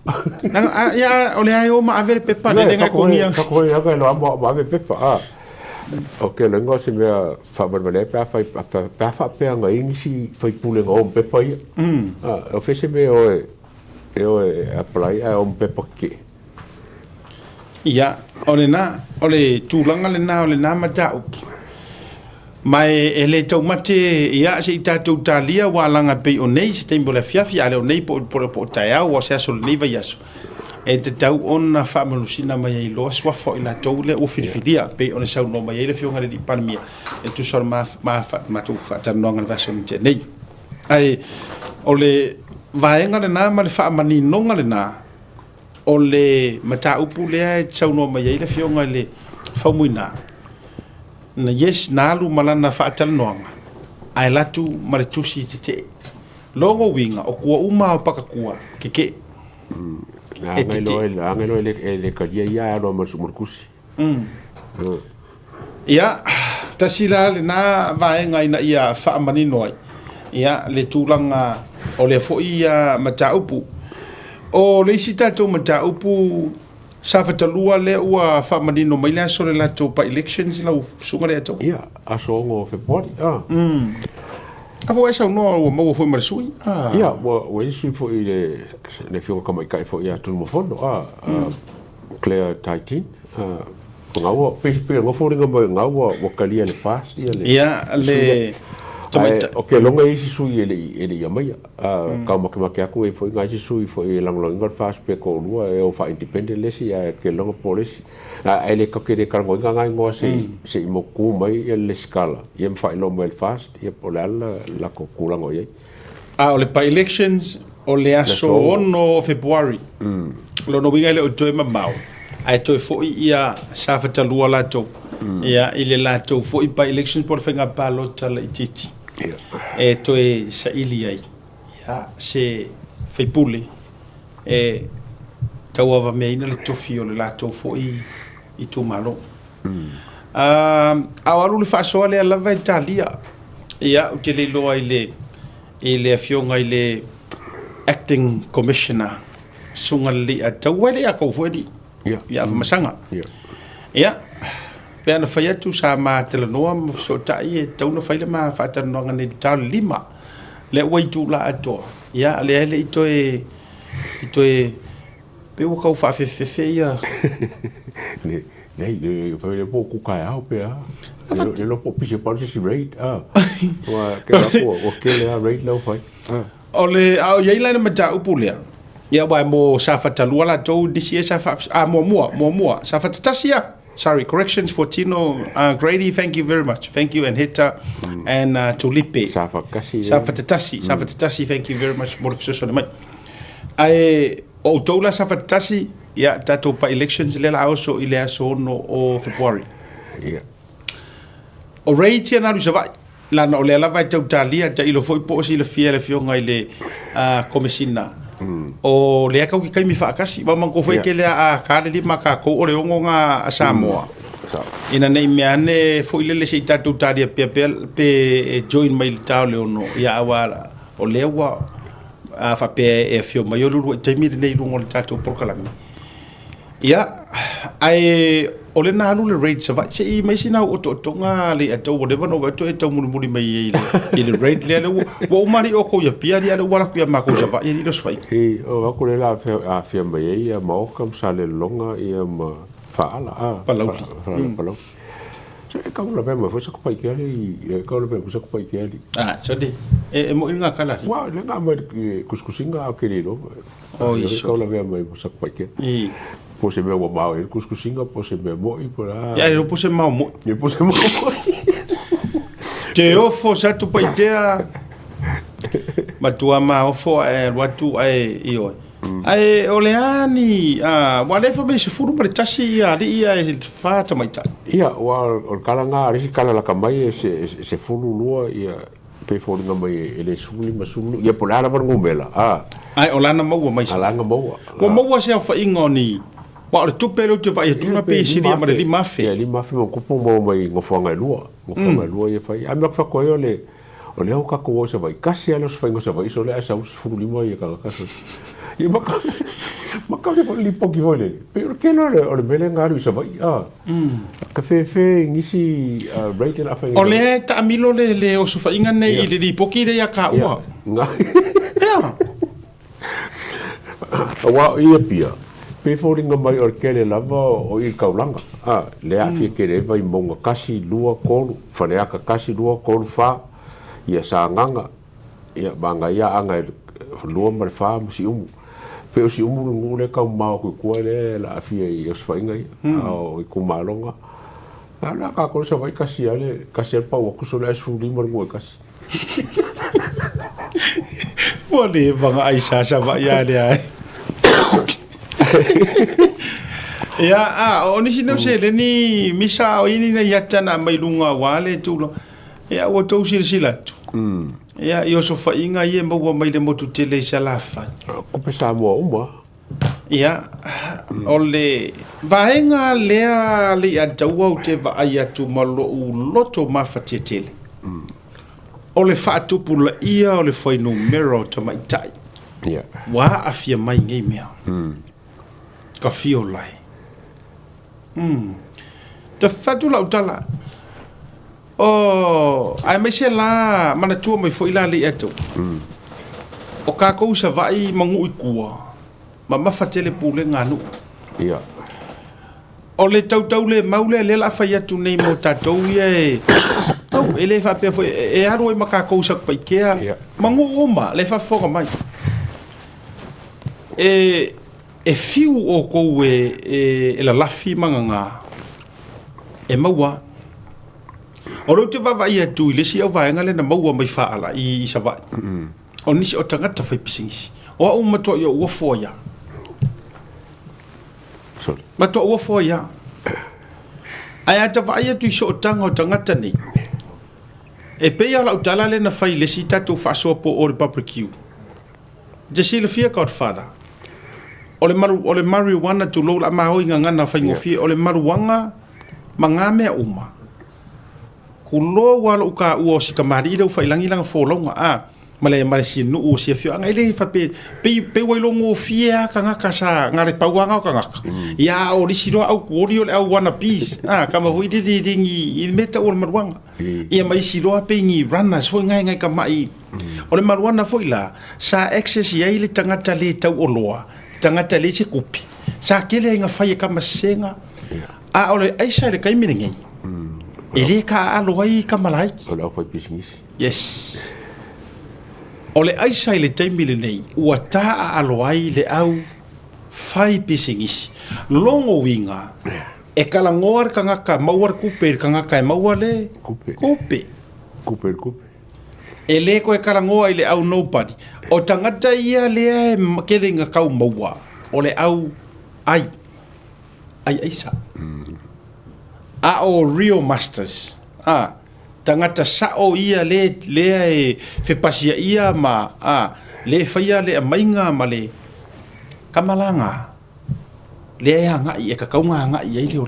Ya ole ai o ma ave pepa le nga ko nia. Ko ya ka lo ma ave pepa. Okay, le ngo se mea fa barbalé pa fa pe nga inisi fa pule ngo pepa ia. O fese me o apply a pepa ke. Ia, ole tūlanga le na matau. Mai ele tau mate ia se ita tau talia walanga pe o nei se tembo le fiafi ale o nei po taia o se aso nei vai aso. E te tau ona whamalusina mai e loa swafo i la tau le o whiriwhiria pe o ne sau no mai e le fionga le di panemia. E tu sora matu whatanonga le vaso ni te nei. Ai, ole vaenga le na ma le whamani nonga le na o le mata upu lea e tsau noa mai eile fionga le whaumuina. Na yes, nālu malana whaatala noanga. Ai latu mare tusi te. Longo winga o kua uma o pakakua keke. Angai loe le karia ia aroa markusi. Ia, tasila le nā vaenga ina ia whaamani noai. Ia, le tūlanga o le fo ia mata upu. O le isi tātou mata upu sa fatalua le ua whamanino mai le aso le lato pa elections lau sunga le ato. Ia, aso ongo Februari. Afo esa unoa ua maua fwoi marisui. Ia, ua isi fwoi le whionga kamai kai fwoi atu mo fondo. Claire Taitin. Ngaua, pesipi ngau fwoi ngaua wakalia le fast. Ia, le... Okay, longa isi sui ele ia mai. Ka makimaki aku e foi ngaisi sui foi langolanga fast pe ko lua e o fa independent lesi a ke longa policy. Ele ka ke ka ngo nga ngo se mo ku mai ele skala. Yem fa lo mo fast e polala la ko kula ngo ye. O le pa elections o le aso ono February. Lo no winga le o toe mamau. Ai toe foi ia sa fata lua lato. Ia ile lato foi pa elections por fenga palo tala ititi. E toe sa ili ai ia se feipule e tau ava mea ina le tofi o le latou fo'i i tu malo au alu le whaasoa le alava e talia ia u te leiloa i le afionga i le acting commissioner sunga le a tau wale a kou fuedi ia masanga ia pe ana fai atu sa ma telanoa so tai e tauna fai le ma whaatanoanga ni tau 5 le wai tu la ato ia le ele itoe pe o kau whaafefefe ia nei le po ku kai au pe le lo po pise pa si rate wa ke rapo o ke le rate lo fai ole au ia ila na mata upulea ia wa mo sa fatalua la to disi sa fa mo sa fatatasia. Sorry, corrections for Tino Grady. Thank you very much. Thank you, and Heta and Tulipe. Safatatasi. Thank you very much. More of social. o tola sa fatasi ya tato pa elections le la oso ile aso no o February ia o rate na lu savai la no le la vai tau talia ta ilo foi po si le fia le fionga ile komesina o le ka ki kai mi fa kasi ba man ko foi ke le a ka le maka ko o le nga a Samoa ina nei me ane foi le se tatu talia pe join mai tau le no ya awala o le wa a fa pe e fio mai o lu te mi nei lu ngol tatu por kala ia ai o le na lu le rate sa vai se i mai sina o to nga le ato whatever no to e to muri mai ile rate le wo mari o ko ya pia dia le wala ku ya mako sa vai ile sfai e o ko le la a fia mai ia ma o kam sa le longa ia ma fa ala palau e ka la bema fo sa ko pai ke ali ka la bema sa ko pai ke ali so de e mo inga kala wa le nga ma kuskusinga a querido o iso ka la bema sa ko pai ke po se me mau e kuskusinga po se me mo i por ya eu puse mau mo e po se mo te ofo sa tu pai tea ma tu ama ofo e watu ai io ai oleani wale fa me se furu para tasi ia li ia e fa ta mai ta ia wa o kala nga ri kala la kamai se furu lua ia pe fo nga mai ele suli masulu ia polara par ngumela ai olana mau mai ala nga mau mo se fa ingoni wa le tupelo te vai tu na pe siria ma le mafe le mafe mo kupo mo mai ngofonga lua ia fai a me fa ko o le o ka ko se vai kasi alos fa ngo se vai so le asa furu limo ia ka kaso ia maka le li poki vole pero que no le mele ngaru se vai ka fe ngisi rate la fa o le ta milo le o so fa inga nei le li poki de ya ka ua wa ia pia pe foringa mai o kele lava o I kaulanga le afi ke le vai monga kasi lua kolu faneaka kasi lua kolu fa ia sa nganga ia banga ia anga lua mar fa si pe si ngule ka ma ko ko le la afi ia sfainga o ku malonga ala ka ko sa vai kasi ale kasi pa o ku so le su limor mo kasi wale banga ai sa vai ya le ai ya oni sino se le ni misa o ini na yata na mai lunga wale tulo ya o to sila tu ya yo so fa inga ye mo mai le motu tele salafa ko pesa mo uma ya ole vaenga le a tawa te va ya tu malo u loto mafatele ole fa tu pula ia ole foi numero to mai tai ya wa afia mai ngai mea ka fio lai te fatu la utala ai me se la mana tu mai foi la li eto o ka ko sa vai mangu ikua ma fatele pule nganu ia o le tau le maule le la fa ya tu nei mo tatou ye ele fa pe foi e aro e maka ko sa pa ikea mangu uma le fa fo mai e fiu o ko e la lafi manganga e maua o lo te va ia tu le si o va ngale na maua mai fa ala I sa va o nisi o tangata fai pisingisi o uma to yo o foya ma to o foya ai ata va ia tu so tangata ni e pe ala utala le na fai le si tatu fa so po o barbecue je si le fia godfather ole marijuana tu lo la maho inga ngana fa ngofi ole marijuana mangame uma kulo wala uka uo sikamari do fa ilangi lang folonga male sinu o se fio anga ile fa pe wailo ngo fia kanga kasa ngare pawanga kanga ya o lisiro au korio le au wana piece kama voi de ringi il meta o marijuana ia mai siro pe ngi rana so ngai ka mai ole marijuana foila sa access ya ile tangata le tau oloa tangata le se kupi sa kele nga fai ka masenga ole aisa le kai minengi ele ka alo ai ka malai ole au fai business yes ole aisa le taimile nei ua taa alo ai le au fai business longo winga e kala ngoar ka ngaka mauar kupe ka ngaka e mauar le kupe ele ko e kala ngoa ile au nobody o tangata ia le kelenga kau maua o le au ai sa a o Rio Masters tangata sa o ia le e fepasia ia ma le faia le mainga ma le kamalanga le nga i ka kaunga nga i leo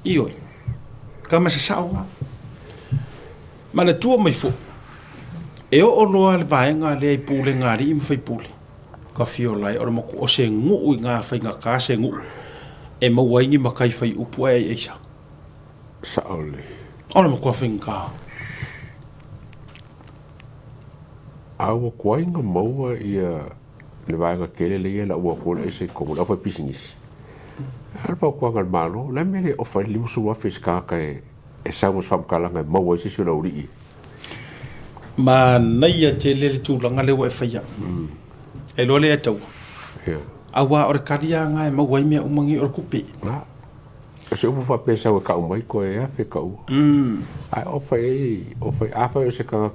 io kama sa nga mana tua mai fo e o loa le vaenga le ai pule ngari im fai pule ka fio lai o mo o se ngu nga fai nga ka se ngu e mo waingi makai fai upu ai isa sa ole ona mo ko finka awa kuainga maua ia le vaenga kele le ia la ua kula ese komo la fai pisingisi alpa kuanga malo la mele o fai limu suwa fiska ka e samus fam kalanga maua ese sula uri ma naia te le tūlanga le wa faia e lo le tau awa or karia nga e mawai mea umangi or kupe se upu fa pesa wa ka umai ko e afe ka u ai o fai apa se ka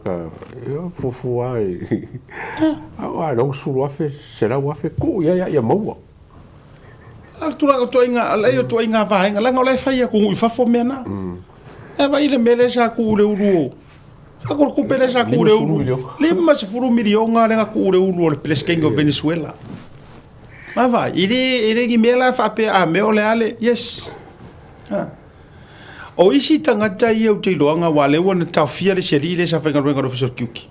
fufu ai awa long sulu afe se la wa fe ku ya maua al tura to inga al ai to inga va inga langa le faia ku fa fo mena e va ile mele sa ku le uru Ako ko pele sa ku uru. Lima se furu milion nga nga ku uru le pleskengo Venezuela. Ma va, ire gi mela fa pe a me ole ale. Yes. O isi tangata ia te loanga wale wona tau fia le seri le sa fa ngaro officer Kyuki.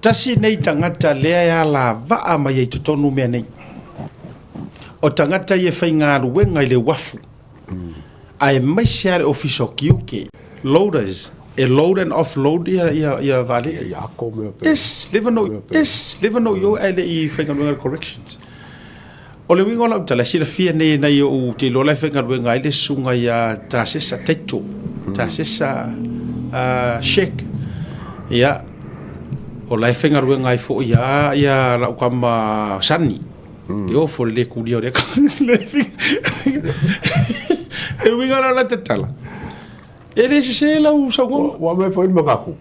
Tasi nei tangata le ya la va a mai te tonu me nei. O tangata ia fa ngaru wenga le wafu. Ai mai sia officer Kyuki. Loaders e load and offload ia vale yes live no yo ele I fingerwing corrections o le wingo la tala sila fia nei na yo te lo la fingerwing ai le sunga ia tasesa teto tasesa shake ia o la fingerwing ai fo ia la kama sani yo fo le kudio le e wingo la tetala ele se la usa wa me foi magaku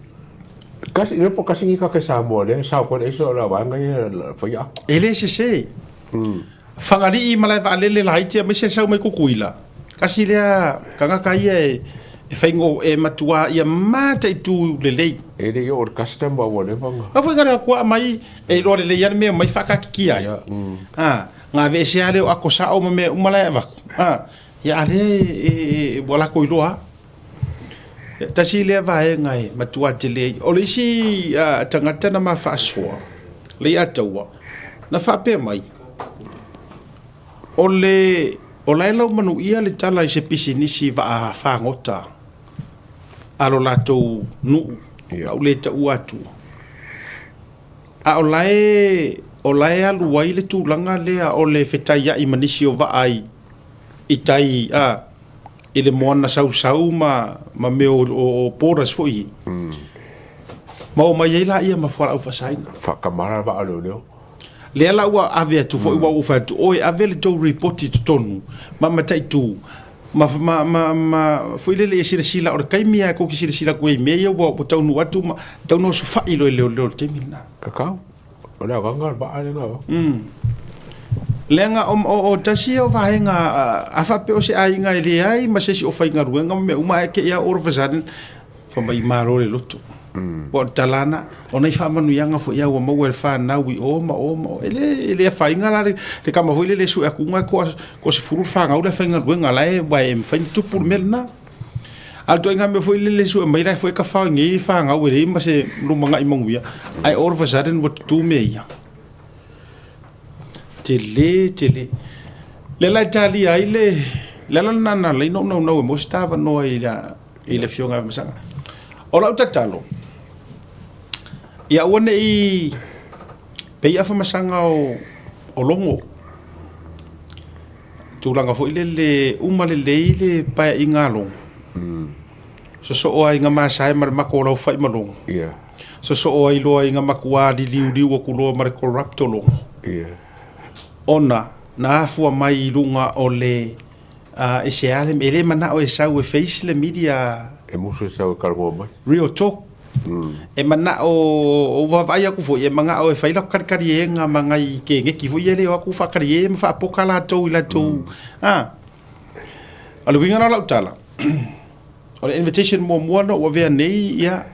kasi ne po kasi ka sa mo le sa ko le so la wanga ia foi a ele se fangari I malai va le la ite me se sa me kukuila kasi le kanga kai e faingo e matua ia mata tu le ele yo orkastra mo wa le vanga a foi gara kwa mai e ro le ia me mai faka ki ai nga ve se ale o akosa o me malai va ya ale bola ko iloa tasi le vai ngai matua te le o le si tangata na mafaswa le atawa na fa pe mai o lai lau manu ia le tala I se pisinisi va fa ngota alo lato nu au le ta uatu a o lai alu wai le tūlanga lea o le whetaya I manisi o va ai I tai ele moana sau ma me o poras foi ma o mai la ia ma fora o fasaina fa kamara ba alo leo le la wa ave tu foi wa o fa tu oi ave le to report tu tonu ma tai tu ma foi le sila o kai mia ko ki sila ko me ia wa o tonu atu ma tonu so fa ilo le temina kakao ola ganga ba ale nga lenga o tasi o vahenga afa pe o se ainga ile ai ma se o fainga ruenga me uma ke ia or vasan fa mai maro le loto o talana o nei fa manu yanga fo ia o mo wel fa na wi o ma ele fainga la le kama foi le su akunga ko se furu fa nga o le fainga ruenga la e ba em fain tu por melna alto inga me foi le su mai la foi ka fa ngi fa nga o le ma se lumanga I mongwia ai or vasan what tu me ia tele le la tali ai le la nana le no mo stava no ile fionga masanga o la tatalo ia one I pe ia fa masanga o longo tulanga fo ile uma le pa ingalo so ai nga masai mar makolo fa malong so ai lo ai nga makua di liu o kulo mar corrupto lo ona na afua mai lunga o le e se ale ele mana o e sau e face le media e muso e sau kalmo mai Real Talk e mana o vai aku fo e manga o e fai la kari e nga manga i ke nge ki fo ye le aku fa kari e fa poka la to alu winga na la utala o le invitation mo no o ve nei ia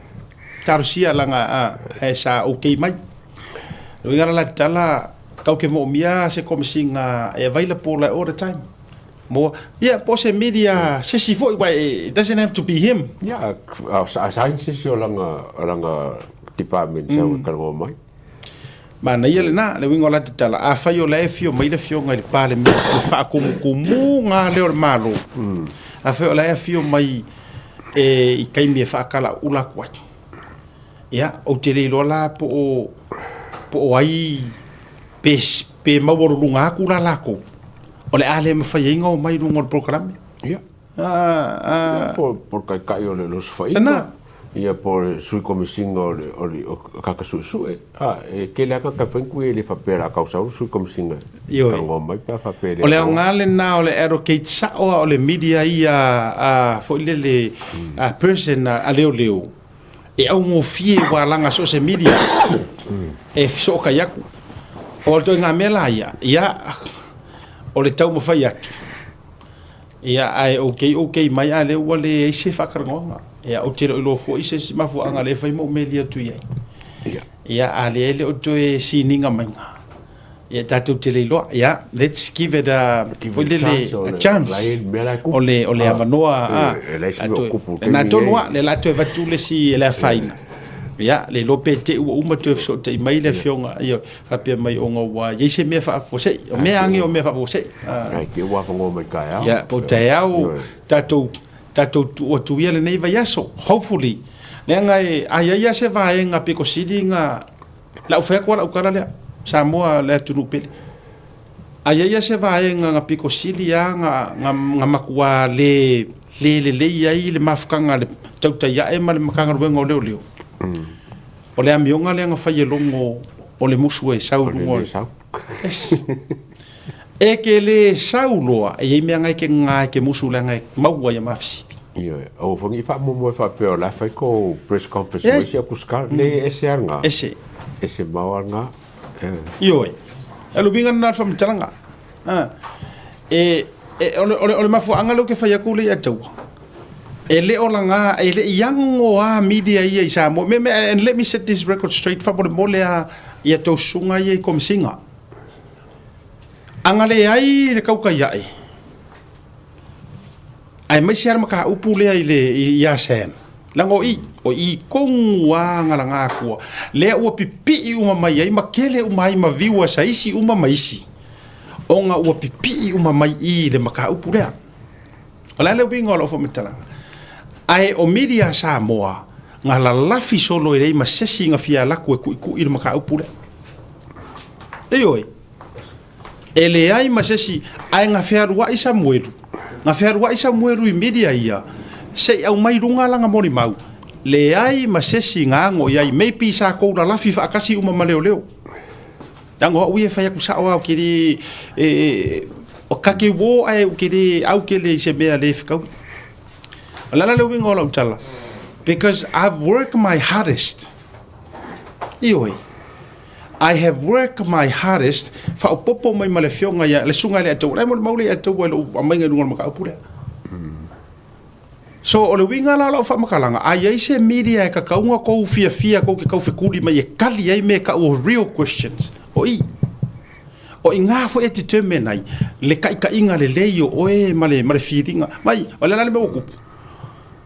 tarusia langa e sa okay mai winga na la tala kau ke mo mia se komisinga e available all the time more pose media se si foi it doesn't have to be him science si langa department sa ka ngo mai mana ia le na le wingo la tala a fai o le fio mai le fio ngai pale me le fa ku nga le malo a fai o le fio mai i kai me fa kala ula kwat o te le lola po ai pe maworo lunga ku la ko o le ale me fai inga o mai lunga o programa por kai o le los fai ia por sui komisinga o kakasusu ke le ka penku le fa pera causa sui komisinga ngo mai pa fa pera o le ngale na o le advocate sa o le media ia fo le person a leo e au mo fie wa langa social media e so ka yaku o to nga mela ia o le tau mo fai atu ia ai okay mai ale wale se fa karonga ia o tiro lo fo ise ma fu anga le fai mo melia tu ia ale o to e sininga manga ia tatu tele lo ia let's give it a chance ole avanoa na to noa le la to va tu le si la faina ia le lo pete u ma to so te mai le fionga ia fa pe mai onga wa ye se me fa fo se me angi o me fa fo se ke wa ngo mai ka ia po te au tatu tu ia le nei vai aso hopefully le ngai ai se vai nga pe ko sidinga la ufa ko la ukara le Samoa le tunu pele ai se vai nga pe ko sidia nga makua le ai le mafkanga le tauta ia e mal makanga wengo leo o le amionga le nga fai longo o le musu e sau lungo e ke le sau loa e me nga ke nga ke musu le nga maua ya mafsiti o fongi fa mo fa pe la fa ko press conference mo sia kuska le nga ese mawanga alo binga na fam talanga ole mafu anga lo ke fai ku le atau ele olanga ele yango a media ia isa mo me and let me set this record straight fa por mole ia to sunga ia kom singa angale ai le kauka ia ai mai siar maka upule ai le ia sem lango o i kongwa ngalanga ko le o pipi uma mai ai makele uma mai ma viwa saisi uma mai si onga o pipi uma mai i le maka upule ala le bingo lo fo metala ai o media Samoa nga la lafi solo e ma sesi nga fia la ku i maka upule ele ai ma sesi ai nga fia rua isa mueru i media ia se au mai runga langa mori mau le ai ma sesi nga ngo ia maybe sa ko la lafi fa kasi uma maleo tango ui fa ku sa o ki o kake wo ai ki au ke le se me le fika la le wingo la utala because I've worked my hardest I have worked my hardest fa popo mai male fionga ya le sunga le atu mo mauli atu lo mai ngai ngol maka pura so o le winga la fa makalanga ai se media ka kaunga ko fia ko ke kau fikuli mai kali ai me ka o real questions o inga fo e determine ai le kai ka inga le leio male firinga mai o le me o kupu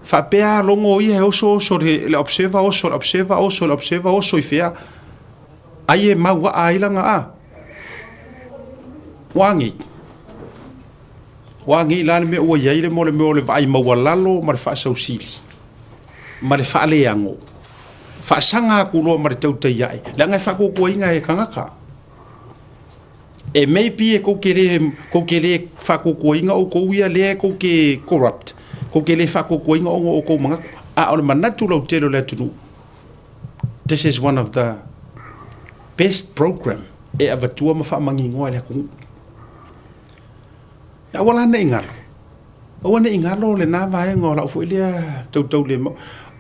fa pea longo ia oso le observa oso i fea ai e maua ailanga wangi lani me ua iai le mo le vai maua lalo ma le fa sausili ma le fa leango fa sanga kulo ma le tauta iai la ngai fa ko inga e kangaka e maybe ko kere fa ko inga o ko ia le ko ke corrupt ko ke le fa ko inga o ko manga o manatu lo telo le tunu this is one of the best program e avatua ma fa mangi ngoa le ku ya wala ne ingalo le na vai ngola fo ile tau le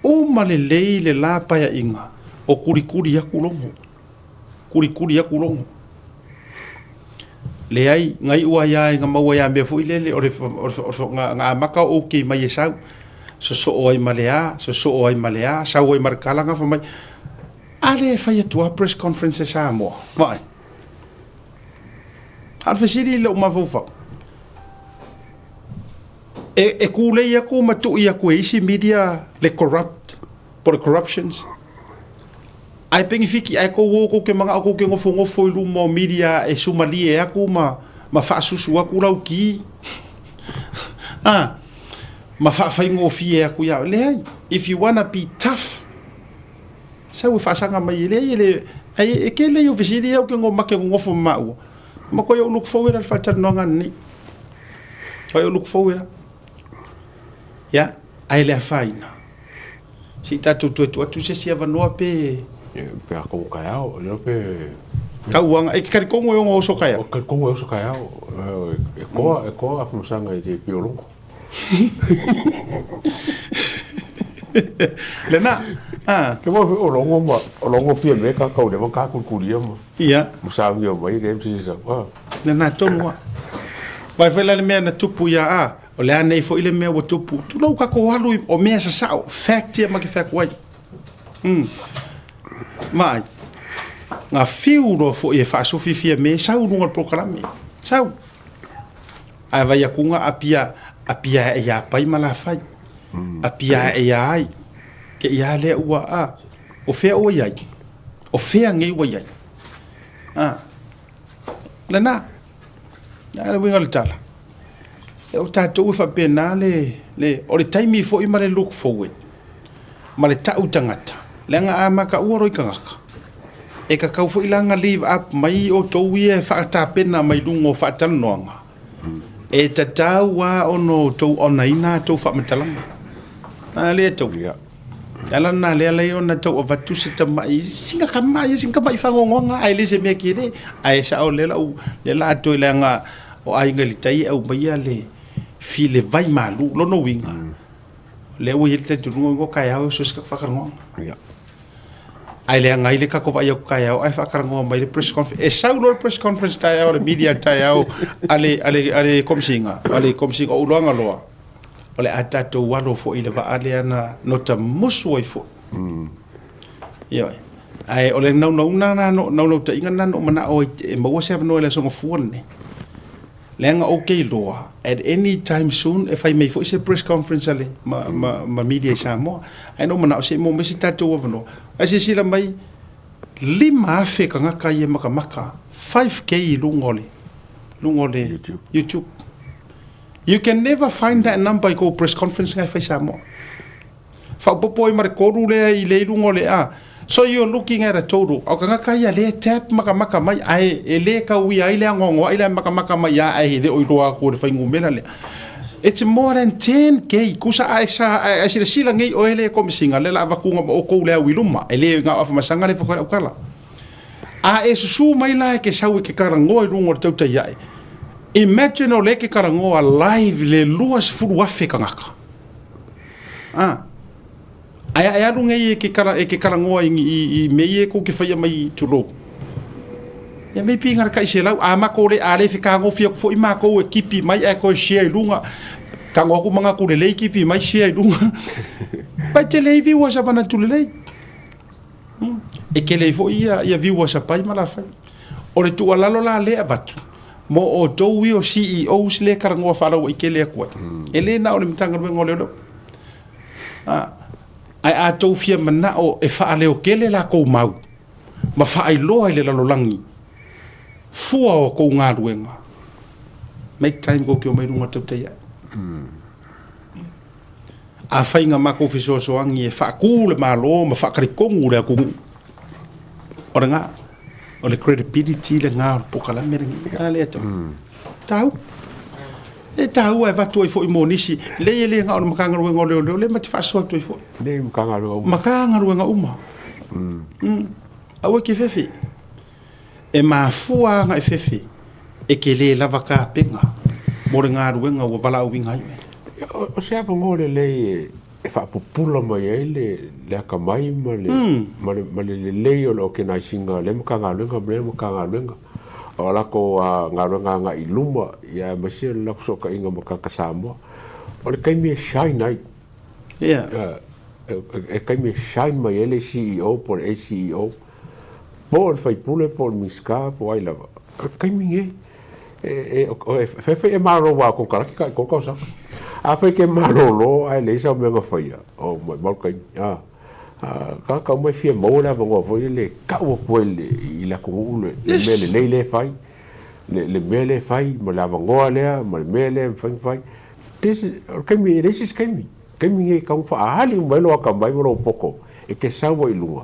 o malelei le la paia inga o kurikuri aku longo kurikuri aku longo le ai ngai ua ia nga maua ia me fu ile o nga maka o ke mai sau so o ai malea so o ai malea sa o ai markala nga fa mai ale fa tua press conference sa mo vai al fasiri le uma fofa e kule ia ko matu ia ko isi media le corrupt por corruptions ai pengifiki ai ko wo ko ke manga ko ke ngofo ilu mo media e sumali e aku ma fa susu aku lau ki ma fa ngofi e aku ya le if you wanna be tough so we fa sanga mai le ai e ke le yo visiri o ke ngoma ke ngofo mau ma ko yo look forward al fa tanonga ni ko yo look forward ya ai le faina si tatu tu se sia vanoa pe pe a ko kaiao no pe kauanga e kari kongo yo so kaya o ka kongo so kaiao e ko a funusanga e piolongo lena ke mo o longo fie me ka de mo ka kukuria mo ia musa yo mai de precisa lena tonua vai foi la me na tupu ya o le anei fo ile me o tupu tu no ka ko halu o me sa sao fact ia ma ke fact wai mai nga fiuro fo e fa so fifia me sau no programa sau ai vai akunga apia ya pai mala fai apia ya ai ke ya le ua o fe o yai o fe ngai wa yai lena na winga le tala o tatou fa pena le o le taimi fo i male look forward male tau tangata lenga ama ka ua roi kangaka e ka kau fo ilanga leave up mai o tou ia fa ta pena mai lungo fa tal noanga e tatau wa ono tou ona ina tou fa matalanga le tou ya ala na le ona tou o vatu se mai singa mai fa ngonga ai le se me kile ai sa o le la to lenga o ai ngali tai au mai ale file vai malu lo no winga le o yele tu ngo ka ya so ska fa karngo ya ai le ngai le ka ko vai ka ya ai fa karngo mai le press conference e sa lo press conference ta ya o media ta ya ale komsinga o longa loa ole ata to walo fo ile va ale ana nota musu ai fo ya ai ole no ta inga na no mana o e mo se no le so ngofone lenga okay loa at any time soon if I may for a press conference ale ma media sa mo ai no mana o se mo me se tato no ai se sila mai lima fe ka ngaka ye maka 5k lungole YouTube. You can never find that number go press conference ngai fa sa mo fa popo i mar ko rule i le lungole so you're looking at a total o ka ngaka ya le tap maka mai ai ele ka wi ai le ngongo ai le maka mai ya ai de o roa ko de faingu mela le it's more than 10k kusa ai sila ngai o ele ko misinga le la vakunga o ko le wiluma ele nga of masanga le fa kala su mai la ke sau ke karango i lungo tau tai ai imagine o le ke karango live le luas furu afe ka ngaka ai arunga e ke karangoa i mei ko ke fai mai tulo ya me pinga ka se lau ama ko le ale fika ngofia ko i ma ko ekipi mai e ko share lunga ka ngo ko manga ko le ekipi mai share lunga pa televi wa sa bana tulele e ke le fo ia vi wa sa pai mala fa o le tu ala la le avatu mo o do wi o CEO le karangoa fa lau i ke le ko ele na o le mtanga ngole lo ai a tau fia mana o e wha leo kele la kou mau ma wha ai loa i le lalolangi fua o kou ngā ruenga make time ko kio mai runga tau teia a whainga mako fisoasoangi e wha kūle mā loa ma wha karikongu le a kungu o re ngā o le credibility le ngā pokala merengi a le ato tau e tau e vatu ai fo i monisi le nga o makanga ruenga o le mati fa so to i fo le makanga ruenga uma awe ke fefe e mafua nga e fefe e ke le lava ka penga mo le nga ruenga o vala o winga o se apo ngole le e whaapupula mai e le aka mai ma le lei o le oke nai singa le maka ngā luenga o lako ngā luenga ngā i luma ia masia le lako soka inga maka Samoa o le kaimi e shine nai e kaimi e shine mai e le CEO po le CEO po le whaipule po le miska po ailawa kaimi fefe e maro wa ko karaki ka ko sa a fe ke maro lo ai le sa me nga faia o mo mal kai ka mo fie mo la bo vo le ka o po le i la ko le le fai le mele fai mo la ngo le mo mele fai this ke mi this ke mi e ka fa ali mo lo ka mai mo poko e ke sa wo i lua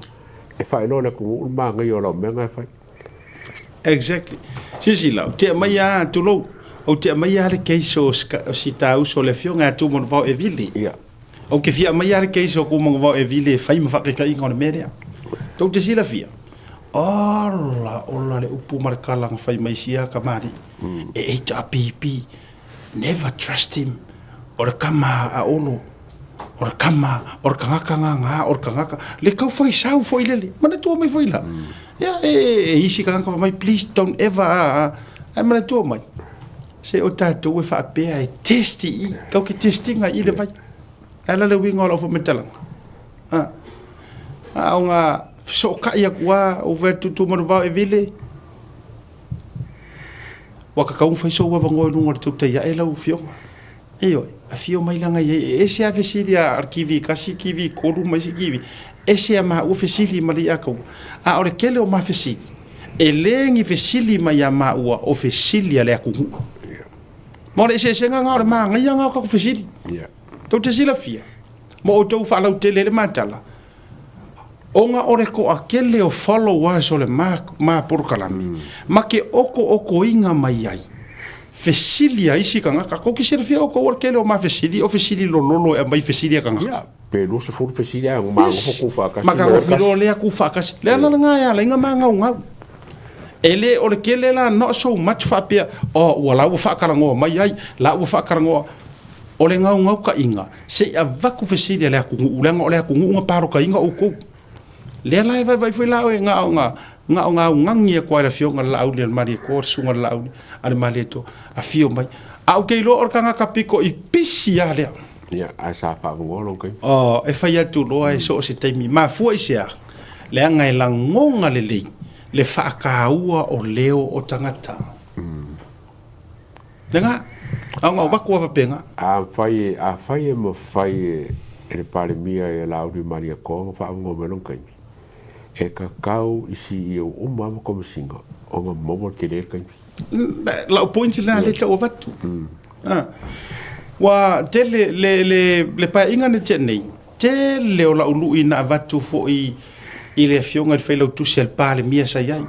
e fa no la ko ma nga yo lo me nga fai. Exactly. Sisi lau, te mai a tulo, o te mai a le keiso si tau so le fio ngā tū mona vau e vili. O ke fia mai a le keiso ku mona vau e vili e whai mawhake ka inga o le merea. Tau te sila fia. Ola le upu marakalanga whai mai sia ka mari. E eita a pipi. Never trust him. O le kama a olo. O le kama, o le kangaka ngā, o le kangaka. Le kau whai sau whai lele. Mana tua mai whai la. Ya, isi kangaka mai, please don't ever. Ai mana tua mai. Se o tātou e whaapea e testi i. Kau ke testinga i le vai. Ala le winga o la ufa metalanga. O ngā soka ia kua o vetu tu manu vau e vile. Waka kau whai so wa vangoe nunga le tupta ia e lau fionga. Oi, a fio mai langa ia e se a fesili a arkivi, kasi kivi, koru mai si kivi. E se a maa ua fesili ma li akau. A ore kele o maa fesili. E lengi fesili ma ia maa ua o fesili a le akungu. Ma ore se nga ngā ore maa ngai ngā kako fesili. Tau te sila fia. Mo o tau whaalau te lele mātala. O ngā ore ko a kele o followers o le maa porukalami. Ma ke oko inga mai ai. Fesilia isi kangaka. Ko ki sira fia oko ore kele o maa fesili. O fesili lololo e mai fesilia kangaka. Pero se for fesilia o maa ngofo kufakasi. Maka ngofiro lea kufakasi. Lea lala ngā ia, inga maa ngau. Ele o le kele la not so much whapea. O ua lau whakarangoa mai ai. Lau whakarangoa. O le ngau ka inga. Se a vaku fesilia lea kungu. Ulenga o lea kungu unga paro ka inga o kou. Lea lai vai lau e ngā ngangi e kua le fionga lau le mari e kua sunga lau ni ale mali to a fio mai au kei lo or kanga kapiko i pisi a lea ia a sa fa ngolo kai e fai atu loa e so se taimi ma fua i sea le anga e langonga le whaakaua o leo o tangata lenga au ngā waku wa wapenga a fai e mo fai e le pare mia e lau ni mari e kua wha ngo melon kai e ka kau isi i o umama kome singa o ngā momo ke lea kai lau pointi lena leta o vatu wa te le pa inga ne tenei te leo lau lui na vatu fo i le fionga le whailau tusi al pale mia sa iai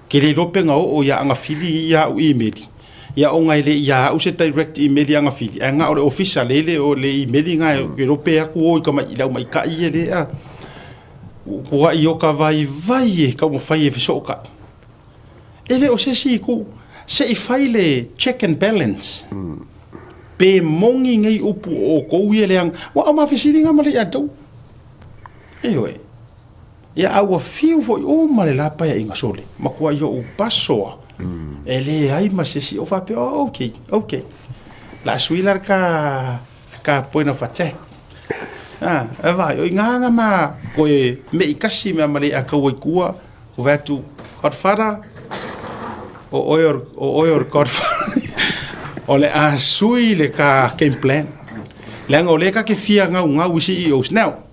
ke le lopenga o ia anga fili ia u emaili ia o ngai le ia u se direct emaili anga fili anga o le official le o le emaili ngai ke lope aku o i kama i lau mai ka i le a wa i o ka vai e ka mo fai e fisoka ele o se si ku se i fai le check and balance pe mongi ngai upu o kou i leang wa ma fisiri nga mali atou ewe ia awa fiu foi o male la pa inga sole ma kua yo u pasoa ele ai ma se si o fa pe okay la suilar ka point of attack vai o nganga ma ko me ikasi me mali akau kua o vatu godfather o oyor godfather o le asui le ka game plan le ngo le ka ke fia ngau CEO now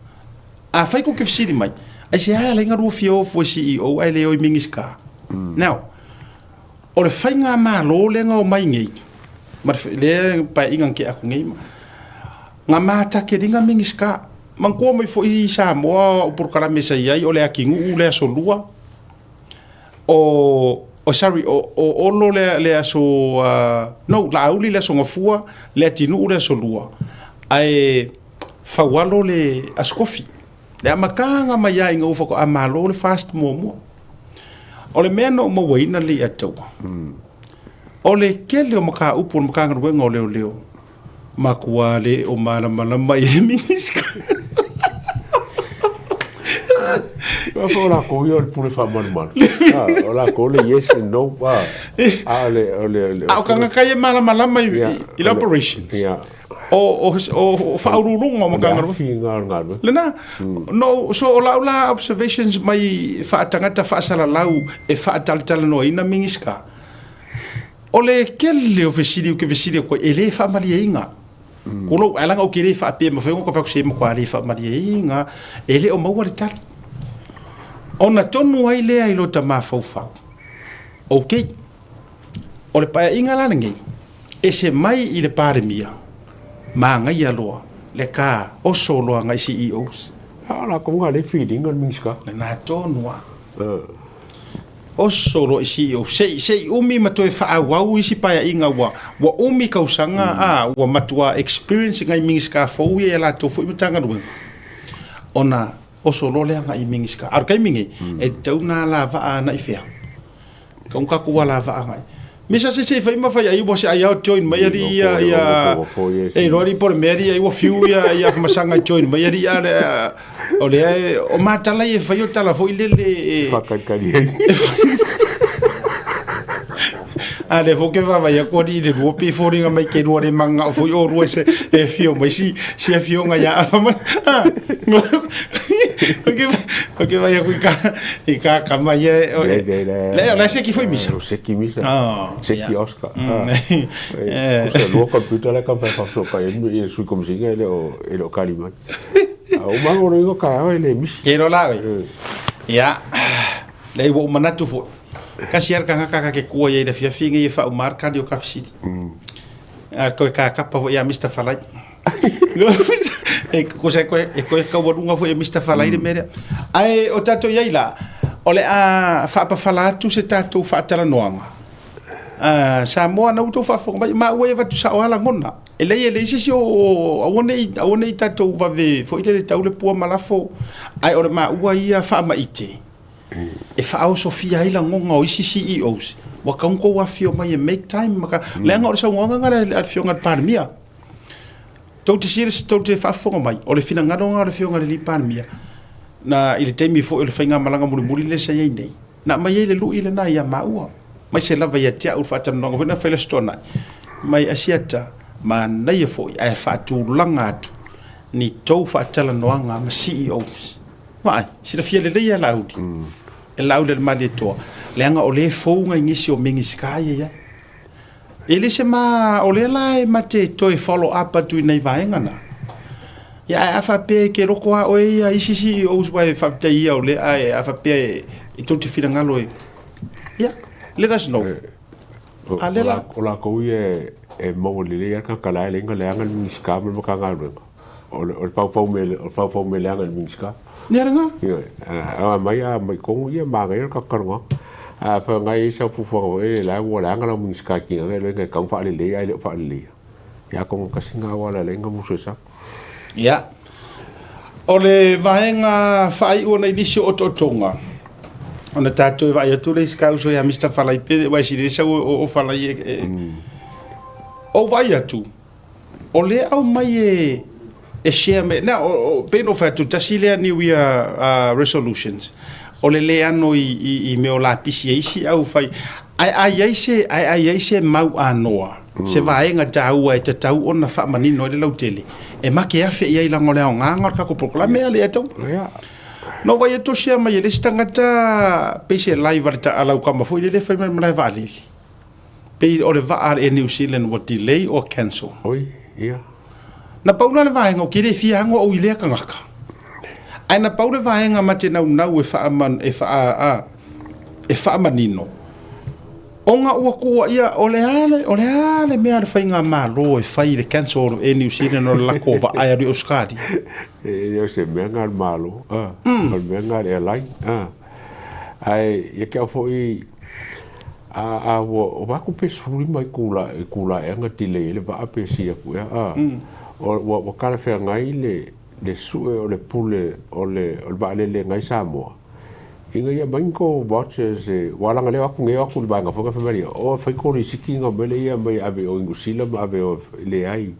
a fai ko ke fisi mai ai se ai le ngaru fio fo CEO ai le o mingiska now o le fai nga ma lo le ngau mai ngai ma le pa ingan ke aku ngai nga mata ke ringa mingiska mangko mai fo i Samoa o porkara mesa ia o le akingu le solua o sorry o lo le aso no la auli le so ngafua le tinu le solua ai fawalo le askofi le amakanga mai ai nga ufako amalo le fast momo o le meno mo waina le atou o le kele o maka upu maka ngruenga o leo makua le o malama i mingiska. Fo la ko yo pure fa man. O la ko le yes and no pa. Ole. Au kanga kai malama i operations. Yeah. O whaururunga mo kanga. Lena, no, so la observations mai whaatangata whaasalalau e whaataltala no ina mingiska. O le kele o fesiri o ke fesiri ko e le whaamaria inga. Kono alanga o kere whaapia mawhengo ka whakusema ko a le whaamaria inga e le o maua le tali. Ona tonu ai lea I lo ta mawhauwhau. Okay. O le paia inga lanangei. E se mai I le pare mia. Ma ngai aloa. Le ka o soloa ngai CEOs. La ko nga le feeding on minska. Le na tonua. O solo I CEO. Sei umi matoe whaawau isi paia inga wa. Wa umi kausanga wa matua experience ngai minska fau e la tofu I matanga ruenga. Ona o solo le nga I mingiska ar kai mingi e tauna la va na I fea kong ka kuwa la va ngai misa se fai ma fai ai bo se ai join mai ri ya e rori por meri ai wo fiu ya fa masanga join mai ri ya o le o mata la e fai o tala foi le fa kakari ale fo ke va vai ko di de do pe fo ringa mai ke do re manga fo o ro se e fio mai si fio nga ya okay vai ko ka kama ye le se ki foi misa se ki Oscar se lo computer la ka fa so ka e su comme si ele o kalima o ma o ro ka ele misa ke ro la ya le wo manatu fo kasi ar kanga kaka ke kua ye da fia finga ye fa umar ka dio ka fisiti ko ka pa vo ya Mr. Falai ko se ko ka wonga vo ya Mr. Falai de mere ai o tato ye la ole a fa pa fala tu se tato fa tala noanga sa mo na uto fa fo ma we va tu sa ala ngona ele si o awone tato va ve fo ile taule pu malafo ai ora ma ua ia fa ma ite e whaau Sofia ila ngonga o isi CEOs wa kaunko wa fio mai e make time maka lenga o sa ngonga ngara al fio ngat parmia tau te sire tau te whaafonga mai o le fina ngaro ngara fio ngara li parmia na ili teimi fo ili whainga malanga muri le sa yei nei na mai ele lu ile na ia maua mai se lava ia tia ul whaatana nonga wina whaila stona mai asiata ma nei fo ai whaatu langa atu ni tau whaatala noanga ma CEOs mai sira fia le ia laudi e laude mali to lenga o le founga ngisi o mingiska ya ele se ma o le lai mate to e follow up tu nei vaenga na ya afa pe ke roko o ia isi o uswa fa te ia o le ai afa pe e to te fina ngalo ya let us know alela ola ko e mo le ya ka kala le ngale ngal mingiska mo ka ngalo o pau me le ngal mingiska Neranga? Mai kong ia magai ka karnga. Fa ngai sa fu fo e la wo la ngala mun ska ki ngai le ka fa le ai le fa le. Ya kong ka singa wala le ngam sa. Ya. Ole vaenga fai ona inisi o totonga. Ona tato vai tu le ska uso ya Mr. Falai pe vai si sa o Falai o vai atu. Ole au mai e share me na o peno fa tu tasile ni we resolutions o le ano I me o la pisi isi au fai ai se mau anoa se vaenga tau e tau ona fa manino le lautele e make afe ia ila ngole nga ka ko proclame ale ato no vai to share mai le stangata pese live ta ala ka ma foi le fai me live ali pe o le va e New Zealand what delay or cancel oi ia na paula le vaenga o kire fia ngo o ile ka ngaka ai na paula vaenga mate na e fa manino onga ua ko ia ole ale me al fainga malo e fai le cancel e New Zealand no la cova ai ri Oscari yo se menga malo o menga e lai ai e ke foi o va ku pesuri mai kula e ngati le va pesia ku o kala fe ngai le su o le pule o le vale le ngai Samoa inga ia banko watches wala ngale aku nge aku banga foka family o foi ko risiki ngo mele ia mai ave o ingusila ave o le ai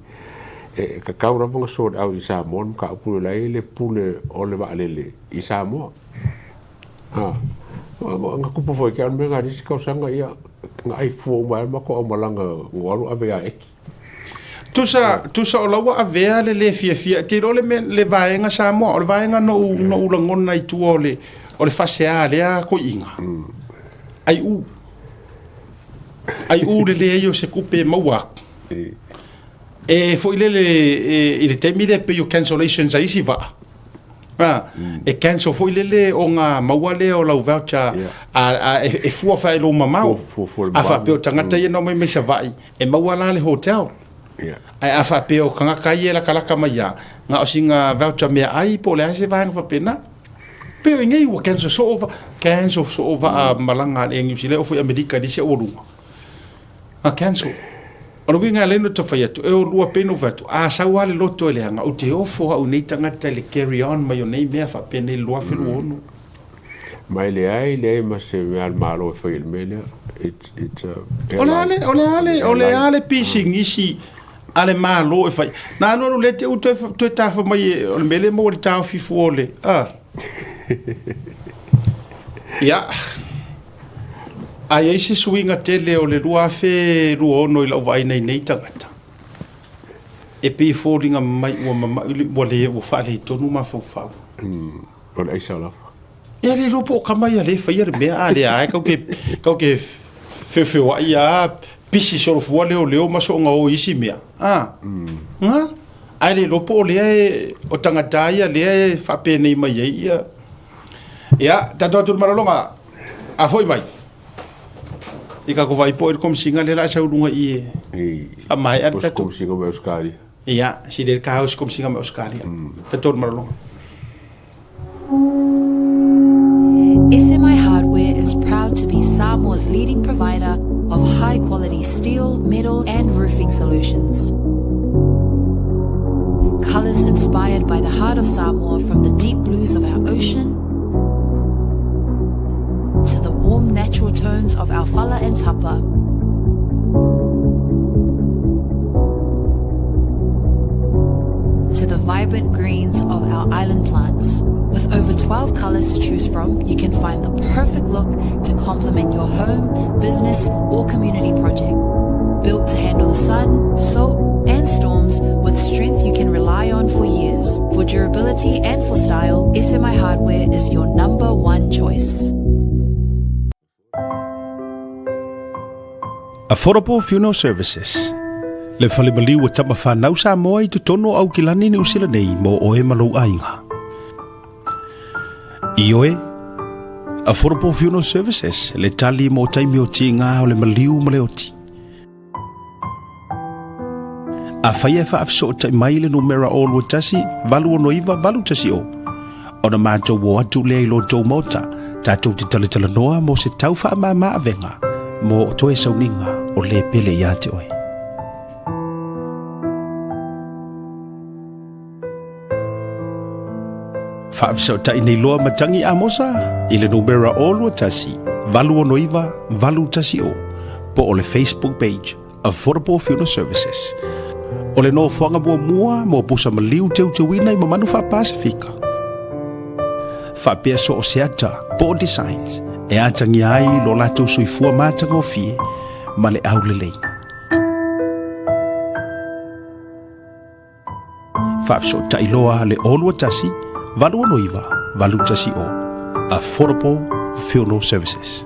ka kaura mga sod au i Samoa ka upule lai le pule o le waalele i Samoa nga kupu foi kia me ngā risi kausanga ia ngā ai fuo mai mako au malanga ngaru avea eki tusa o laua avea le fia te role me le vaenga Samoa o le vaenga no ulangona i tua o le fasea lea ko inga ai u le yo se kupe mauak fo ile le temi le pe yo cancellations ai si va cancel fo ile o nga maua le o lau voucher e fua fa lo mamau a fa pe o tangata ye no me sa vai e maua la le hotel ai a fa pe o kanga kai la kalaka mai ya nga o singa voucher me ai po le se va nga fa pena pe o ngai wa cancel so over malanga le ngi sile o fo America di se o lu a cancel Ora winga le no tofa ya e o lua peno vatu a sa wale loto le hanga o te ofo au nei tangata le carry on mai o nei mea fa pene lua firu onu mai le ai le ma se me al malo e foi il mele it's ole ale pising isi ale malo e fai na no le te to ta fa mai o mele mo le ta fifu ole ya ai se swinga tele o le lua fe ruono i lau vai nei tangata e pe fōringa mai ua mama le ua whale tonu ma fau o le aisa la ia le ropo o kamai a le whaia re mea a le ae kau ke whewhewa ia pisi sorofua leo masonga o isi mea nga ai le ropo o lea o tangata ia lea whapene mai ia tato atu maralonga a foi mai ika ko vai po kom singa le la sa urunga a mai ar tatu kom singa me Australia ia si del caos kom singa me Australia tatu maralonga SMI Hardware is proud to be Samoa's leading provider of high-quality steel, metal, and roofing solutions. Colors inspired by the heart of Samoa, from the deep blues of our ocean to the warm natural tones of our fala and tapa. To the vibrant greens of our island plants. With over 12 colors to choose from, you can find the perfect look to complement your home, business, or community project. Built to handle the sun, salt, and storms with strength you can rely on for years. For durability and for style, SMI Hardware is your number one choice. Affordable Funeral Services. Le whalemali wa tama whanau sa moa i tutono au kilani ni usila nei mo oe malau ainga. Ioe, Affordable Funeral Services, le tali mo taimi o ti ngā o le maliu ma le oti. A whaia e whaafso o taimai le numera o lua tasi, valu o noiva, valu tasi o. O na mātou o atu lea i lo tau mota, tātou te tala noa mo se tau wha maa venga, mo o toe sauninga o le pele ia te oe. Whaafisa o tai nei loa matangi a mosa, i le numera o lua tasi, valu o noiva, valu tasi o, po o le Facebook page, Affordable Funeral Services. O le no fuanga mua mo pusa maliu teu ina i mamanu wha Pasifika. Whapea so o seata, po o designs, e atangi ai lo lato suifua mātanga o fie, ma le au le lei. Whaafisa o tai loa le o lua tasi, valu o noiva, valu tasi o. Affordable Funeral Services.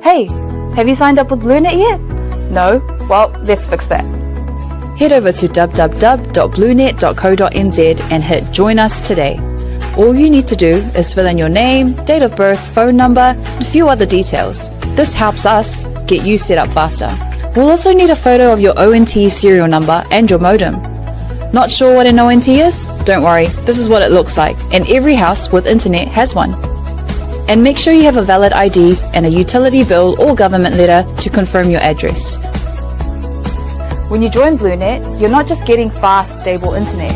Hey, have you signed up with BlueNet yet? No? Well, let's fix that. Head over to www.bluenet.co.nz and hit Join Us today. All you need to do is fill in your name, date of birth, phone number, and a few other details. This helps us get you set up faster. We'll also need a photo of your ONT serial number and your modem. Not sure what an ONT is? Don't worry, this is what it looks like, and every house with internet has one. And make sure you have a valid ID and a utility bill or government letter to confirm your address. When you join BlueNet, you're not just getting fast, stable internet.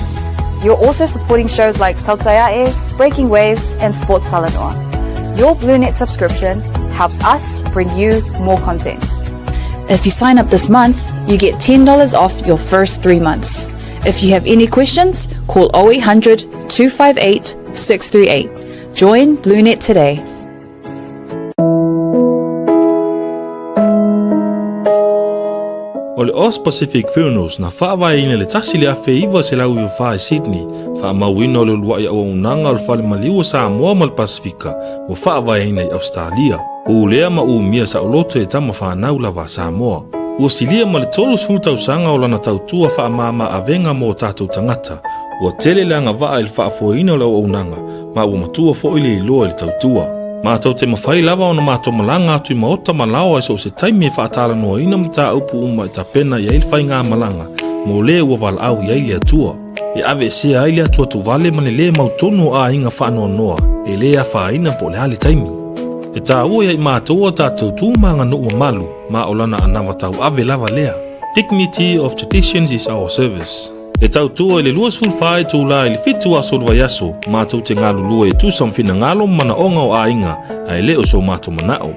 You're also supporting shows like Tautaiae, Breaking Waves, and Sports Salanoa. Your BlueNet subscription helps us bring you more content. If you sign up this month, you get $10 off your first 3 months. If you have any questions, call 0800 258 638. Join BlueNet today. O le Oz Pacific Funerals na whaawai le tasi le afe iwa se lau i wha i Sydney. Wha mawina o le lua i au unanga o le whale maliwa sa mua mal Pasifika o whaawai i Australia. O lea ma mia sa o loto e tama whanau lawa sa moa. Ua silia ma le tolu sultau sanga o lana tautua wha mama avenga mo tātou tangata. Ua tele leanga waa il wha fuaina o lau unanga ma ua matua fo ile iloa il tautua. Mātou te mawhai lava o na mātou malanga atu i maota malawa e so se taimi e whaatala noa ina mta upu uma i ta pena i ail whai ngā malanga mo le ua wala au i aile atua. E ave se aile atua tu vale mane le mautonu a inga whaanoa noa e le a whaina po le hale taimi. E tā ua i mātou o tātou tūmanga no ua malu ma o lana anawa tau ave lava lea. Dignity of traditions is our service. E tau tua le luas fulfai tu la ili fitu aso lua yaso, mātou te ngā lulua e tu samfina ngalo mana onga o ainga, ai leo so mātou manao.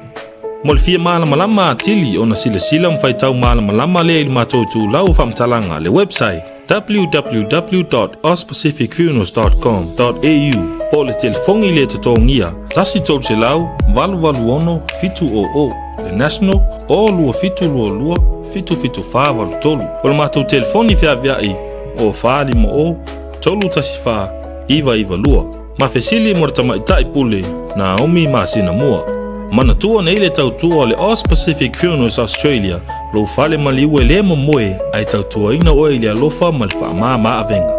Mo le fia malama lama atili o na sila mwhai tau malama lama le ili mātou tu lau whamtalanga le website www.ozpacificfunerals.com.au po le telefongi le totongia, tasi tolu se lau, valu ono, fitu o, le national, o lua fitu lua, fitu wha valu tolu. O le mātou telefoni fia viai, o whaari mo o, tolu tasi wha, iwa lua. Ma fesili mo rata maitai pule, na omi ma sina mua. Mana tua na ile tautua le Oz Pacific Funerals Australia, lo whale maliwe le mo moe, ai tautua ina oe ili alofa malifa maa avenga.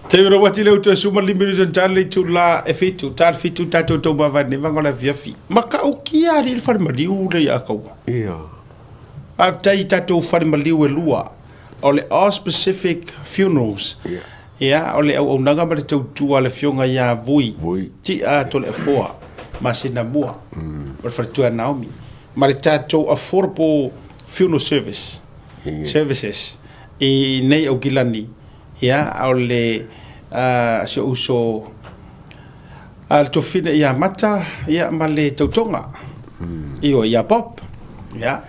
Te ura wati leo tu suma limiru jan tali tu la fitu tato to ba vane vangola viafi. Maka ukia ri far maliu le akau. Ia. After tato far maliu lua. Ole Oz Pacific Funerals. Ia, ole au nanga ma tu tu ale fionga ya vui. Ti a to le foa. Masina mua. But for tu Naomi. Ma tato affordable funeral services. E nei o gilani. Ia, ole se uso al to fine ia mata ia male tautonga io ia pop ia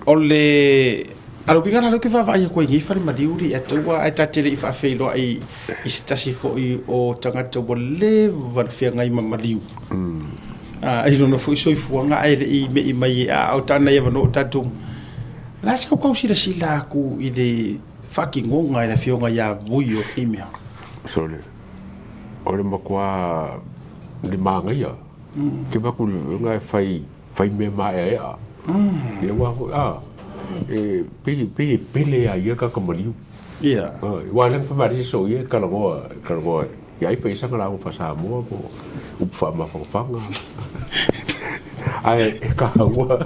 ole alo bingana lo ke fa vai ko ngi fari maliuri e tua ai tatele fa feilo ai isitasi fo i o tangata bo le van fianga i maliu ai no fo so fuanga ai i me i mai a o tana ia no tatu la sa ko sila ku i de fucking ngonga ina fionga ya vui o imia. Sole. Ore makua le manga ia. Ke baku ngai fai me mai ia. Ia wa e pele ia ka kamaliu. Ia. Wa lang pa mari so ia ka lo. Ia i pesa ngala ko pasa mo ko. Ufa ma fanga. Ai ka wa.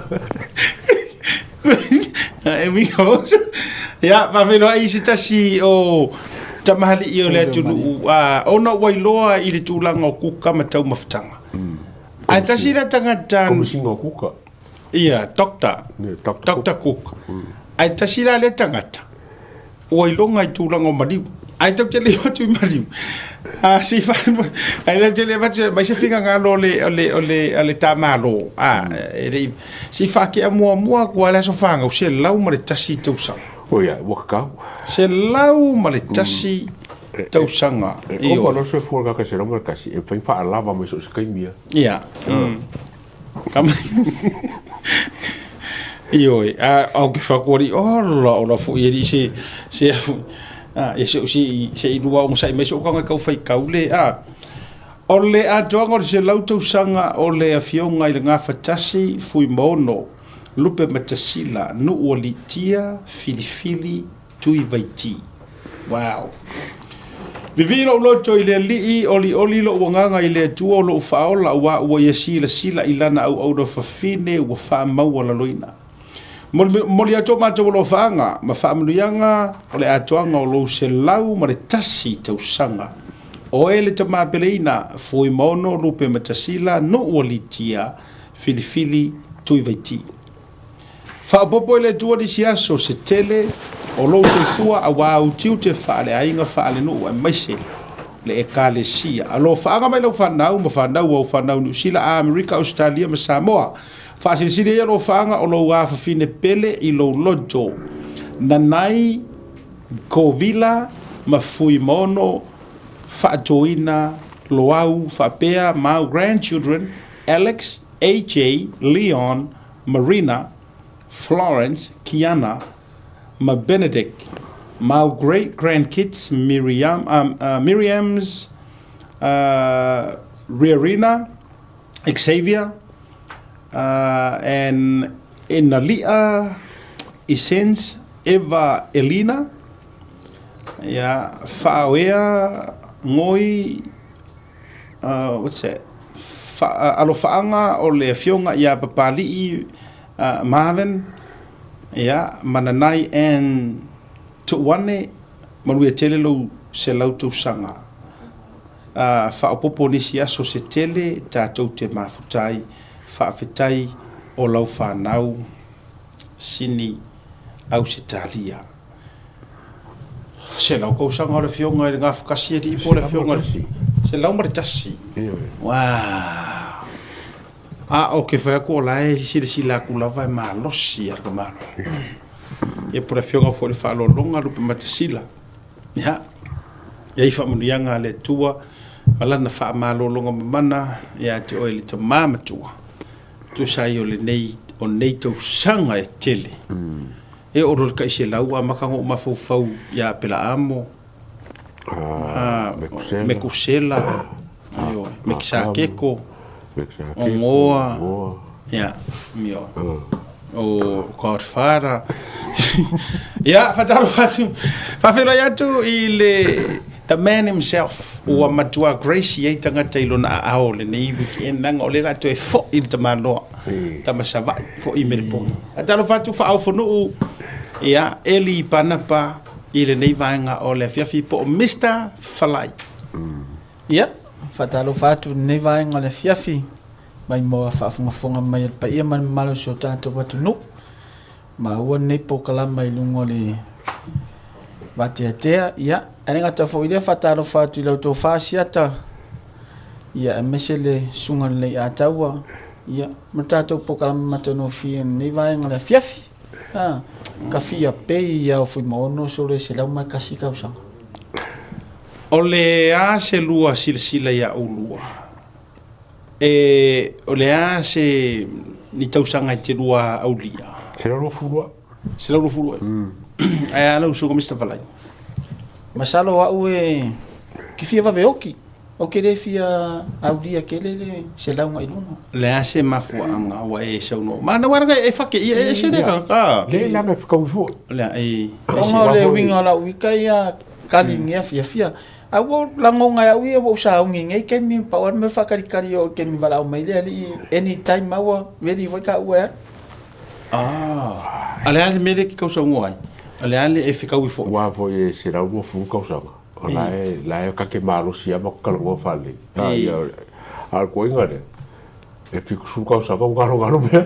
E mi cosa? Ya, va velo ai sitasi o tamahali i o le tulu ona wailoa i le tulanga o kuka matau maftanga. Ai tasi la tangata komisinga kuka. Ia, Dr. Cook. Ai tasi la le tangata. Wailonga i tulanga o maliu. Ai tau te leo tu maliu. Si fa ai le tele va mai se finga ngalo le tamalo. Si fa ke mua kwa la so fanga o se lau ma le tasi tau sa. Oia, waka. Se lau ma le tasi tau sanga. E o no se fuga ka se romo kasi e fa lava mai so se kai mia. Ia. Kam. Io au ke fa kori o fu iri se e se i rua o sai me so kanga kau fai kaule o le a tonga se lau tau sanga o le a fionga i le ngā fatasi fui mono lupe matasila nu o litia filifili tui vaiti. Wow. Vivino loto i le lii oli lo wanganga i le tua lo faola ua ia sila ilana au do fafine ua faa maua la loina. Moli ato mato lo faanga ma faa mnuianga o le atoanga o lo se lau ma le tasi tau sanga. O ele ta mapeleina fui mono lupe matasila no ua litia filifili tui vaiti. Whaapopo le tua ni siaso se tele o lo se fua a wau tiu te whaale ainga whaale no e maise le e kale sia. Alo whaanga mai lau whanau ma whanau au whanau New Zealand, Amerika, Australia ma Samoa. Whaasisiri e lo whaanga o lo whawhine pele I lo lojo. Nanai ko vila ma fui mono whaatoina lo au whapea mau grandchildren Alex, AJ, Leon, Marina, Florence, Kiana, my Benedict, my great grandkids, Miriam's, Riarina, Xavier, and Inalia, Essence, Eva, Elina, yeah, Faawea, Ngoi, what's that? Alofaanga o le fionga ia papali Marvin ia mananai en tuane manui tele lo se lautu sanga fa opopo nisi aso se tele tatou te mafutai fa fetai o lau fanau sini au se talia se lau ko sanga o le fionga e ngafu kasi di po le fionga se lau mare tasi wow o ke fa ko la e sila ku la vai ma losi ar ma e por fionga fo le fa lo longa lu pe sila ya e fa munianga le tua mala na fa ma lo longa mana ya te o le to mama tua tu sai o le nei o nei to sanga e tele e o ro ka se la wa makango ma fo fau ya pela amo me kusela ayo me kisakeko Ongoa, ja, mio. O Godfather. Ja, fatalo fatu. Fafelo yatu ile the man himself. O matua Gracie e tangata ilona ao le nei weekend nang o le la to e fo il te malo. Tama sava fo I melpo. Fatalo fatu fa au fonu ja, Eli panapa ile nei vanga o le fiafi po Mr. Falai. Ja. Fatalo fatu nei vai ngale fiafi mai mo fa fonga mai pa ia man malo so tanto watu no ma ua nei po kala mai lungo le batea ia anga ta fo ile fatalo fatu ile to fa siata ia mesele sunga le atawa ia matato po kala matono fi nei vai ngale fiafi ka fia pe ia fo mo no so le se la ma kasi ka usanga o le a se lua silsila ia ulua e o le a se ni tausanga I te lua aulia se la furua ai ana usuko Mr. Valai masalo au e ki fia vaveoki o ke le fia aulia ke le se la ngai luna le a se mafua anga wa e se no mana warga e fake e se de ka le la me fika ufu le ai o le winga la wikaia kalingia fia awo langonga ya wi wo sa ungi ngai ke mi power me fakari o ke mi vala o mai le anytime awo ready foi ka we ale ale me de ki kausa ngoi ale e fika wi fo wa fo e se la wo fu kausa la e ka ke malo sia ma ka lo fale ai al ko ingare e fiku su kausa ko ngalo me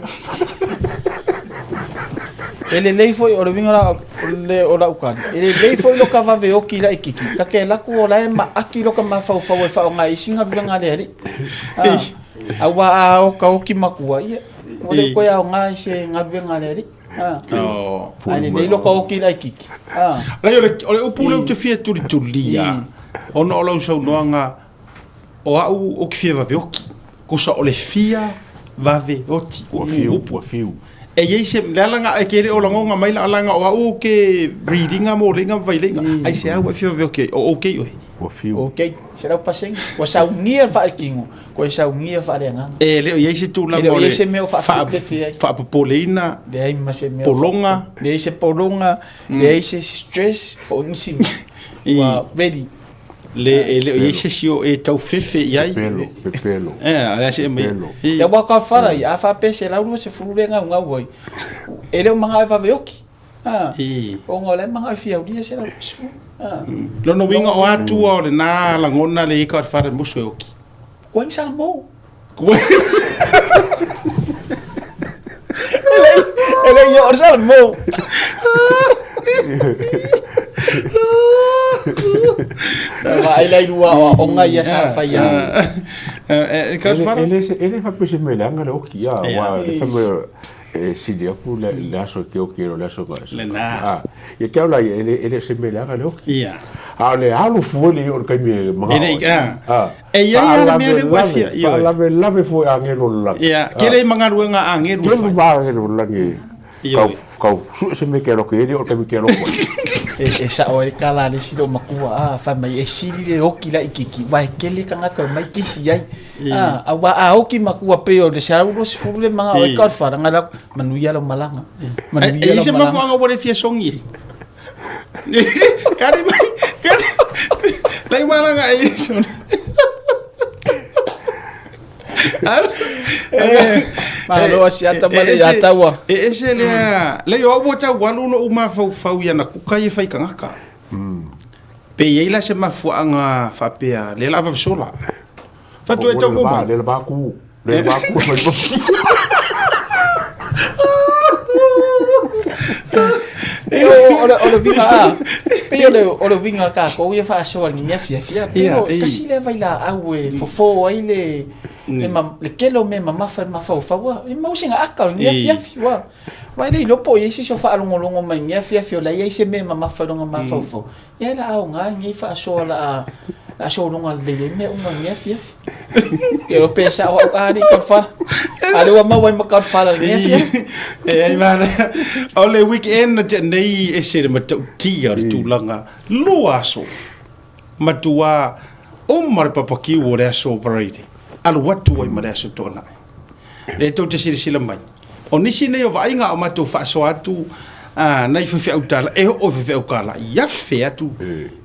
ele lei foi o vinga le o la ukan ele lei foi lo ka vave o kila ikiki ka ke la ku la ma aki lo ka ma fa fa ngai singa vinga le awa o ka o ki makua ia o le ko ya ngai se ngavinga le ai le lo ka o kila ikiki la ole o pule te fie tulia ono lo so noanga o au o ki fie vave o ko sa ole fia vave oti o fiu e ye se langa e kere o langonga mai la langa o ke readinga mo linga vailinga ai se au fio okay o fiu okay será o paseng o sa ungia fa kingo ko sa ungia fa lenga e le ye se tu la mo le se me fa popolina de ai ma se me polonga de se polonga de se stress o insimi wa ready le ye se sio e tau fefe yai pelo ala se me ya wa ka fara ya fa pese la se furenga nga woi ele manga va veoki o ngole manga fia dia se lo no winga o atu o le na la ngona le ka fara muso oki ko sa mo Ele yo orsal mo. Vai lá lua o nga ia sa fa ia. Ele fa pese me langa le oki ya wa fa me si dia ku la so ke o kero la so gas. Ah, ya ke ola ele se me langa le oki. Ya. Ah, le alu fu le yo ka me ma. E ia ia me le wa fia. Ya, la me fu angelo la. Ya, ke le manga ruenga angelo. Ke ba angelo la ngi. Kau su se me kero ke ele o ka me kero ko. E sa o e kala le silo makua fa mai e sili le oki la ikiki wa kele kanga ka mai kisi ai wa oki makua pe o le sa ulo se fu le manga o e ka fa ngala manuia lo malanga manuia lo malanga. E se ma fa ngwa le fia songi. Kari mai kari lai malanga e son. Malo asiata male ya tawa. Ese le o bota walu no uma fau ya na kukai fai kangaka. Pe yela se mafuanga fa pe le lava sola. Fa tu eto mo. Le ba ku. Le ba ku fa bo. Olo vinga pero olo vinga ka ko ia fa so ni fia pero kasi le vai la awe fofo ai le kelo me mama fa wa ni mau singa aka ni fia wa vai le lopo ye si so fa longo ma ni fia la ye se me mama fa longo ma fofo ya la au nga ni fa so la so longo le me uma ni fia eu pensa o ari ka fa ale wa ma wa ma ka fa la ni fia ai mana ole weekend nei e se ma tia tu langa lua so matua o mar papaki o re so variety alu watu ai ma so tona le to te sila mai o nisi nei o vai nga o matu fa so atu nai fe utala e o fe ukala ya fe atu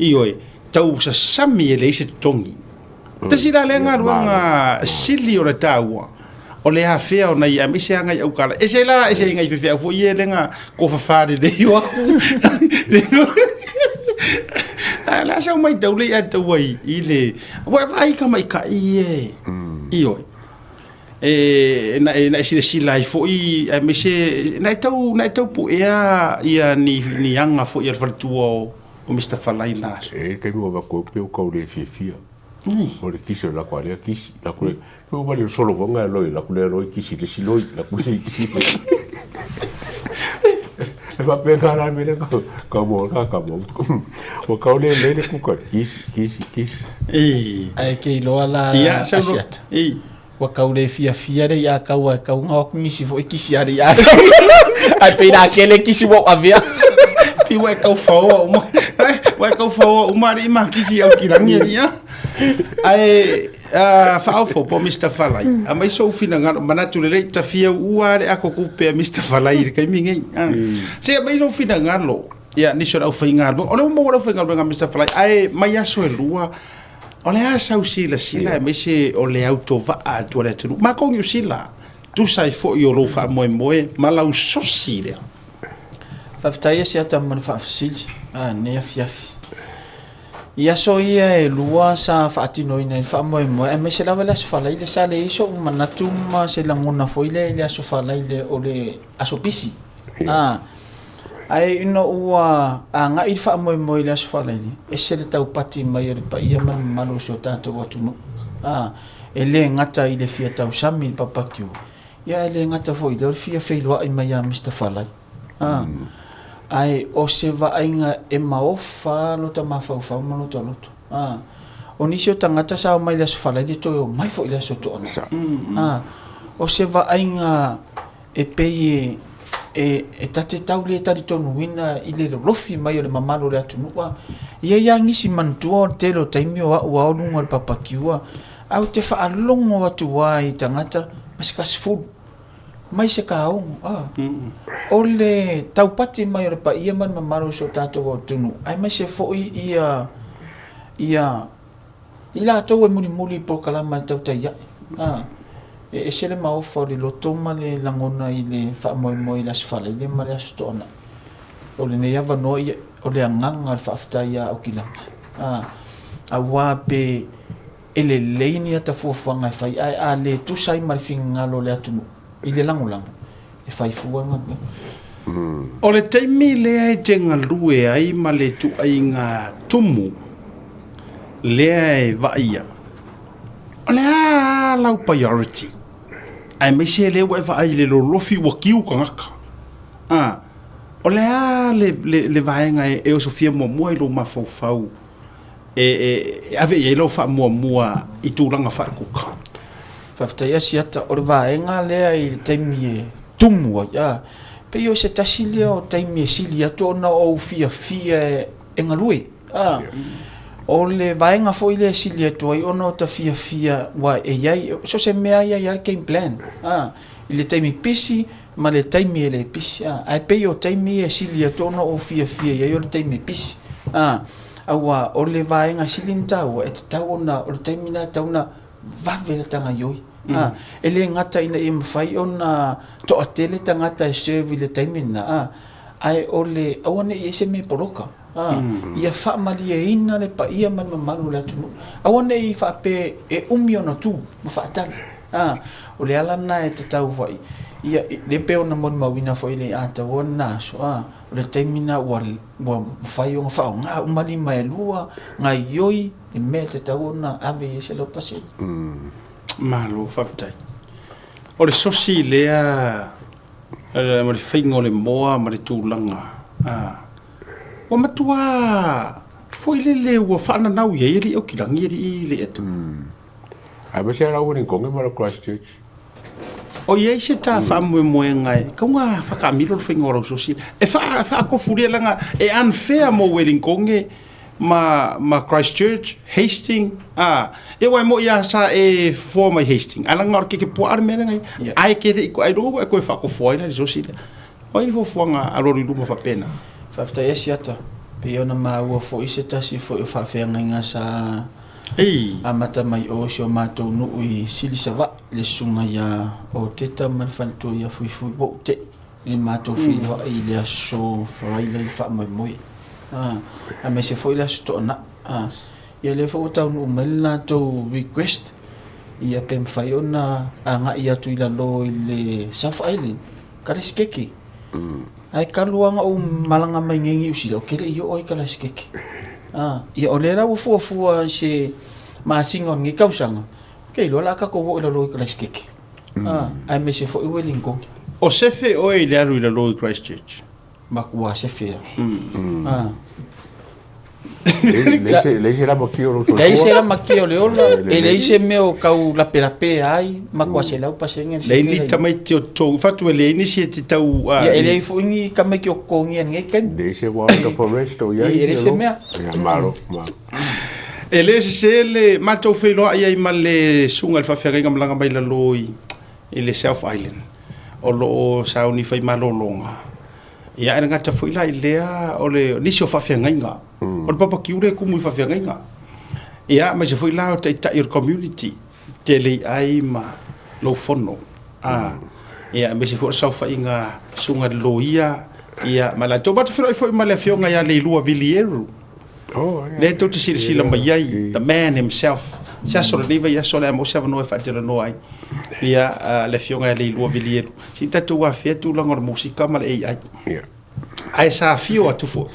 ioi tau sa sami le se tongi te sila le nga ruanga sili o taua o le ha fea o nei ami se anga ukala e se la e se ngai fe fo ye le nga ko fa fa de yo la sa mai tau le atu wai ile wa vai ka mai ka ie io na sila fo i me se na tau pu ia ni anga fo ia faltuo o Mr. Falai nas ke mo va ko pe ko le fia o le kisi la kwa le kisi la ko pe o vale solo con nga lo la ko le ro kisi le silo la ko kisi e va pe cara me le ka mo o ka le ku ka kisi ai ke lo ala asiat wa kaule fia de ya ka ngok ngisi fo kisi ari ya ai pe na kele kisi wo avia pi wa ka fo uma ri ma kisi au kirangi ya ai fa fo po Mr. Falai a mai so fina nga manatu le ta fia ua le ako ku pe Mr. Falai ka mi ngai se mai so fina nga lo ya ni so au fa nga o le mo fa nga Mr. Falai ai mai aso e lua o le asa usila me se o le auto va a tu le tu ma con usila tu sai fo yo lo fa mo ma la usosi le fa ftai se ata man fa sil ne fiafi ia so ia e lua sa fa atino ina fa mo me se la vela fa la ile sa le iso manatu ma se la ngona fo ile so fa la ile o le aso pisi ai ino ua nga i fa mo ile so fa la ile e se le tau pati mai le pa ia man manu so tanto watu no ele ngata ile fia tau sami papakio ia ele ngata fo ile fia feilo ai mai Mr. Falai ai o se va ainga e maofa lo ta mafa fa mo lo to o ni se tangata sa mai le so fa le to mai fo ile so to o se va ainga e pe e tate tau le tari tonu wina ile rofi mai le mamalo le atu wa ia ia ngisi mantua te lo taimi o wa lunga le papakiua au te fa alongo atu wai tangata maskas fu mai se ka o le taupati mai o pa ia man mamaro so tato o tunu ai mai se fo ia ila to e muli po kala man tau tai e se le mau fo le lotoma le langona ile fa mo ila se fala ile mare astona o le ne va no o le nganga fa fta ia o kila a wa pe ele leini ata fo nga fai a le tu sai mar finga lo le atunu ile langulang e fai fuanga O le taimi lea e te ngalue ai ma le tu ai ngā tumu lea e vaia. O le a lau priority. Ai mai se le wa e vai le lofi wa kiu ka ngaka. O le a le vaenga e o Sofia mo i lo mafau ave e lo fa mo i tūranga wharakuka. Whaftai asiata o le vaenga lea i le taimi e tumu ia. Pe o se tasilia o taimi e sili atu ona o fia e ngalue. O le vaenga fo i le sili atu ai ona o ta fia wa e iai. So se mea ia game plan. I le taimi pisi ma le taimi e le pisi. Ai pe o taimi e sili atu ona o fia iai o le taimi pisi. Aua o le vaenga sili ntau e te tau ona o le taimi na tau na vave le tanga ioi. Ele ngata ina e mawhai ona to atele tangata e serve le taimina ai ole awane i ese me poroka ia wha mali e ina le pa ia man mamalu le atunu awane i wha pe e umi ona tu ma wha atali ole alana e te tau wai ia le pe ona mon mawina fo ile ata wona so ole taimina wa mawhai o wha o ngā umali mai lua ngā ioi e me te tau ona ave ese lo pasi Malo whaftai. O le sosi lea ma le whainga o le moa ma le tūlanga. Wa matua foi le ua whananau ia iri au kirangi iri i le etu. Ai ma se rau ni konge ma Christchurch. O ia se ta whamue moe ngai. Kaunga whakamilo le whainga o rau sosi. E whaakofuria langa e unfair mo Wellingkonge ma Christchurch, Hastings, e wai mo ia sa e fo mai Hastings. Ala ngor ke po ar mena ngai. Ai ke ko ai ro ko fa ko foi na so sila. Oi fo fuanga a ro lu mo fa pena. Fafta esiata. Pe ona ma ua fo iseta si fo fa fe nga sa amata mai o so mato no i sili sava le sunga ya o teta man fanto ya fu bo te ni mato fi lo i le so fa ile fa mo a me se foi la stona ia le fo tau no mela to request ia pem faiona anga ia tu ila lo ile South Island kariskeki ai kaluanga o malanga mai ngengi usila kele io oi kariskeki ia olera o fu se ma singon ngi kausanga ke lo la ka ko vo ila lo kariskeki ai me se foi Wellington o se fe o ile aru ila lo Christchurch makua se fe Leise la makio lo so. Leise la makio le ola e leise meo kau la perape ai makua se lau pasenga le ni tamai te to fatu le ni se te tau ya ele fu ni kame ki o kongi nge ken leise wa the forest o ya leise mea malo ele se le mato fe lo ai ma le sunga le fa feringa malanga mai la loi ele South Island o lo sa uni fai malolonga ia era ngata foi lai lea o le nisi o whawhiangainga. O le papa kiure kumu i whawhiangainga. Ia, ma se foi la o te itai community. Te lei ai ma lo fono. Ia, ma se foi sau whainga sunga lo ia. Ia, ma la tau batu whiroi foi ma le whionga ia le ilua vilieru. Le tau te sila mai ai, the man himself. Se asore neiva ia sole amo se avanoe whaatira no ai. Ia, le whionga ia le ilua vilieru. Si tatu wa fia tūlanga o musika ma le ei ai. Ai sa fio atu fo.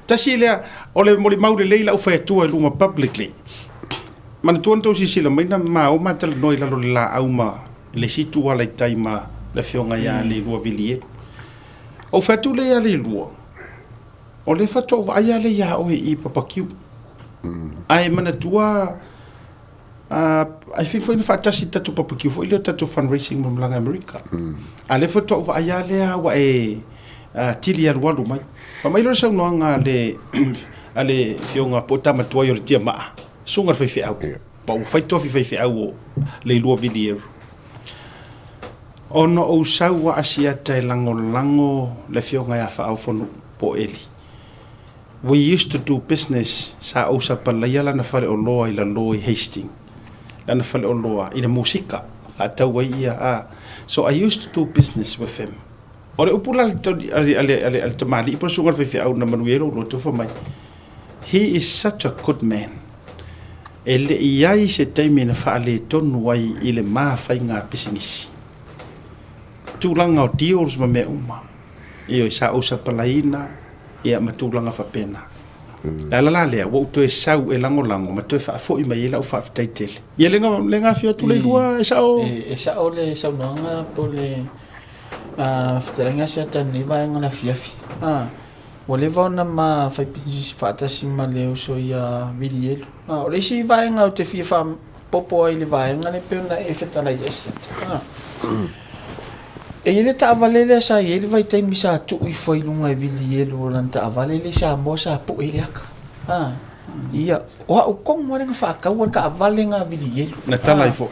Tasi lea, o le mori maure leila ufa e tua iluma publicly. Mana tuan tau si sila maina ma o matala noi lalo la au ma le situ wala i taima le whionga ia le ilua vilieru. O whatu le ia le ilua. O le whato wa aia le ia oe i papakiu. Ai mana tua I think for in fact tasi tatu papakiu fo ile tatu fundraising mo Malanga America. A le whato wa aia le wa e tili alualu mai. Pa mai lo sa unoanga le ale fionga pota matua yo tia maa. Sunga whaiwhi au. Pa u whaitofi whaiwhi au o le ilua vilieru. Ono o saua asiata e lango le fionga ia wha au whonu po eli. We used to do business sa o sa palaya lana whare o loa i la loa i Hastings. Lana whare o loa i la musika. Whatau wai ia So I used to do business with him. Ore upula ale tamali ipo sunga whaiwhi au na manuero lo tufa mai. He is such a good man. Ele iai se taimi na whaale tonu wai i le maa whai ngā pisinisi. Tūlanga o deals ma mea uma. Io sa o sa palaina ia matulanga whapena. La lea, wo to e sau e lango ma to e whaafo i mai e lau whaaftaitel. Ia lenga whia tule lua e sao? E sao le sau noanga po le whatarenga sia tani vaenga na fiafi. O le vauna ma whaipisi whaatasi ma le uso ia vili elu. O le si vaenga o te fia wha popo ai le vaenga le peona e whetala i eset. E ele ta avale le sa ele vai taimi sa tu I foi lunga vili elu o lan ta avale le sa mo sa pu ele aka. Ia o kong mo nga fa ka o ta avale nga vili elu. Na tala I fo.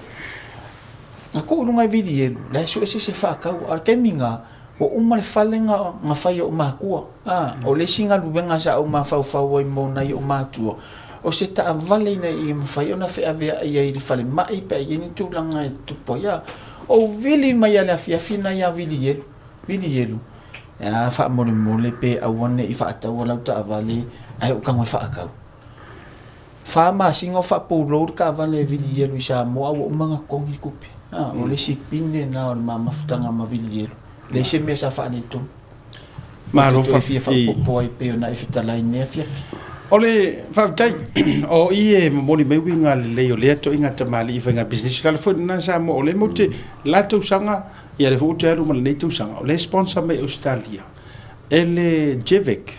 Ako lunga vili elu. La so ese se fa ka o keminga o uma le fale nga fai o makua. O le singa luwenga sa o ma fa fa o mo na o matua. O se ta avale na I fai ona fe ave ia I fale mai pe ni tu langa tu poia. O vili mai ala fiafina ia vili elu fa mole pe awane I fa ta wala ta avale ai o kanga fa akau fa ma singo fa pulo ka avale vili elu sa mo o manga kongi kupi o le sipine na o mama futanga ma vili elu le se me sa fa ni tu ma ro fa fa po pe na ifita la ne fiafi ole fa tai o ie moli me winga le o le to inga tamali I fanga business la fo na sa mo ole mo te la to sanga ia le fo te ru mal le to sanga le sponsor me Australia ele Jevik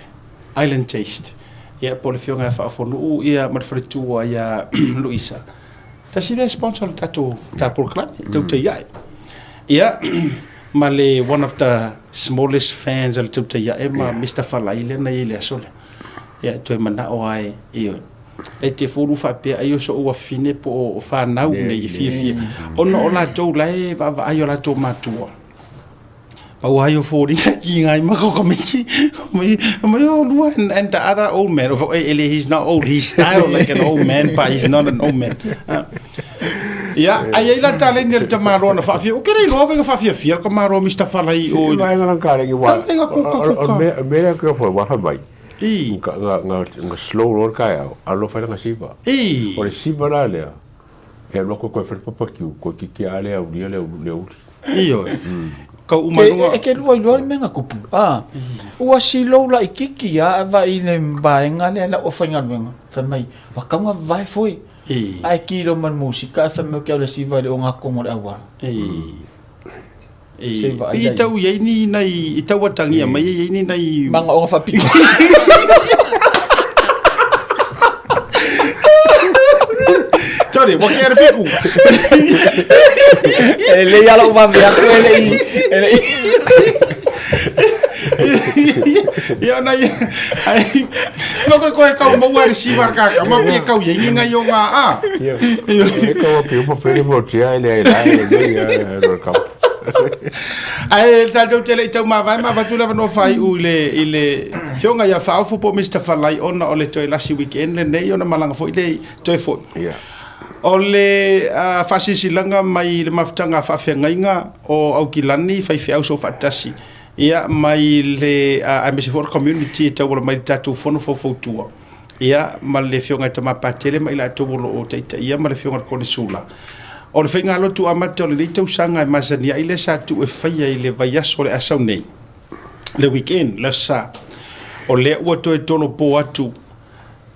Island Taste ia po le fionga fa fo no ia ma fre tu ia Luisa ta si le sponsor ta proclam to te ia ma le one of the smallest fans al to te ia ma Mr. Falaile na ile sole ia to mana o ai io e te furu fa pe ai so o fine po fa nau nei fie ono ola to lai va ai ola to matua pa wa yo fori ki ngai ma ko miki me o lu and the other old man of he's not old he's style like an old man but he's not an old man ia ai la tale ni le tamaro na fa fie o kere no venga fa fie ko maro Mr. Falai o vai ngalang kare ki wa me ko fo wa fa bai nga slow roll kai alo fa nga siba o le siba la le e lo ko fa papakiu ko ki ale au dia le io ka umanu e ke lo me nga kupu o silo la ikiki ya va ile vaenga le la o fa nga luenga fa mai wa ka nga vai foi ai ki lo man musika fa me ke le siba le o nga ko mo le awa I tau ye ni nai I tau watangi mai ye ni nai manga o fa piko Sorry, what quer fico? Ele ya lo va ver ele ia nai ai no ko ka mo wa si barka ka ma pe ka ye nga yo nga e ko pe po pe mo tia ele ai ro ka ai ta do tele tau ma vai ma va tu lava no fai u ile fionga ia fa fu po Mr. Falai ona ole toi lasi weekend le nei ona malanga fo ile toi fo ole fasisi langa mai le maftanga fa fengainga o au kilani fai fi au so fatasi ia mai le MSF community tau la mai tatu fono fo tua ia ma le fionga tama patele mai la tobolo o taita ia ma le fionga ko le sula o le fenga lo tu amata le tau sanga masania ile sa tu e fai ile vai aso le asau nei le weekend la sa o le o to e tolo po atu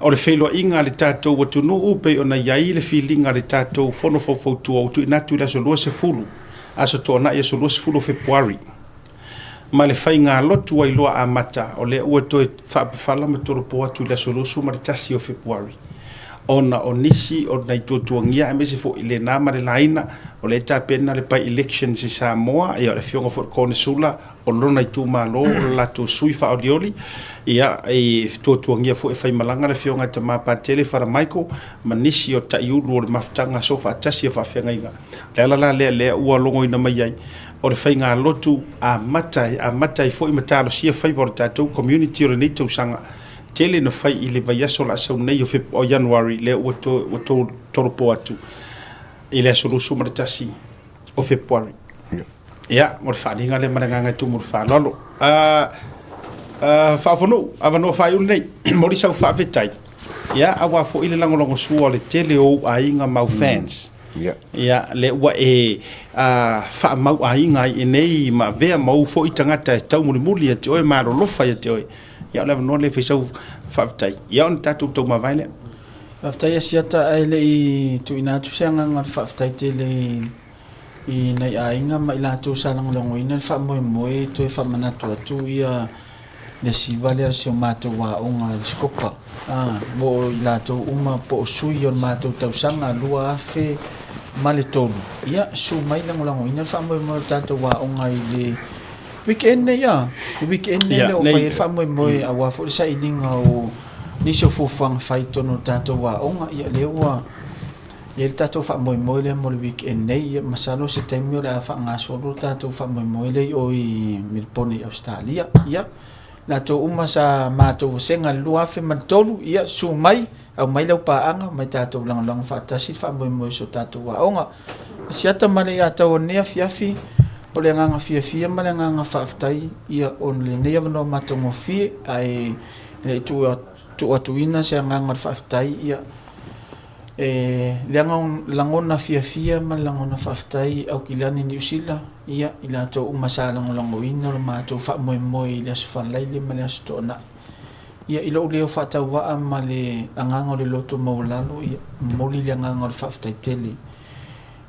o le felo inga le tatou o tunu upe o na iai le filinga le tatou fono fo tua o tu inatu la so se fulu aso tona ia so se fulu February ma le fai ngā lotu ai loa a mata o le ua toi whaapawhala me toro po atu la solosu ma le tasi o February ona o nisi o nei tuatuangia e mese fo i le nā ma le laina o le tāpena le pai elections i Samoa ia o le fionga fo kone sula o lona i tū malo o la tō sui wha audioli ia e tuatuangia fo e whai malanga le fionga ta mā pātele whara maiko ma nisi o ta iulu o le maftanga so wha tasi o whawhianga inga le alala lea ua longo ina mai ai o le whai ngā lotu a matai fo i matalo sia whai vore tātou community o le nei tau sanga tele no fai i le vai aso la sau nei o January le ua toropo atu i le aso lusu maritasi o February ia mo le whaninga le maranganga tu mo le whalolo whawhanu awano whai unei mo li sau whawhetai ia awa fo i le langolongo sua le tele o a inga mau fans ia le ua whaamau ainga i nei ma vea mau fo i tangata e tau muli a te oe marolofa i te oe ia lewa noa le whaisau whaafitai ia on tātou tau mawaile whaafitai asiata ai le i tu inatu seanga ngar whaafitai te le i nei ainga ma i lātou salangalongo ina le whaamoe moe to e whaamanatu atu ia le siva le sio mātou wa onga le skopa mo i lātou uma po o sui o mātou tausanga lua afe ma le tonu ia su mai langolango ina le whaamoe moe tātou wa onga i le weekend ne ia weekend ne le o whai e whaamoe moe a wafo le sa ilinga o nisi o fufuanga whai tono tātou wa onga ia le ua ia le tātou whaamoe le mo le weekend nei ia masalo se taimio le a whaangasoro tātou whaamoe moe le o i Melbourne i Australia ia la to uma sa mātou senga lua afe mantolu ia su mai au mai lau paanga mai tātou langalango whaatasi whaamoe moe so tātou wa onga siata male ia tau nea fiafi o le nganga fia ma le nganga whaafitai ia on le nea wano matongo fie ai le tu atuina se nganga whaafitai ia langona fia ma langona whaafitai au kilani New Zealand ia i lātou umasa langolango ina o mātou whaamoe moe i le asu whanlaile ma le asu tōna ia i loo leo whaatau waa ma le anganga o le loto maulalo ia moli le anganga o le whaafitai tele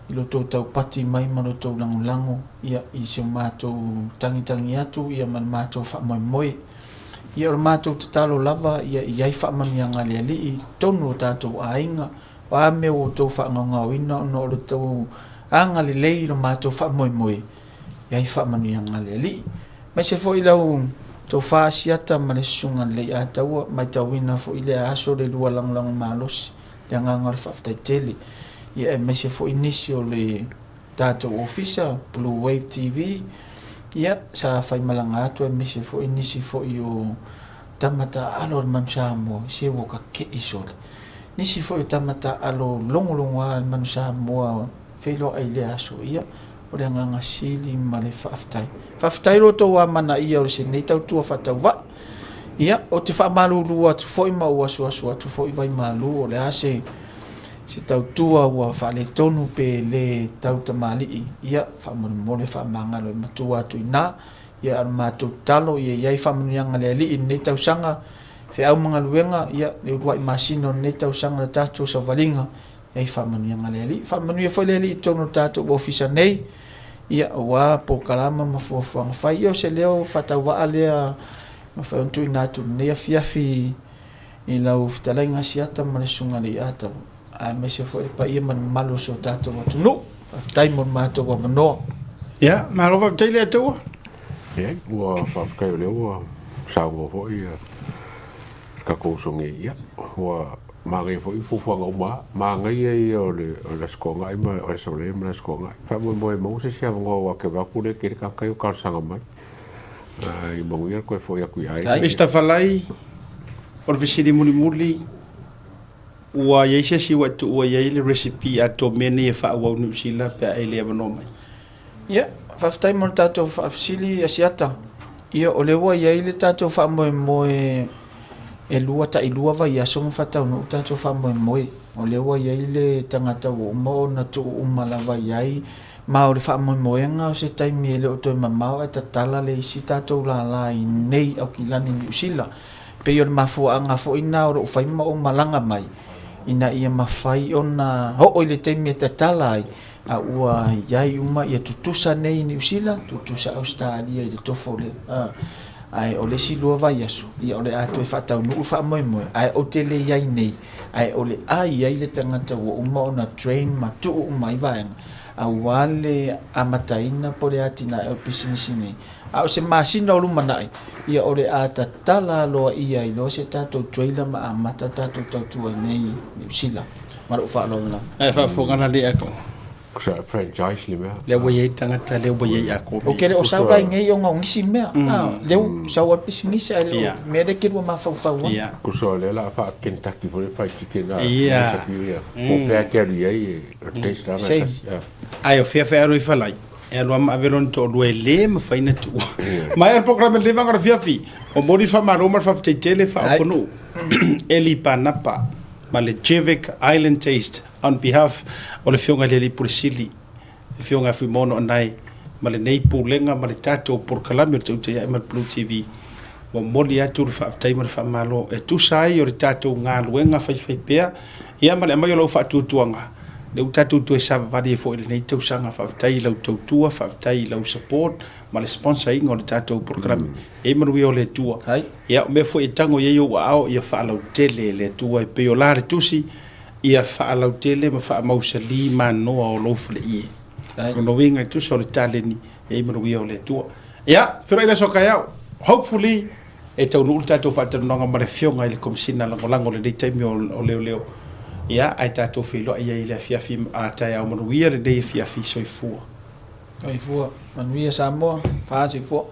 i loto tau pati mai ma loto langolango ia i se mātou tangitangi atu ia ma mātou whaamoe moe ia o mātou tatalo lava ia i ai whaamani anga le ali i tonu o tātou ainga o a meo o tau whaanganga o ina no o tau anga le lei lo mātou whaamoe moe i ai whaamani anga le ali mai se fo i lau tau whaasiata ma le sungan le a taua mai tau ina fo i le aso le lua langlang malos le anganga le whaafitai tele ia mai se fo i nisi o le tātou ofisa Blue Wave TV ia sa fai malanga atu mai se fo i nisi fo i o tamata alo le manusa mo se wo ka ke isole nisi fo i tamata alo longolonga le manusa mo felo ai le aso ia o le nganga sili ma le whaafitai roto wa mana ia o se nei tau tua whatau wa ia o te whaamalu atu fo i mau asu atu fo i vai malu o le ase se tau tua ua whaale tonu pe le tau tamali ia whaamole whaamangalo i matua atu ina ia ar mātou talo ia iai whamunianga le ali i nei tau sanga fe au mga luenga ia le urua i masino nei tau sanga le tātou sa valinga iai whamunianga le ali whamanuia foi le ali i tono tātou ofisa nei ia wa po kalama mafuafuanga whai ia o se leo whatau waa lea mawhauntu i nātu nei a fiafi i lau fitalainga siata ma le sunga le atau a me se foi pa ia man malo so tato watu no tai mon mato wa no ya ma ro tai le to ya wa fa ka le wa sa wo fo ia ka ko so nge ya wa ma ngai fo fu fu nga ma ngai ai o le sko ngai ma o so le ma sko ngai fa mo se sia ngo wa ke va ku le ke ka ka yo ka sanga mai ai mo ia ko fo ya ku ai esta falai or visidi muli ua ia se si watu ua ia le recipe a to meni e fa wa New Zealand pe ai le no mai ia fa ftai mo tato fa fsili asiata ia o le ua ia le tato fa mo e lua ta i lua va ia so fa ta no tato fa mo o le ua ia le tangata o mo na tu umala va ia ma o le fa mo nga o se tai mi le o to mama e tala le si tato la i nei o kilani New Zealand pe yo mafu anga fo ina o fa ma o malanga mai ina ia mafai ona ho o le temi te talai a ua yai uma ia tutusa nei New Zealand tutusa Australia i le tofole ai o le silua vai aso ia o le ato e fatau nu fa moi ai o te le yai nei ai o le ai le tangata o uma ona train ma tu mai vai a wale amataina po le atina o pisinisi a o se masina o lumanai ia o le ata tala loa ia i lo se tato trailer ma amata tato tautua nei New Zealand ma ro fa lo la e fa fongana le ako sa franchise le mea le wei tangata le wei ako o kere o sa vai ngai o ngisi mea le sa wa pisinisi le me de ke ma fa fa wa ko so le la fa Kentucky for fried chicken sa pia o fa ke ri ai taste na ai o fia ro i falai e lo ma veron to do ele ma faina tu mai il programma le vanga fiafi o mori fa ma roma fa tele fa fono eli panapa ma le Jevik Island Taste on behalf o le fionga le Purisili fionga fu mono nai ma le nei pulenga ma le tato por kalami tu te ya Blue TV wa moli atu fa taimar fa malo e tu sai o tato nga luenga fa pea ia ma le mai lo fa tu tuanga le tato tu sa vadi fo le nei tu sanga fa tai lo tu tua fa tai lo support ma le sponsor ingo le tato por kalami e ma wi o le tua ia me fo e tango ye yo wa ia fa lo tele le tua e pe o la tusi ia fa lo tele ma fa mausali ma no o lo fle i no winga tu so le taleni e ma wi o le tua ia fero ina so kaya hopefully e tau nul tato fa tano nga mare fionga ile komsina lango le dei taimi o leo ia ai tato filo ia ile fiafi a tai au manuia le dei fiafi soifua manuia Samoa fa soifua